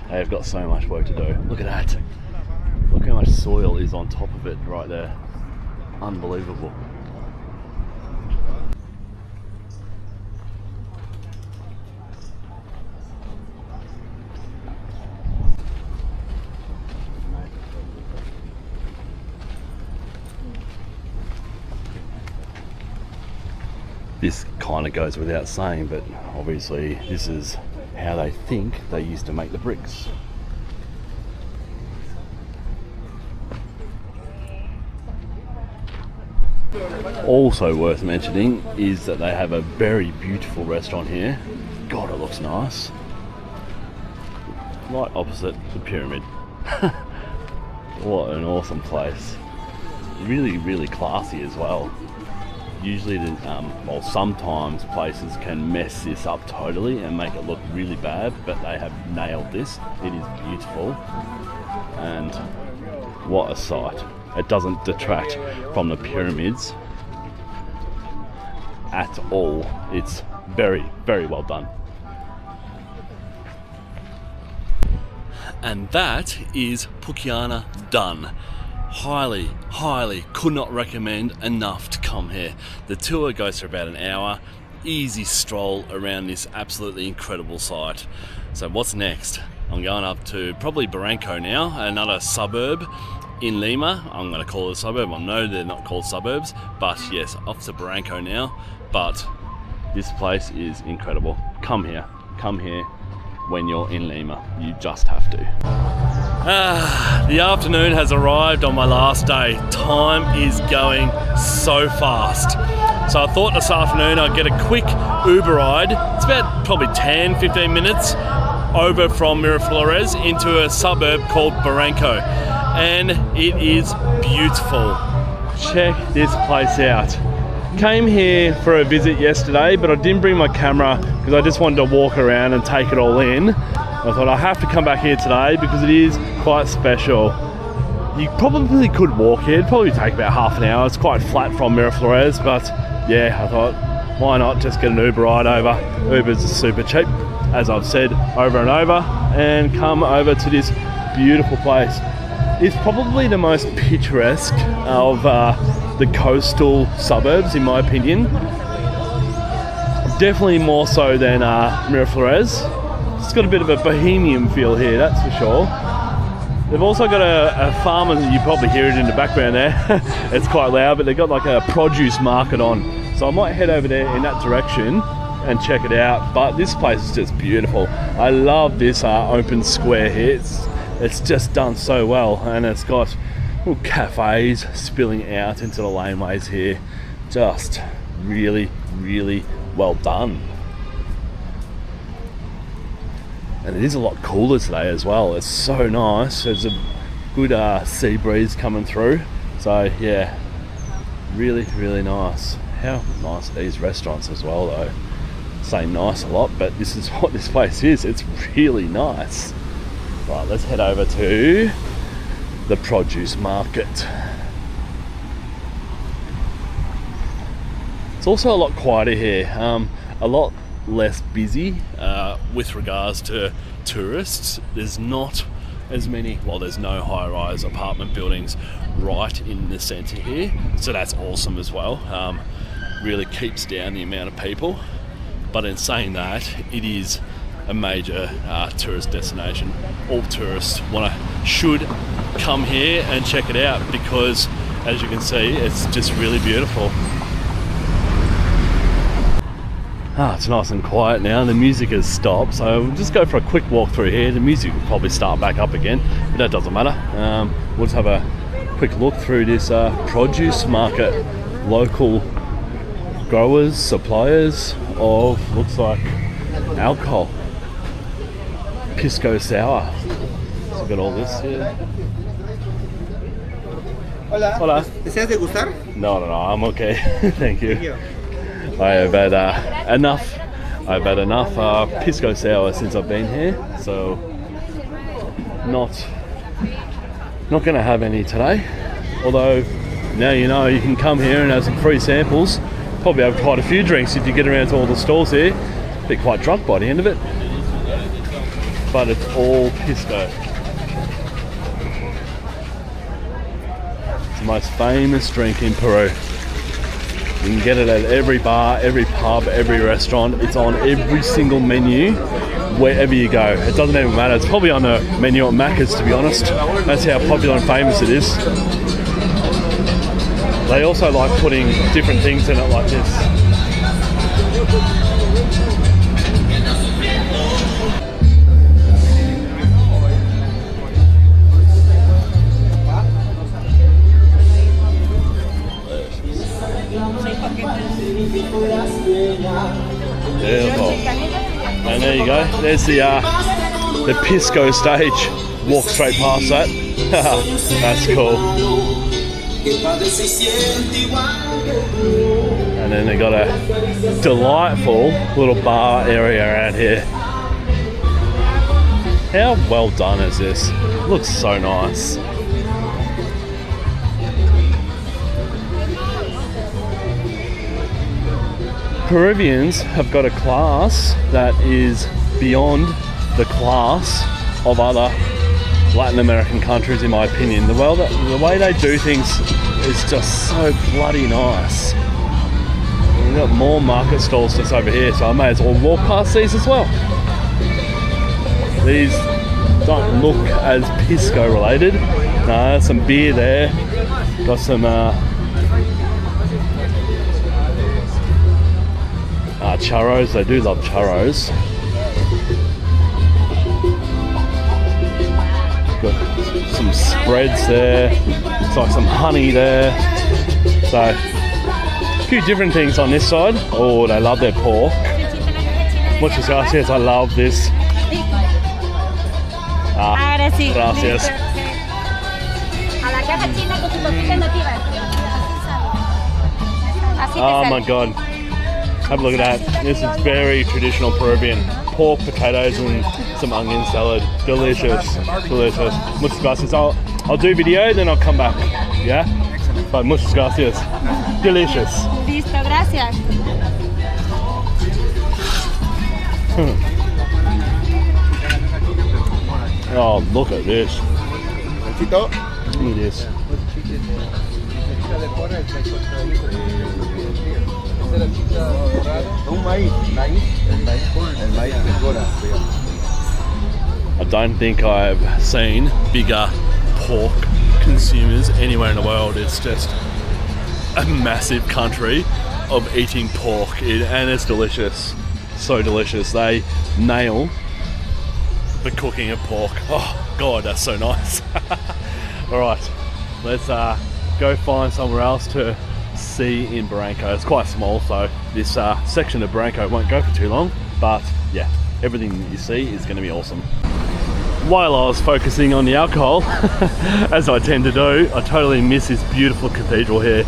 They've got so much work to do. Look at that. Look how much soil is on top of it right there. Unbelievable. This kind of goes without saying, but obviously this is how they think they used to make the bricks. Also worth mentioning is that they have a very beautiful restaurant here. God, it looks nice. Right opposite the pyramid. What an awesome place. Really, really classy as well. Usually, sometimes places can mess this up totally and make it look really bad, but they have nailed this. It is beautiful, and what a sight. It doesn't detract from the pyramids at all. It's very, very well done. And that is Pukiana done. Highly could not recommend enough to come here. The tour goes for about an hour. Easy stroll around this absolutely incredible site. So what's next? I'm going up to probably Barranco now, another suburb in Lima. I'm going to call it a suburb. I know they're not called suburbs, but yes, off to Barranco now. But this place is incredible. Come here when you're in Lima. You just have to. The afternoon has arrived on my last day. Time is going so fast. So I thought this afternoon I'd get a quick Uber ride. It's about probably 10-15 minutes over from Miraflores into a suburb called Barranco. and it is beautiful. Check this place out. Came here for a visit yesterday, but I didn't bring my camera because I just wanted to walk around and take it all in. I thought I have to come back here today because it is quite special. You probably could walk here. It'd probably take about half an hour. It's quite flat from Miraflores, but yeah, I thought, why not just get an Uber ride over? Uber's super cheap, as I've said over and over, and come over to this beautiful place. It's probably the most picturesque of the coastal suburbs, in my opinion. Definitely more so than Miraflores. It's got a bit of a bohemian feel here, that's for sure. They've also got a farm, and you probably hear it in the background there. It's quite loud, but they've got like a produce market on. So I might head over there in that direction and check it out. But this place is just beautiful. I love this open square here. It's just done so well, and it's got little cafes spilling out into the laneways here. Just really, really well done. And it is a lot cooler today as well. It's so nice. There's a good sea breeze coming through. So yeah, really, really nice. How nice are these restaurants as well though. Say nice a lot, but this is what this place is. It's really nice. Right, let's head over to the produce market. It's also a lot quieter here. A lot less busy with regards to tourists. There's not as many, well, there's no high-rise apartment buildings right in the centre here, so that's awesome as well. Really keeps down the amount of people, but in saying that, it is a major tourist destination. All tourists should come here and check it out because, as you can see, it's just really beautiful. It's nice and quiet now. The music has stopped, so we'll just go for a quick walk through here. The music will probably start back up again, but that doesn't matter. We'll just have a quick look through this produce market. Local growers, suppliers of, looks like, alcohol. Pisco sour. So we've got all this here. Hola. Hola. ¿Deseas degustar? No, I'm okay. Thank you. I have had enough. I've had enough pisco sour since I've been here, so not going to have any today. Although now you know you can come here and have some free samples. Probably have quite a few drinks if you get around to all the stalls here. Be quite drunk by the end of it. But it's all pisco. It's the most famous drink in Peru. You can get it at every bar, every pub, every restaurant. It's on every single menu, wherever you go. It doesn't even matter. It's probably on the menu at Macca's, to be honest. That's how popular and famous it is. They also like putting different things in it like this. Beautiful. And there you go. There's the Pisco stage. Walk straight past that. That's cool. And then they got a delightful little bar area around here. How well done is this? Looks so nice. Peruvians have got a class that is beyond the class of other Latin American countries, in my opinion. The way they do things is just so bloody nice. We've got more market stalls just over here, so I may as well walk past these as well. These don't look as pisco related. No, some beer there. Got some churros. They do love churros. Got some spreads there. It's like some honey there. So a few different things on this side. Oh, they love their pork. Muchas gracias. I love this. Gracias. Caja china con sus tortillas nativas. Así te Oh sale. my god. Have a look at that. This is very traditional Peruvian. Pork, potatoes, and some onion salad. Delicious. Delicious. Muchas gracias. I'll do video, then I'll come back. Yeah? But muchas gracias. Delicious. Listo, gracias. Oh, look at this. Look at this. I don't think I've seen bigger pork consumers anywhere in the world. It's just a massive country of eating pork, and it's delicious. So delicious. They nail the cooking of pork. Oh god, that's so nice. Alright, let's go find somewhere else to see in Barranco. It's quite small, so this section of Barranco won't go for too long, but yeah, everything that you see is going to be awesome. While I was focusing on the alcohol, as I tend to do, I totally miss this beautiful cathedral here.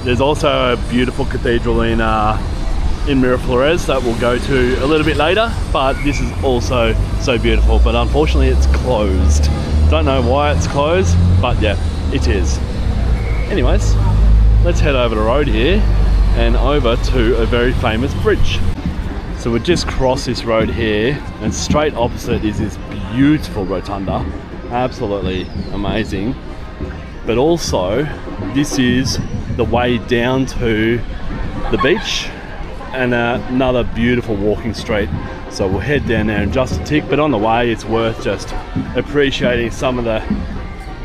There's also a beautiful cathedral in Miraflores that we'll go to a little bit later, but this is also so beautiful, but unfortunately it's closed. Don't know why it's closed, but yeah, it is. Anyways, let's head over the road here and over to a very famous bridge. So we just crossed this road here, and straight opposite is this beautiful rotunda. Absolutely amazing. But also, this is the way down to the beach and another beautiful walking street. So we'll head down there in just a tick, but on the way it's worth just appreciating some of the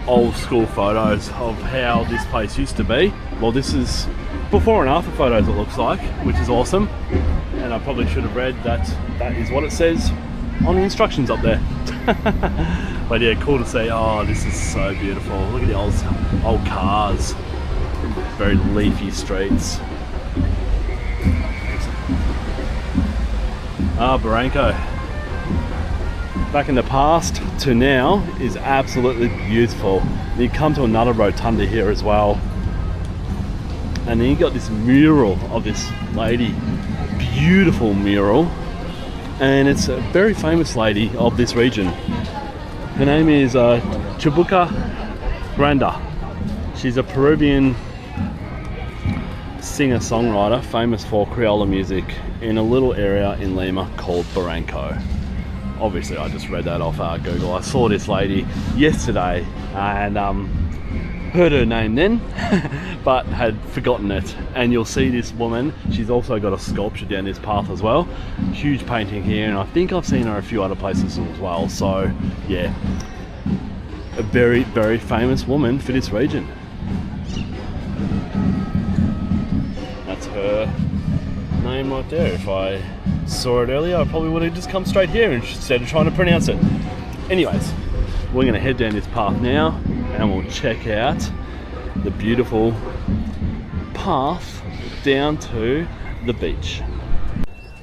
old school photos of how this place used to be. Well, this is before and after photos, it looks like, which is awesome. And I probably should have read that that is what it says on the instructions up there. But yeah, cool to see. Oh, this is so beautiful. Look at the old cars. Very leafy streets. Barranco. Back in the past to now is absolutely beautiful. And you come to another rotunda here as well. And then you got this mural of this lady. Beautiful mural. And it's a very famous lady of this region. Her name is Chibuca Granda. She's a Peruvian singer-songwriter famous for Creole music in a little area in Lima called Barranco. Obviously I just read that off Google. I saw this lady yesterday and heard her name then but had forgotten it. And you'll see this woman, she's also got a sculpture down this path as well. Huge painting here, and I think I've seen her a few other places as well. So yeah, a very, very famous woman for this region. That's her name right there. If I saw it earlier, I probably would have just come straight here instead of trying to pronounce it. Anyways, we're going to head down this path now and we'll check out the beautiful path down to the beach.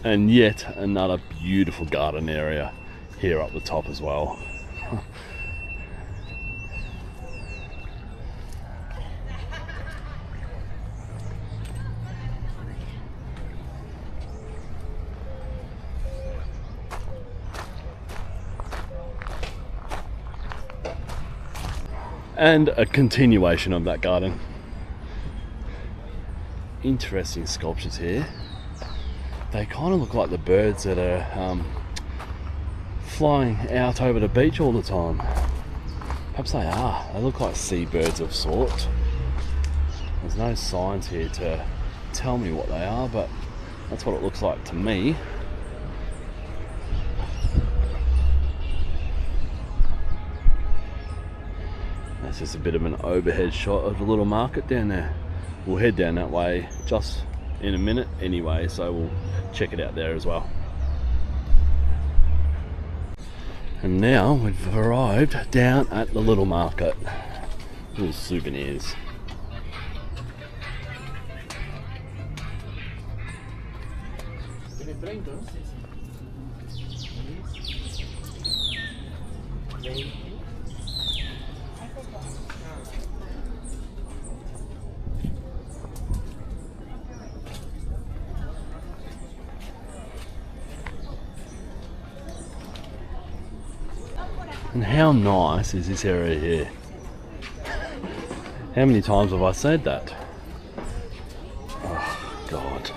And yet another beautiful garden area here up the top as well. And a continuation of that garden. Interesting sculptures here. They kind of look like the birds that are flying out over the beach all the time. Perhaps they are. They look like seabirds of sort. There's no signs here to tell me what they are, but that's what it looks like to me. That's just a bit of an overhead shot of the little market down there. We'll head down that way just in a minute anyway, so we'll check it out there as well. And now we've arrived down at the little market. Little souvenirs. And how nice is this area here? How many times have I said that? Oh, God.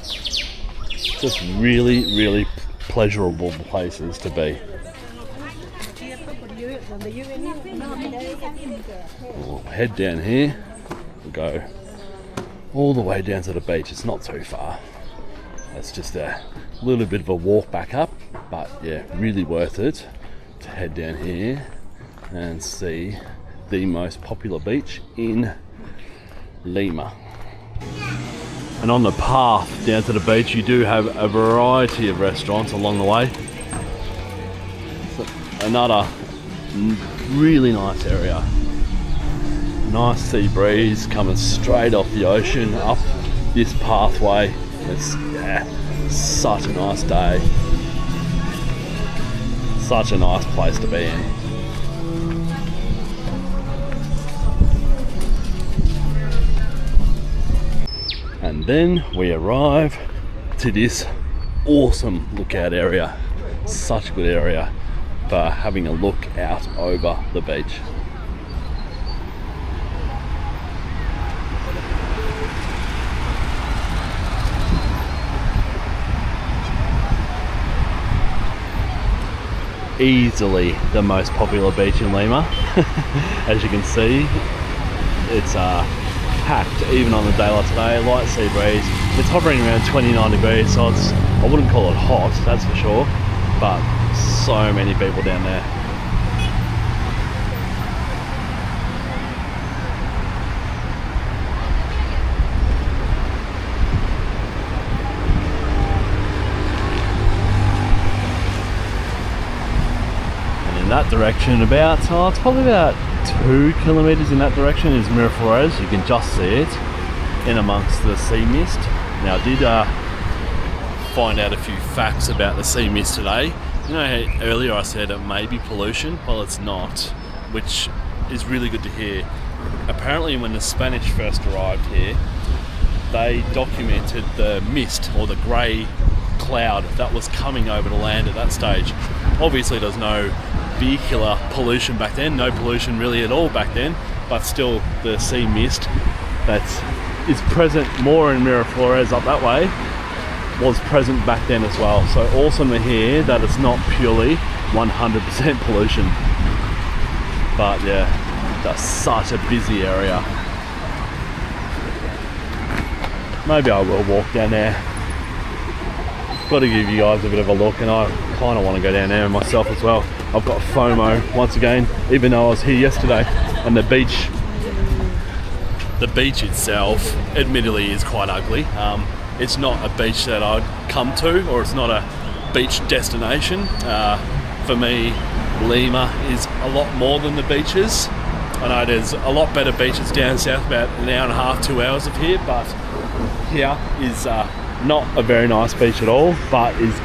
Just really, really pleasurable places to be. We'll head down here. We'll go all the way down to the beach. It's not too far. It's just a little bit of a walk back up, but yeah, really worth it to head down here and see the most popular beach in Lima. And on the path down to the beach, you do have a variety of restaurants along the way. So another really nice area. Nice sea breeze coming straight off the ocean up this pathway. It's such a nice day. Such a nice place to be in. And then we arrive to this awesome lookout area. Such a good area for having a look out over the beach. Easily the most popular beach in Lima. As you can see, it's packed even on the day like today. Light sea breeze. It's hovering around 29 degrees, so it's, I wouldn't call it hot, that's for sure, but so many people down there. That direction it's probably about 2 kilometers in that direction is Miraflores. You can just see it in amongst the sea mist. Now I did find out a few facts about the sea mist today. You know how earlier I said it may be pollution? Well, it's not, which is really good to hear. Apparently when the Spanish first arrived here, they documented the mist or the grey cloud that was coming over the land at that stage. Obviously there's no vehicular pollution back then, no pollution really at all back then, but still the sea mist that is present more in Miraflores up that way was present back then as well. So awesome to hear that it's not purely 100% pollution. But yeah, that's such a busy area. Maybe I will walk down there. Got to give you guys a bit of a look, and I kind of want to go down there myself as well. I've got FOMO once again, even though I was here yesterday, and the beach itself admittedly is quite ugly. It's not a beach that I'd come to, or it's not a beach destination. For me, Lima is a lot more than the beaches. I know there's a lot better beaches down south, about an hour and a half, 2 hours of here, but here is not a very nice beach at all, but is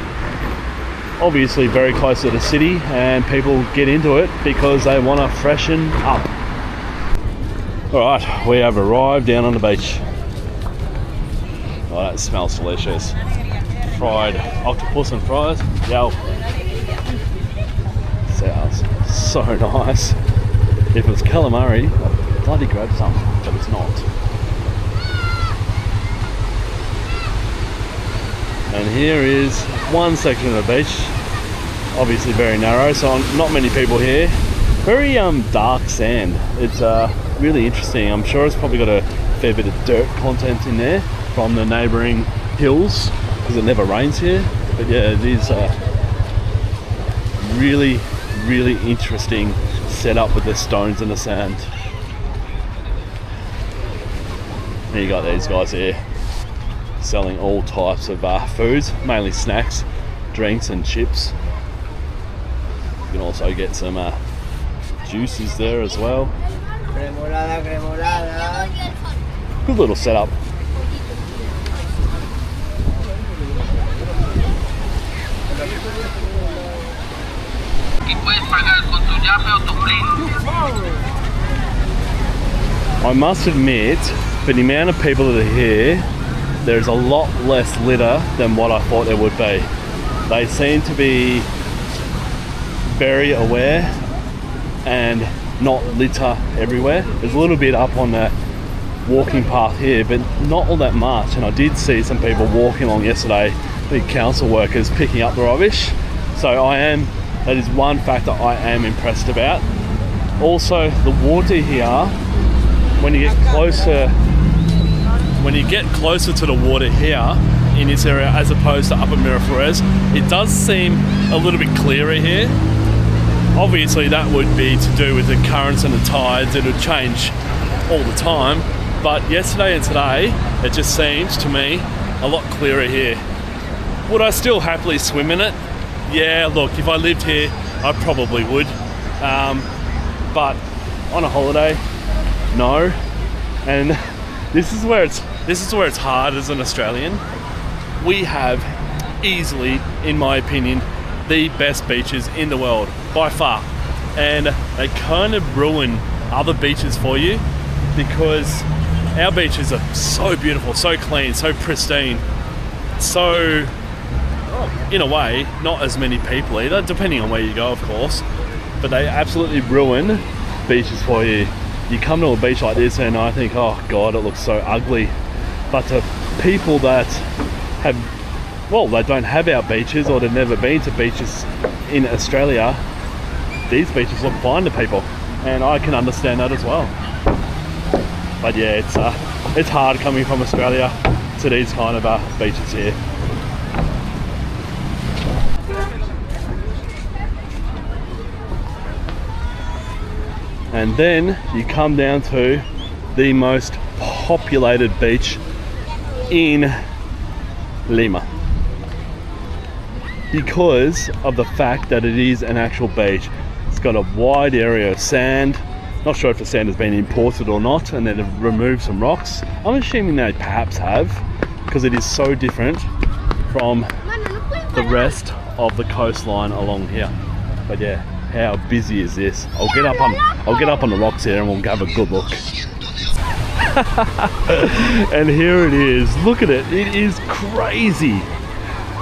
obviously very close to the city, and people get into it because they want to freshen up. Alright, we have arrived down on the beach. Oh, that smells delicious. Fried octopus and fries. Yo. Sounds so nice. If it was calamari, I'd bloody grab some, but it's not. And here is one section of the beach, obviously very narrow, so not many people here. Very dark sand. It's really interesting. I'm sure it's probably got a fair bit of dirt content in there from the neighbouring hills, because it never rains here. But yeah, it is really, really interesting setup with the stones and the sand. And you got these guys here selling all types of foods, mainly snacks, drinks and chips. You can also get some juices there as well. Cremolada, cremolada. Good little setup. I must admit, for the amount of people that are here, there's a lot less litter than what I thought there would be. They seem to be very aware and not litter everywhere. There's a little bit up on the walking path here, but not all that much. And I did see some people walking along yesterday, the council workers picking up the rubbish. So that is one factor I am impressed about. Also, the water here, when you get closer to the water here in this area as opposed to Upper Miraflores, it does seem a little bit clearer here. Obviously that would be to do with the currents and the tides. It would change all the time, but yesterday and today it just seems to me a lot clearer here. Would I still happily swim in it? Yeah, look, if I lived here I probably would, but on a holiday, no. And this is where it's hard as an Australian. We have easily, in my opinion, the best beaches in the world by far, and they kind of ruin other beaches for you because our beaches are so beautiful, so clean, so pristine, so, in a way, not as many people either, depending on where you go, of course, but they absolutely ruin beaches for you. You come to a beach like this and I think, oh God, it looks so ugly. But to people that they don't have our beaches, or they've never been to beaches in Australia, these beaches look fine to people, and I can understand that as well. But yeah, it's hard coming from Australia to these kind of beaches here. And then you come down to the most populated beach in Lima, because of the fact that it is an actual beach. It's got a wide area of sand. Not sure if the sand has been imported or not, and then they've removed some rocks. I'm assuming they perhaps have, because it is so different from the rest of the coastline along here. But yeah, how busy is this? I'll get up on the rocks here and we'll have a good look. And here it is. Look at it. It is crazy.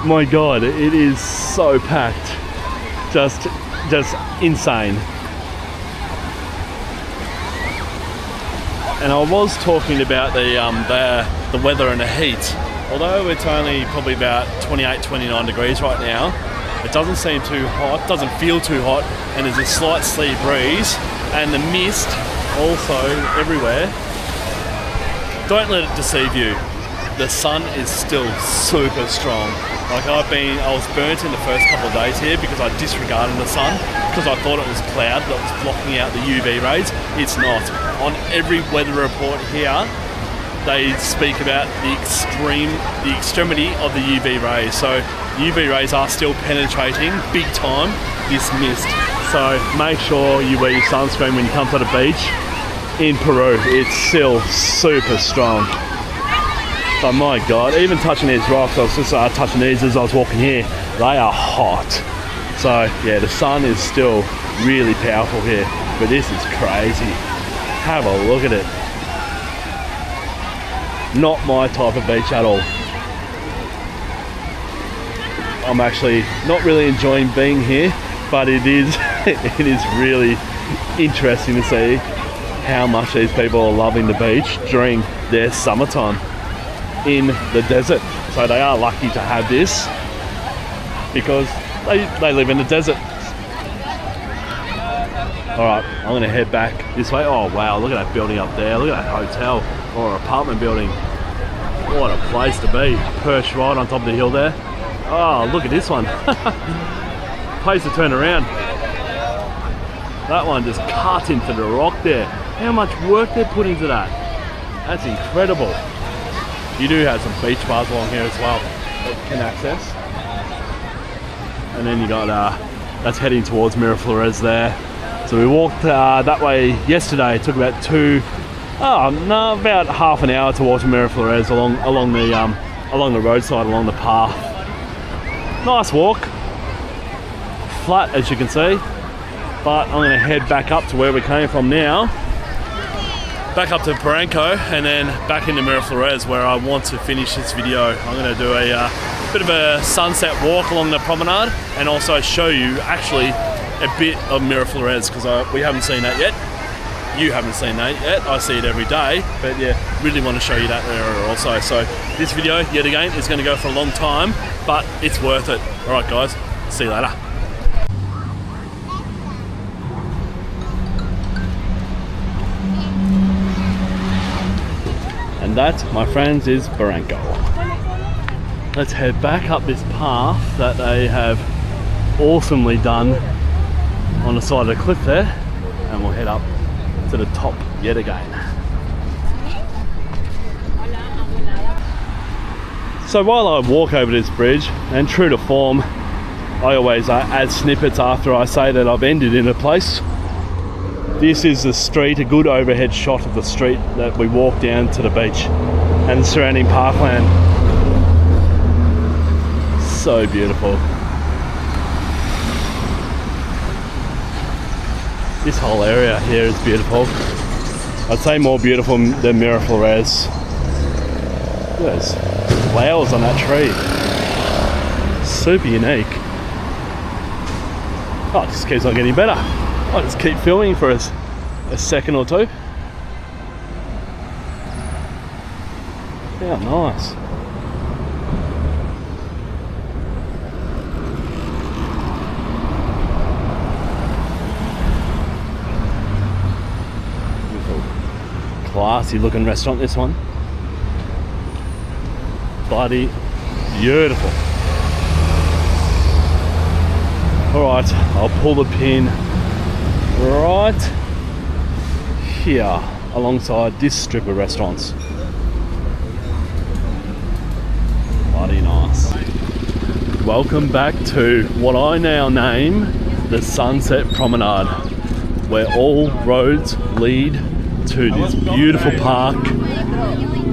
My God, it is so packed. Just insane. And I was talking about the weather and the heat. Although it's only probably about 28, 29 degrees right now, it doesn't seem too hot, doesn't feel too hot, and there's a slight sea breeze, and the mist also everywhere. Don't let it deceive you. The sun is still super strong. Like I was burnt in the first couple of days here because I disregarded the sun because I thought it was cloud that was blocking out the UV rays. It's not. On every weather report here, they speak about the extremity of the UV rays. So UV rays are still penetrating big time this mist. So make sure you wear your sunscreen when you come to the beach. In Peru, it's still super strong. But my God, even touching these rocks, I was just touching these as I was walking here, they are hot. So yeah, the sun is still really powerful here, but this is crazy. Have a look at it. Not my type of beach at all. I'm actually not really enjoying being here, but it is really interesting to see how much these people are loving the beach during their summertime in the desert. So they are lucky to have this because they live in the desert. Alright, I'm going to head back this way. Oh wow, look at that building up there. Look at that hotel or apartment building. What a place to be. Perched right on top of the hill there. Oh, look at this one. Place to turn around. That one just cut into the rock there. How much work they put into that. That's incredible. You do have some beach bars along here as well that you can access. And then you got, that's heading towards Miraflores there. So we walked that way yesterday. It took about about half an hour towards Miraflores along the roadside, along the path. Nice walk. Flat as you can see. But I'm going to head back up to where we came from now. Back up to Paranco and then back into Miraflores where I want to finish this video. I'm going to do a bit of a sunset walk along the promenade and also show you actually a bit of Miraflores because we haven't seen that yet. You haven't seen that yet. I see it every day, but yeah, really want to show you that area also. So this video, yet again, is going to go for a long time, but it's worth it. All right, guys, see you later. And that, my friends, is Barranco. Let's head back up this path that they have awesomely done on the side of the cliff there, and we'll head up to the top yet again. So while I walk over this bridge, and true to form, I always add snippets after I say that I've ended in a place. This is the street, a good overhead shot of the street that we walk down to the beach and the surrounding parkland. So beautiful. This whole area here is beautiful. I'd say more beautiful than Miraflores. There's flowers on that tree. Super unique. Oh, it just keeps on getting better. I'll just keep filming for a second or two. Yeah, nice. Classy looking restaurant, this one. Bloody beautiful. Alright, I'll pull the pin right here alongside this strip of restaurants. Bloody nice. Welcome back to what I now name the Sunset Promenade, where all roads lead to this beautiful park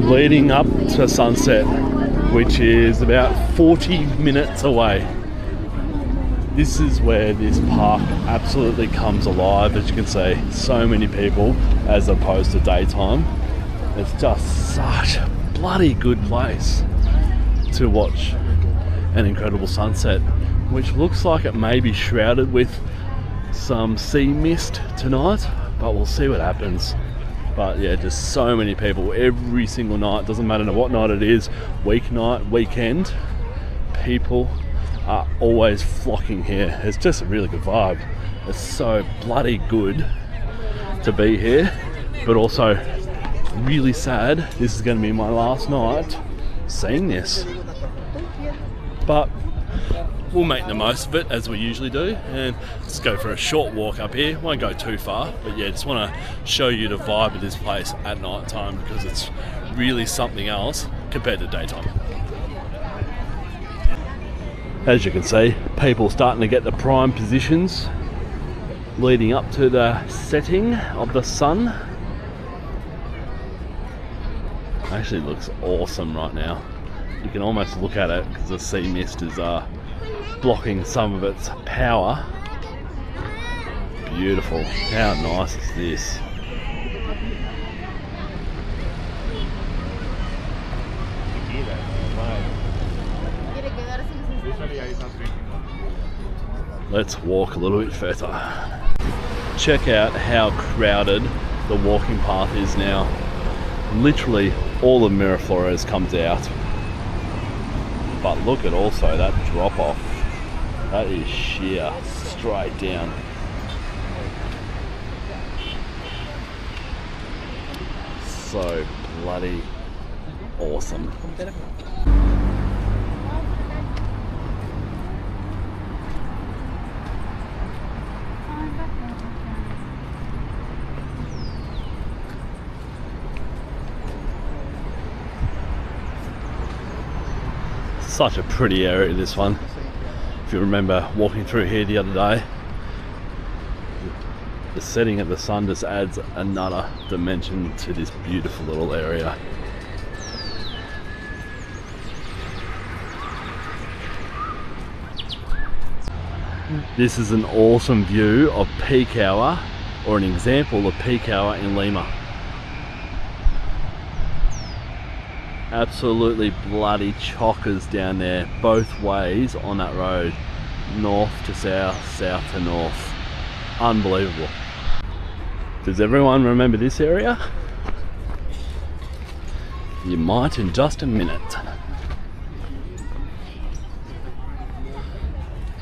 leading up to sunset, which is about 40 minutes away. This is where this park absolutely comes alive, as you can see. So many people as opposed to daytime. It's just such a bloody good place to watch an incredible sunset, which looks like it may be shrouded with some sea mist tonight, but we'll see what happens. But yeah, just so many people every single night, doesn't matter what night it is, weeknight, weekend, people are always flocking here. It's just a really good vibe. It's so bloody good to be here, but also really sad this is going to be my last night seeing this. But we'll make the most of it as we usually do, and let's go for a short walk up here. Won't go too far, but yeah, just want to show you the vibe of this place at night time, because it's really something else compared to daytime. As you can see, people starting to get the prime positions leading up to the setting of the sun. Actually looks awesome right now. You can almost look at it because the sea mist is blocking some of its power. Beautiful. How nice is this? Let's walk a little bit further. Check out how crowded the walking path is now. Literally all of Miraflores comes out. But look at also that drop off. That is sheer straight down. So bloody awesome. Such a pretty area, this one. If you remember walking through here the other day, the setting of the sun just adds another dimension to this beautiful little area. This is an awesome view of peak hour, or an example of peak hour in Lima. Absolutely bloody chockers down there, both ways on that road, north to south, south to north. unbelievable. Does everyone remember this area? You might in just a minute.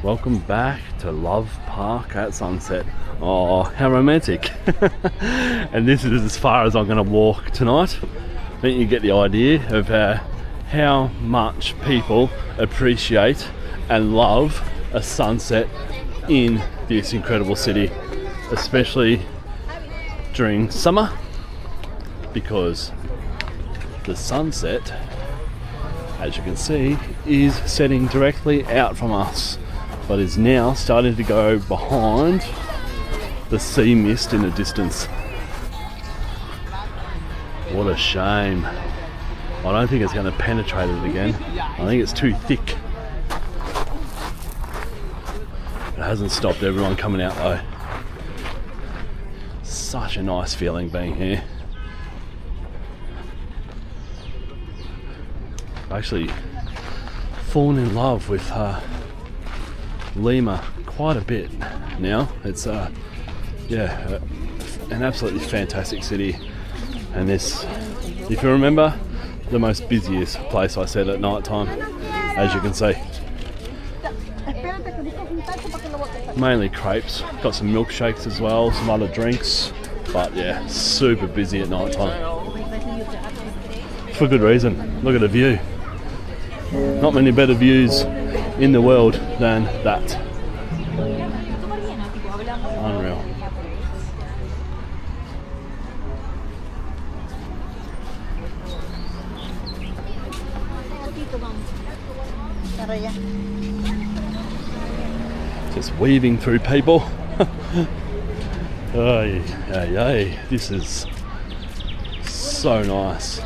Welcome back to Love Park at sunset. Oh, how romantic. And this is as far as I'm going to walk tonight. I think you get the idea of how much people appreciate and love a sunset in this incredible city, especially during summer, because the sunset, as you can see, is setting directly out from us, but is now starting to go behind the sea mist in the distance. What a shame. I don't think it's going to penetrate it again. I think it's too thick. It hasn't stopped everyone coming out though. Such a nice feeling being here. I've actually fallen in love with Lima quite a bit now. It's an absolutely fantastic city, and this, if you remember, the most busiest place I said at night time, as you can see. Mainly crepes, got some milkshakes as well, some other drinks, but yeah, super busy at night time. For good reason. Look at the view. Not many better views in the world than that. Unreal. Just weaving through people. This is so nice.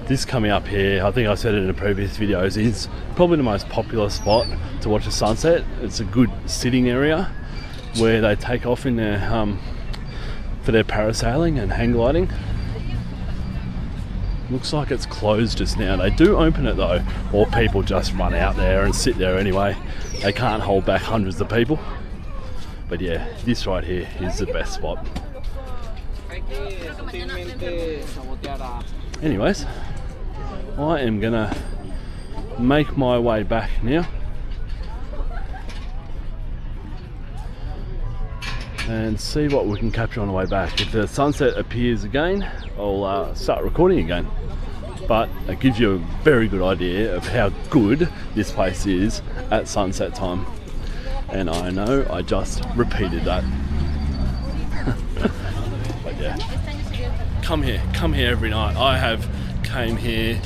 This coming up here, I think I said it in the previous videos, is probably the most popular spot to watch a sunset. It's a good sitting area where they take off in their for their parasailing and hang gliding. Looks like it's closed just now. They do open it though, or people just run out there and sit there anyway. They can't hold back hundreds of people. But yeah, this right here is the best spot. Anyways, I am gonna make my way back now and see what we can capture on the way back. If the sunset appears again, I'll start recording again. But it gives you a very good idea of how good this place is at sunset time. And I know I just repeated that. But yeah, come here every night. I have came here.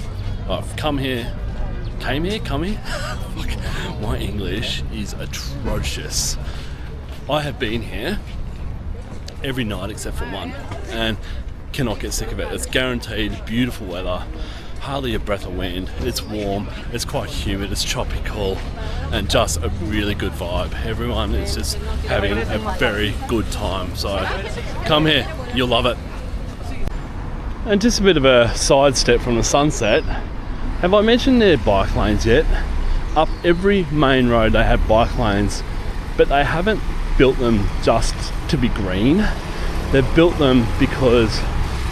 Fuck, my English is atrocious. I have been here every night except for one, and cannot get sick of it. It's guaranteed beautiful weather, hardly a breath of wind, it's warm, it's quite humid, it's tropical, and just a really good vibe. Everyone is just having a very good time, so come here, you'll love it. And just a bit of a sidestep from the sunset, have I mentioned their bike lanes yet? Up every main road they have bike lanes, but they haven't built them just to be green. They've built them because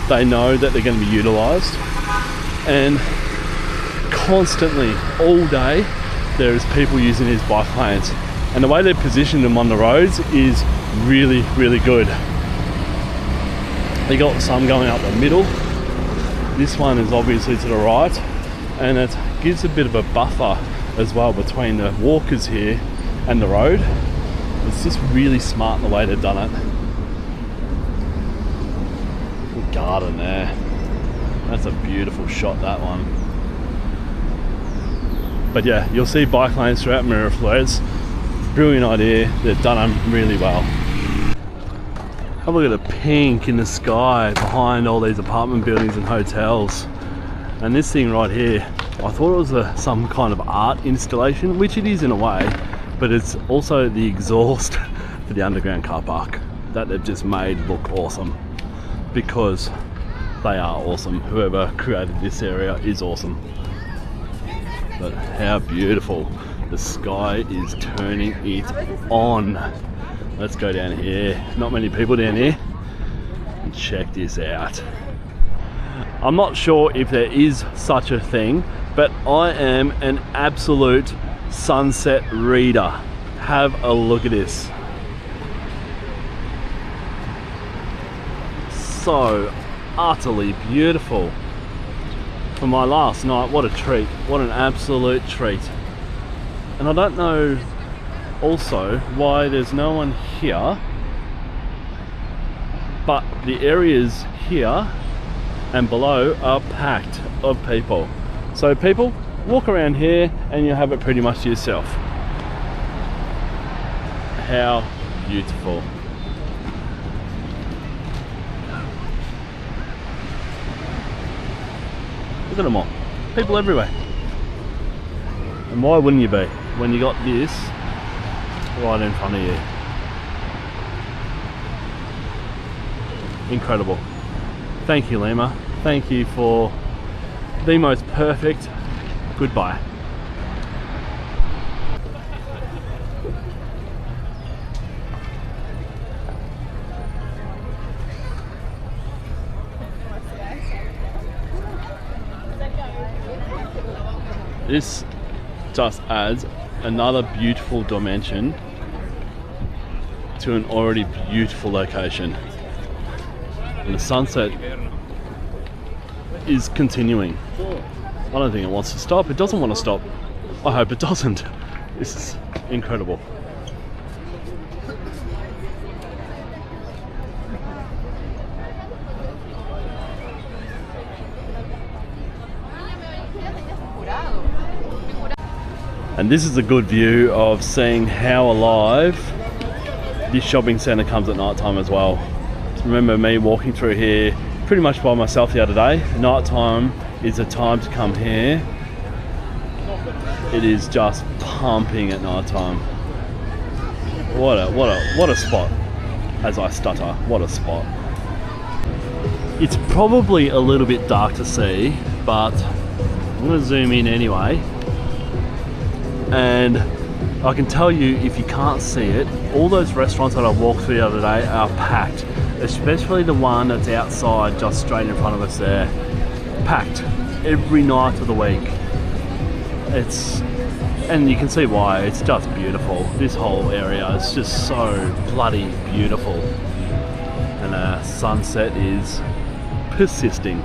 they know that they're going to be utilised, and constantly, all day, there is people using these bike lanes, and the way they've positioned them on the roads is really, really good. They got some going up the middle. This one is obviously to the right, and it gives a bit of a buffer as well between the walkers here and the road. It's just really smart the way they've done it. Good garden there. That's a beautiful shot, that one. But yeah, you'll see bike lanes throughout Miraflores. Brilliant idea. They've done them really well. Have a look at the pink in the sky behind all these apartment buildings and hotels. And this thing right here, I thought it was some kind of art installation, which it is in a way, but it's also the exhaust for the underground car park that they've just made look awesome, because they are awesome. Whoever created this area is awesome. But how beautiful. The sky is turning it on. Let's go down here. Not many people down here. And check this out. I'm not sure if there is such a thing, but I am an absolute sunset reader. Have a look at this. So utterly beautiful. For my last night, what a treat. What an absolute treat. And I don't know also why there's no one here, but the areas here and below are packed of people. So people, walk around here and you'll have it pretty much to yourself. How beautiful. Look at them all. People everywhere. And why wouldn't you be when you got this right in front of you? Incredible. Thank you, Lima. Thank you for the most perfect goodbye. This just adds another beautiful dimension to an already beautiful location. And the sunset is continuing. I don't think it wants to stop. It doesn't want to stop. I hope it doesn't. This is incredible. And this is a good view of seeing how alive this shopping centre comes at night time as well. Remember me walking through here pretty much by myself the other day. Night time is a time to come here. It is just pumping at night time. What a spot. As I stutter, what a spot. It's probably a little bit dark to see, but I'm going to zoom in anyway. And I can tell you, if you can't see it, all those restaurants that I walked through the other day are packed, especially the one that's outside just straight in front of us there. Packed every night of the week. And you can see why. It's just beautiful. This whole area is just so bloody beautiful, and the sunset is persisting.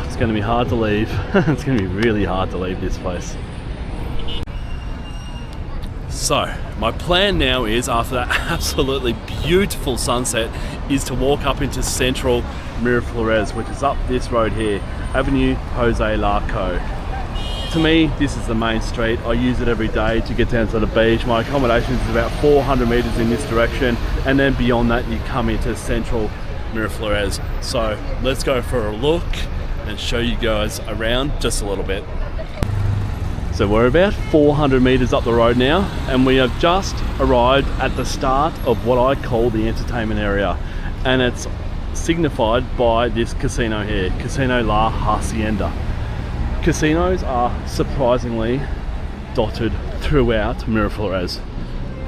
It's going to be hard to leave. It's going to be really hard to leave this place. So, my plan now is, after that absolutely beautiful sunset, is to walk up into central Miraflores, which is up this road here, Avenue Jose Larco. To me, this is the main street. I use it every day to get down to the beach. My accommodation is about 400 meters in this direction, and then beyond that you come into central Miraflores. So let's go for a look and show you guys around just a little bit. So we're about 400 meters up the road now, and we have just arrived at the start of what I call the entertainment area, and it's signified by this casino here, Casino La Hacienda. Casinos are surprisingly dotted throughout Miraflores.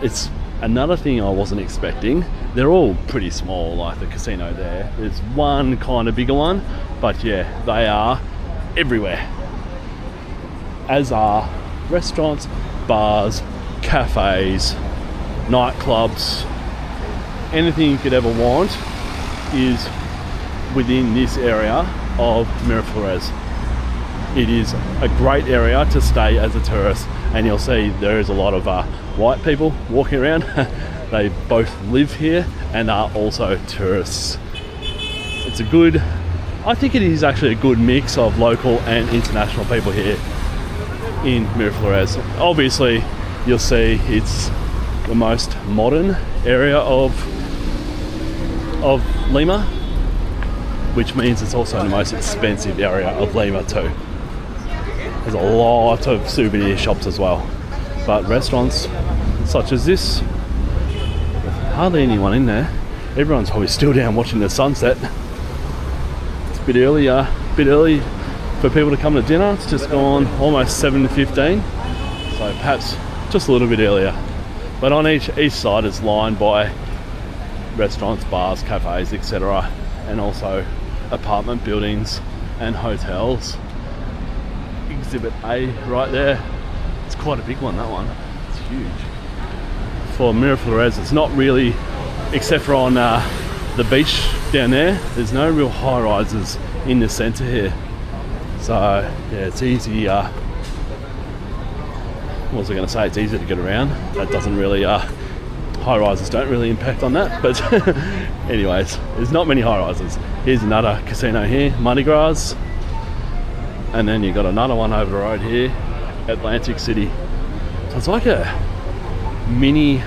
It's another thing I wasn't expecting. They're all pretty small, like the casino there. There's one kind of bigger one, but yeah, they are everywhere. As are restaurants, bars, cafes, nightclubs. Anything you could ever want is within this area of Miraflores. It is a great area to stay as a tourist, and you'll see there is a lot of white people walking around. They both live here and are also tourists. It's a good, I think it is actually a good mix of local and international people here in Miraflores. Obviously, you'll see it's the most modern area of Lima, which means it's also the most expensive area of Lima too. There's a lot of souvenir shops as well, but restaurants such as this, hardly anyone in there. Everyone's probably still down watching the sunset. It's a bit early for people to come to dinner. It's just gone almost 7:15, so perhaps just a little bit earlier. But on each side is lined by restaurants, bars, cafes, etc., and also apartment buildings and hotels. Exhibit A right there. It's quite a big one, that one. It's huge. For Miraflores, it's not really, except for on the beach down there, there's no real high rises in the centre here. So yeah, it's easy. What was I going to say? It's easy to get around. That doesn't really, high rises don't really impact on that. But anyways, there's not many high rises. Here's another casino here, Mardi Gras. And then you got another one over the road here, Atlantic City. So it's like a mini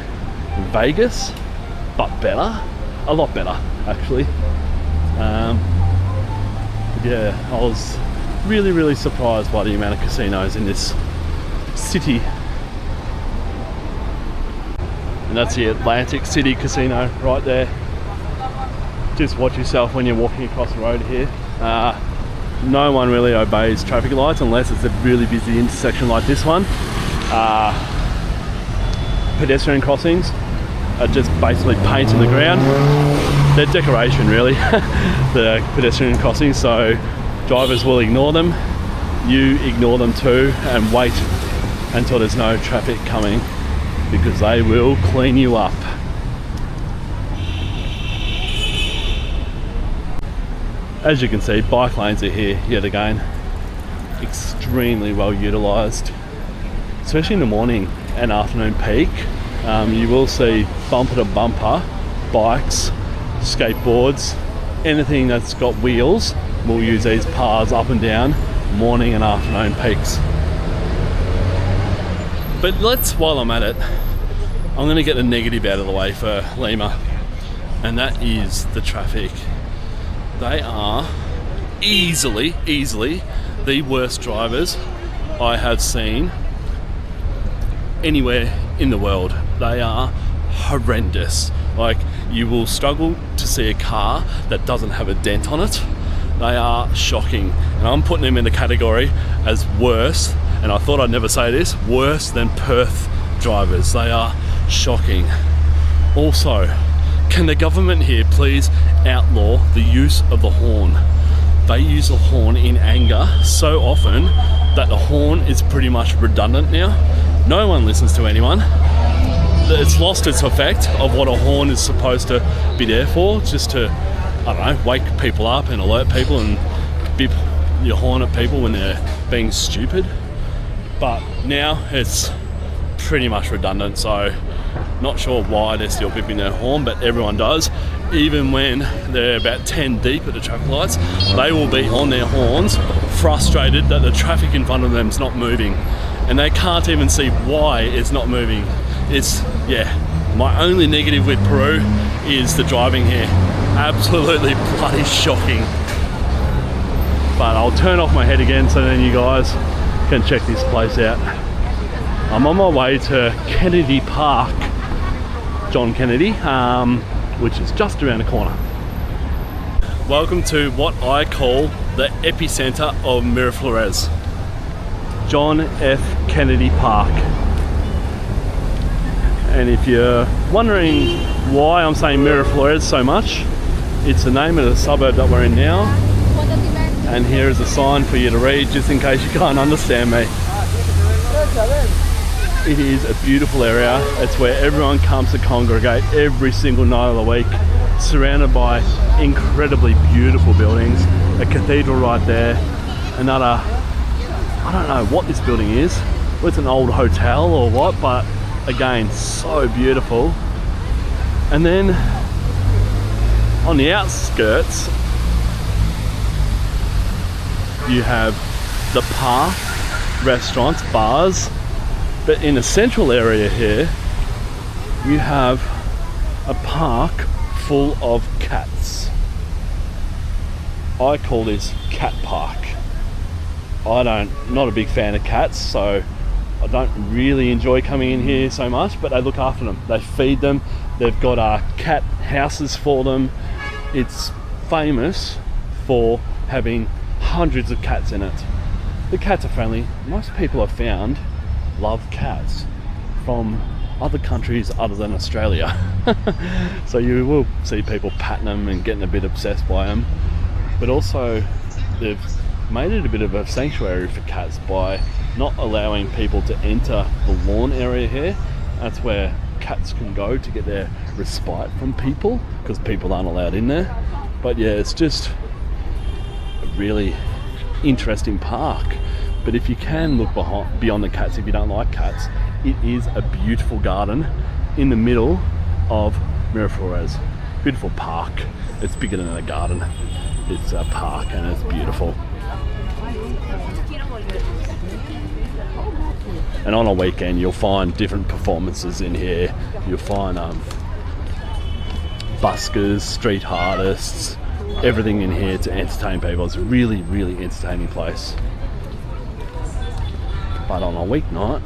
Vegas, but better. A lot better, actually. Yeah, I was really surprised by the amount of casinos in this city. And that's the Atlantic City Casino right there. Just watch yourself when you're walking across the road here. No one really obeys traffic lights unless it's a really busy intersection like this one. Pedestrian crossings are just basically paint in the ground. They're decoration, really, the pedestrian crossings, so drivers will ignore them. You ignore them too and wait until there's no traffic coming, because they will clean you up. As you can see, bike lanes are here yet again. Extremely well utilised, especially in the morning and afternoon peak. You will see bumper to bumper bikes, skateboards, anything that's got wheels will use these paths up and down morning and afternoon peaks. But while I'm at it, I'm going to get the negative out of the way for Lima, and that is the traffic. They are easily the worst drivers I have seen anywhere in the world. They are horrendous. Like, you will struggle to see a car that doesn't have a dent on it. They are shocking, and I'm putting them in the category as worse, and I thought I'd never say this, worse than Perth drivers. They are shocking. Also, can the government here please outlaw the use of the horn? They use the horn in anger so often that the horn is pretty much redundant now. No one listens to anyone. It's lost its effect of what a horn is supposed to be there for, just to, I don't know, wake people up and alert people and bip your horn at people when they're being stupid. But now it's pretty much redundant, so not sure why they're still bipping their horn, but everyone does. Even when they're about 10 deep at the traffic lights, they will be on their horns, frustrated that the traffic in front of them is not moving, and they can't even see why it's not moving. It's, yeah, my only negative with Peru is the driving here. Absolutely bloody shocking. But I'll turn off my head again so then you guys can check this place out. I'm on my way to Kennedy Park, John Kennedy, which is just around the corner. Welcome to what I call the epicenter of Miraflores, John F. Kennedy Park. And if you're wondering why I'm saying Miraflores so much, it's the name of the suburb that we're in now. And here is a sign for you to read, just in case you can't understand me. It is a beautiful area. It's where everyone comes to congregate every single night of the week, surrounded by incredibly beautiful buildings. A cathedral right there. Another, I don't know what this building is. It's an old hotel or what, but again, so beautiful. And then on the outskirts, you have the park, restaurants, bars. But in the central area here, you have a park full of cats. I call this cat park. Not a big fan of cats, so I don't really enjoy coming in here so much, but they look after them. They feed them. They've got cat houses for them. It's famous for having hundreds of cats in it. The cats are friendly. Most people I've found love cats from other countries other than Australia. So you will see people patting them and getting a bit obsessed by them. But also they've made it a bit of a sanctuary for cats by not allowing people to enter the lawn area here. That's where cats can go to get their respite from people, because people aren't allowed in there. But yeah, it's just a really interesting park. But if you can look beyond the cats, if you don't like cats, it is a beautiful garden in the middle of Miraflores. Beautiful park. It's bigger than a garden. It's a park and it's beautiful. And on a weekend you'll find different performances in here. You'll find buskers, street artists, everything in here to entertain people. It's a really, really entertaining place. But on a weeknight,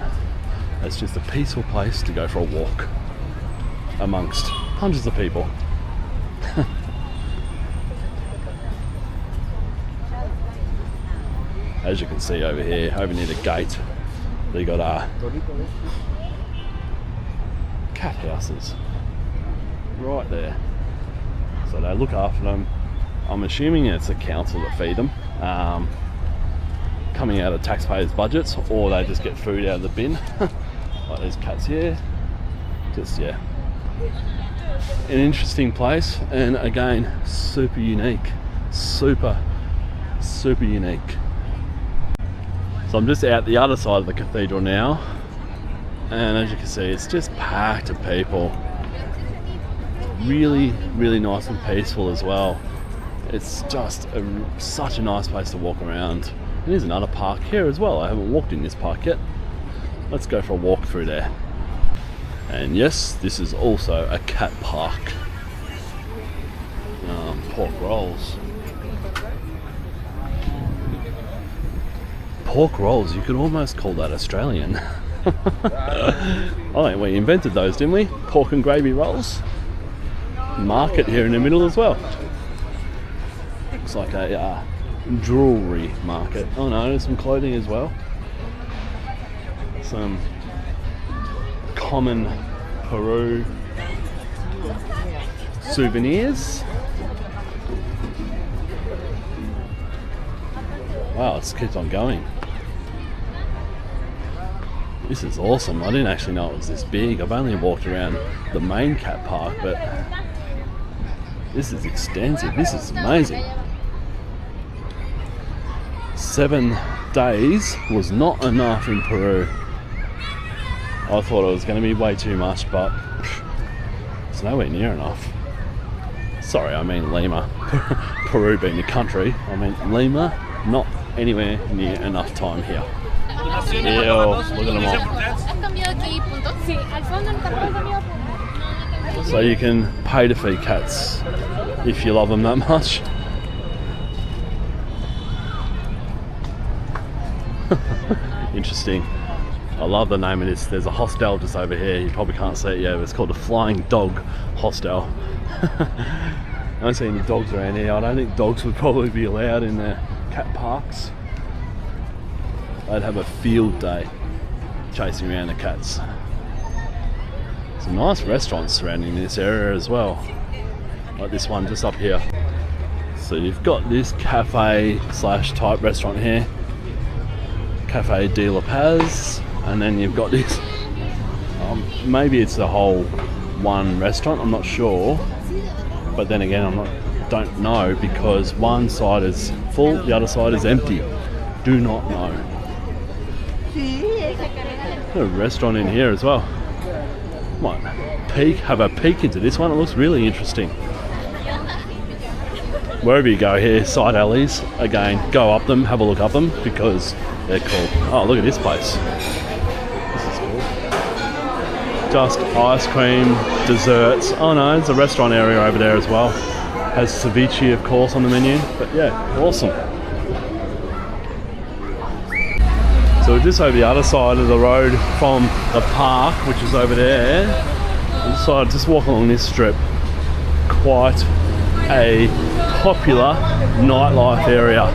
it's just a peaceful place to go for a walk amongst hundreds of people. As you can see over here, over near the gate, they got cat houses right there. So they look after them. I'm assuming it's the council that feed them, coming out of taxpayers' budgets, or they just get food out of the bin. Like these cats here. Just, yeah. An interesting place, and again, super unique. Super unique. So I'm just out the other side of the cathedral now, and as you can see, it's just packed of people. Really, really nice and peaceful as well. It's just such a nice place to walk around. And there's another park here as well. I haven't walked in this park yet. Let's go for a walk through there. And yes, this is also a cat park. Pork rolls. Pork rolls, you could almost call that Australian. I think we invented those, didn't we? Pork and gravy rolls. Market here in the middle as well. Looks like a jewelry market. Oh no, there's some clothing as well. Some common Peru souvenirs. Wow, it just keeps on going. This is awesome. I didn't actually know it was this big. I've only walked around the main cat park, but this is extensive. This is amazing. 7 days was not enough in Peru. I thought it was going to be way too much, but it's nowhere near enough. Sorry, I mean Lima. Peru being the country, I mean Lima, not anywhere near enough time here. Ew, look at them all. So you can pay to feed cats if you love them that much. Interesting. I love the name of this. There's a hostel just over here. You probably can't see it yet, but it's called the Flying Dog Hostel. I don't see any dogs around here. I don't think dogs would probably be allowed in the cat parks. They'd have a field day chasing around the cats. Some nice restaurants surrounding this area as well, like this one just up here. So you've got this cafe slash type restaurant here, Cafe de la Paz, and then you've got this, maybe it's the whole one restaurant, I'm not sure, but then again don't know, because one side is full, the other side is empty. Do not know. Got a restaurant in here as well. Might have a peek into this one. It looks really interesting. Wherever you go here, side alleys, again, go up them, have a look up them, because they're cool. Oh, look at this place. This is cool. Just ice cream, desserts. Oh no, there's a restaurant area over there as well. Has ceviche, of course, on the menu. But yeah, awesome. So we're just over the other side of the road from the park, which is over there. I decided to just walk along this strip. Quite a popular nightlife area.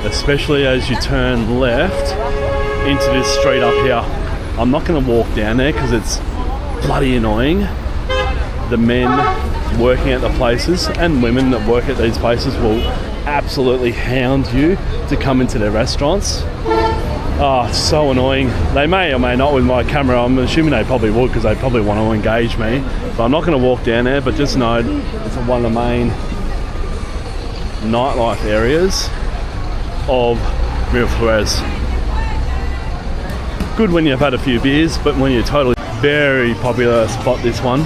Especially as you turn left into this street up here. I'm not going to walk down there because it's bloody annoying. The men working at the places and women that work at these places will absolutely hound you to come into their restaurants. Oh, it's so annoying. They may or may not with my camera. I'm assuming they probably would because they probably want to engage me. But I'm not going to walk down there, but just know it's one of the main nightlife areas of Miraflores. Good when you've had a few beers, but when you're totally... Very popular spot, this one.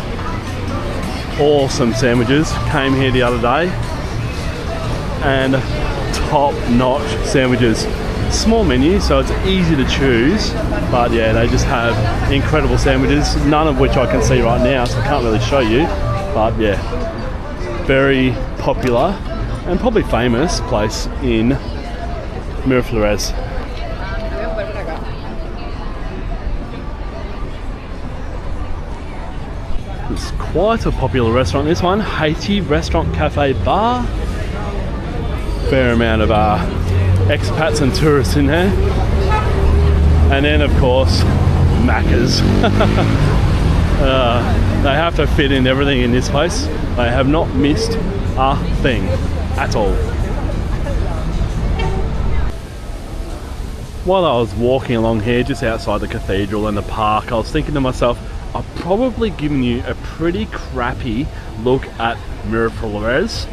Awesome sandwiches. Came here the other day. And top-notch sandwiches. Small menu, so it's easy to choose. But yeah, they just have incredible sandwiches. None of which I can see right now, so I can't really show you. But yeah, very popular and probably famous place in Miraflores. It's quite a popular restaurant, this one. Haiti Restaurant Cafe Bar. Fair amount of expats and tourists in there. And then of course, Macca's. They have to fit in everything in this place. They have not missed a thing at all. While I was walking along here just outside the cathedral and the park, I was thinking to myself, I've probably given you a pretty crappy look at Miraflores.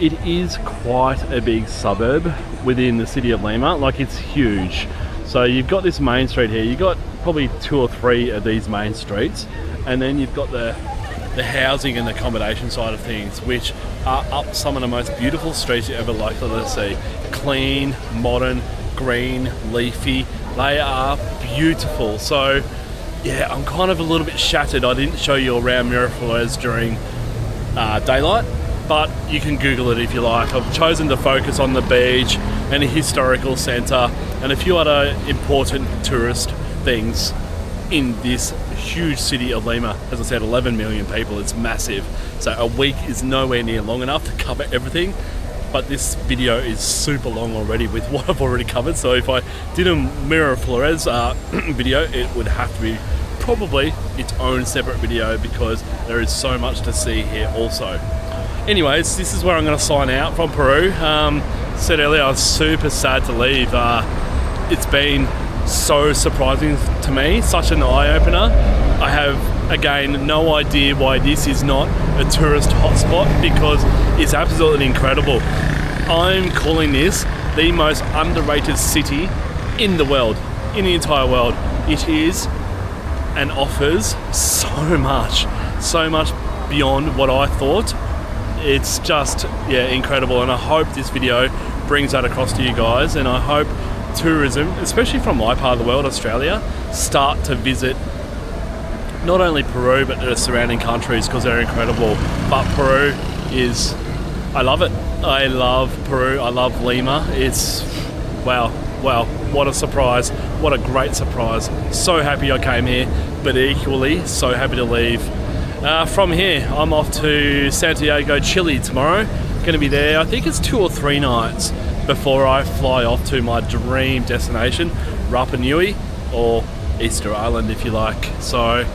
It is quite a big suburb within the city of Lima, like it's huge. So you've got this main street here, you've got probably 2 or 3 of these main streets, and then you've got the housing and accommodation side of things, which are up some of the most beautiful streets you ever likely to see. Clean, modern, green, leafy, they are beautiful. So yeah, I'm kind of a little bit shattered I didn't show you around Miraflores during daylight, but you can Google it if you like. I've chosen to focus on the beach and a historical centre and a few other important tourist things in this huge city of Lima. As I said, 11 million people, it's massive. So a week is nowhere near long enough to cover everything. But this video is super long already with what I've already covered. So if I did a Miraflores video, it would have to be probably its own separate video because there is so much to see here also. Anyways, this is where I'm going to sign out from Peru. Said earlier, I was super sad to leave. It's been so surprising to me, such an eye-opener. I have, again, no idea why this is not a tourist hotspot because it's absolutely incredible. I'm calling this the most underrated city in the world, in the entire world. It is and offers so much beyond what I thought. It's just, yeah, incredible, and I hope this video brings that across to you guys, and I hope tourism, especially from my part of the world, Australia, start to visit not only Peru but the surrounding countries because they're incredible. But Peru is, I love it. I love Peru, I love Lima. It's, wow, what a surprise, what a great surprise. So happy I came here, but equally so happy to leave. From here, I'm off to Santiago, Chile tomorrow. Gonna be there, I think it's 2 or 3 nights before I fly off to my dream destination, Rapa Nui, or Easter Island if you like. So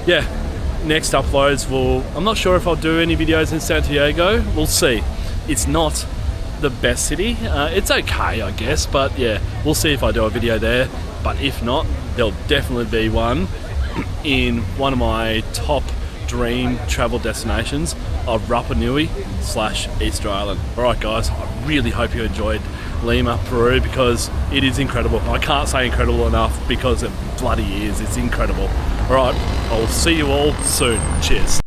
yeah, next uploads will, I'm not sure if I'll do any videos in Santiago, we'll see. It's not the best city, it's okay I guess, but yeah, we'll see if I do a video there. But if not, there'll definitely be one in one of my top dream travel destinations of Rapa Nui / Easter Island. Alright guys, I really hope you enjoyed Lima, Peru, because it is incredible. I can't say incredible enough because it bloody is. It's incredible. Alright, I'll see you all soon. Cheers.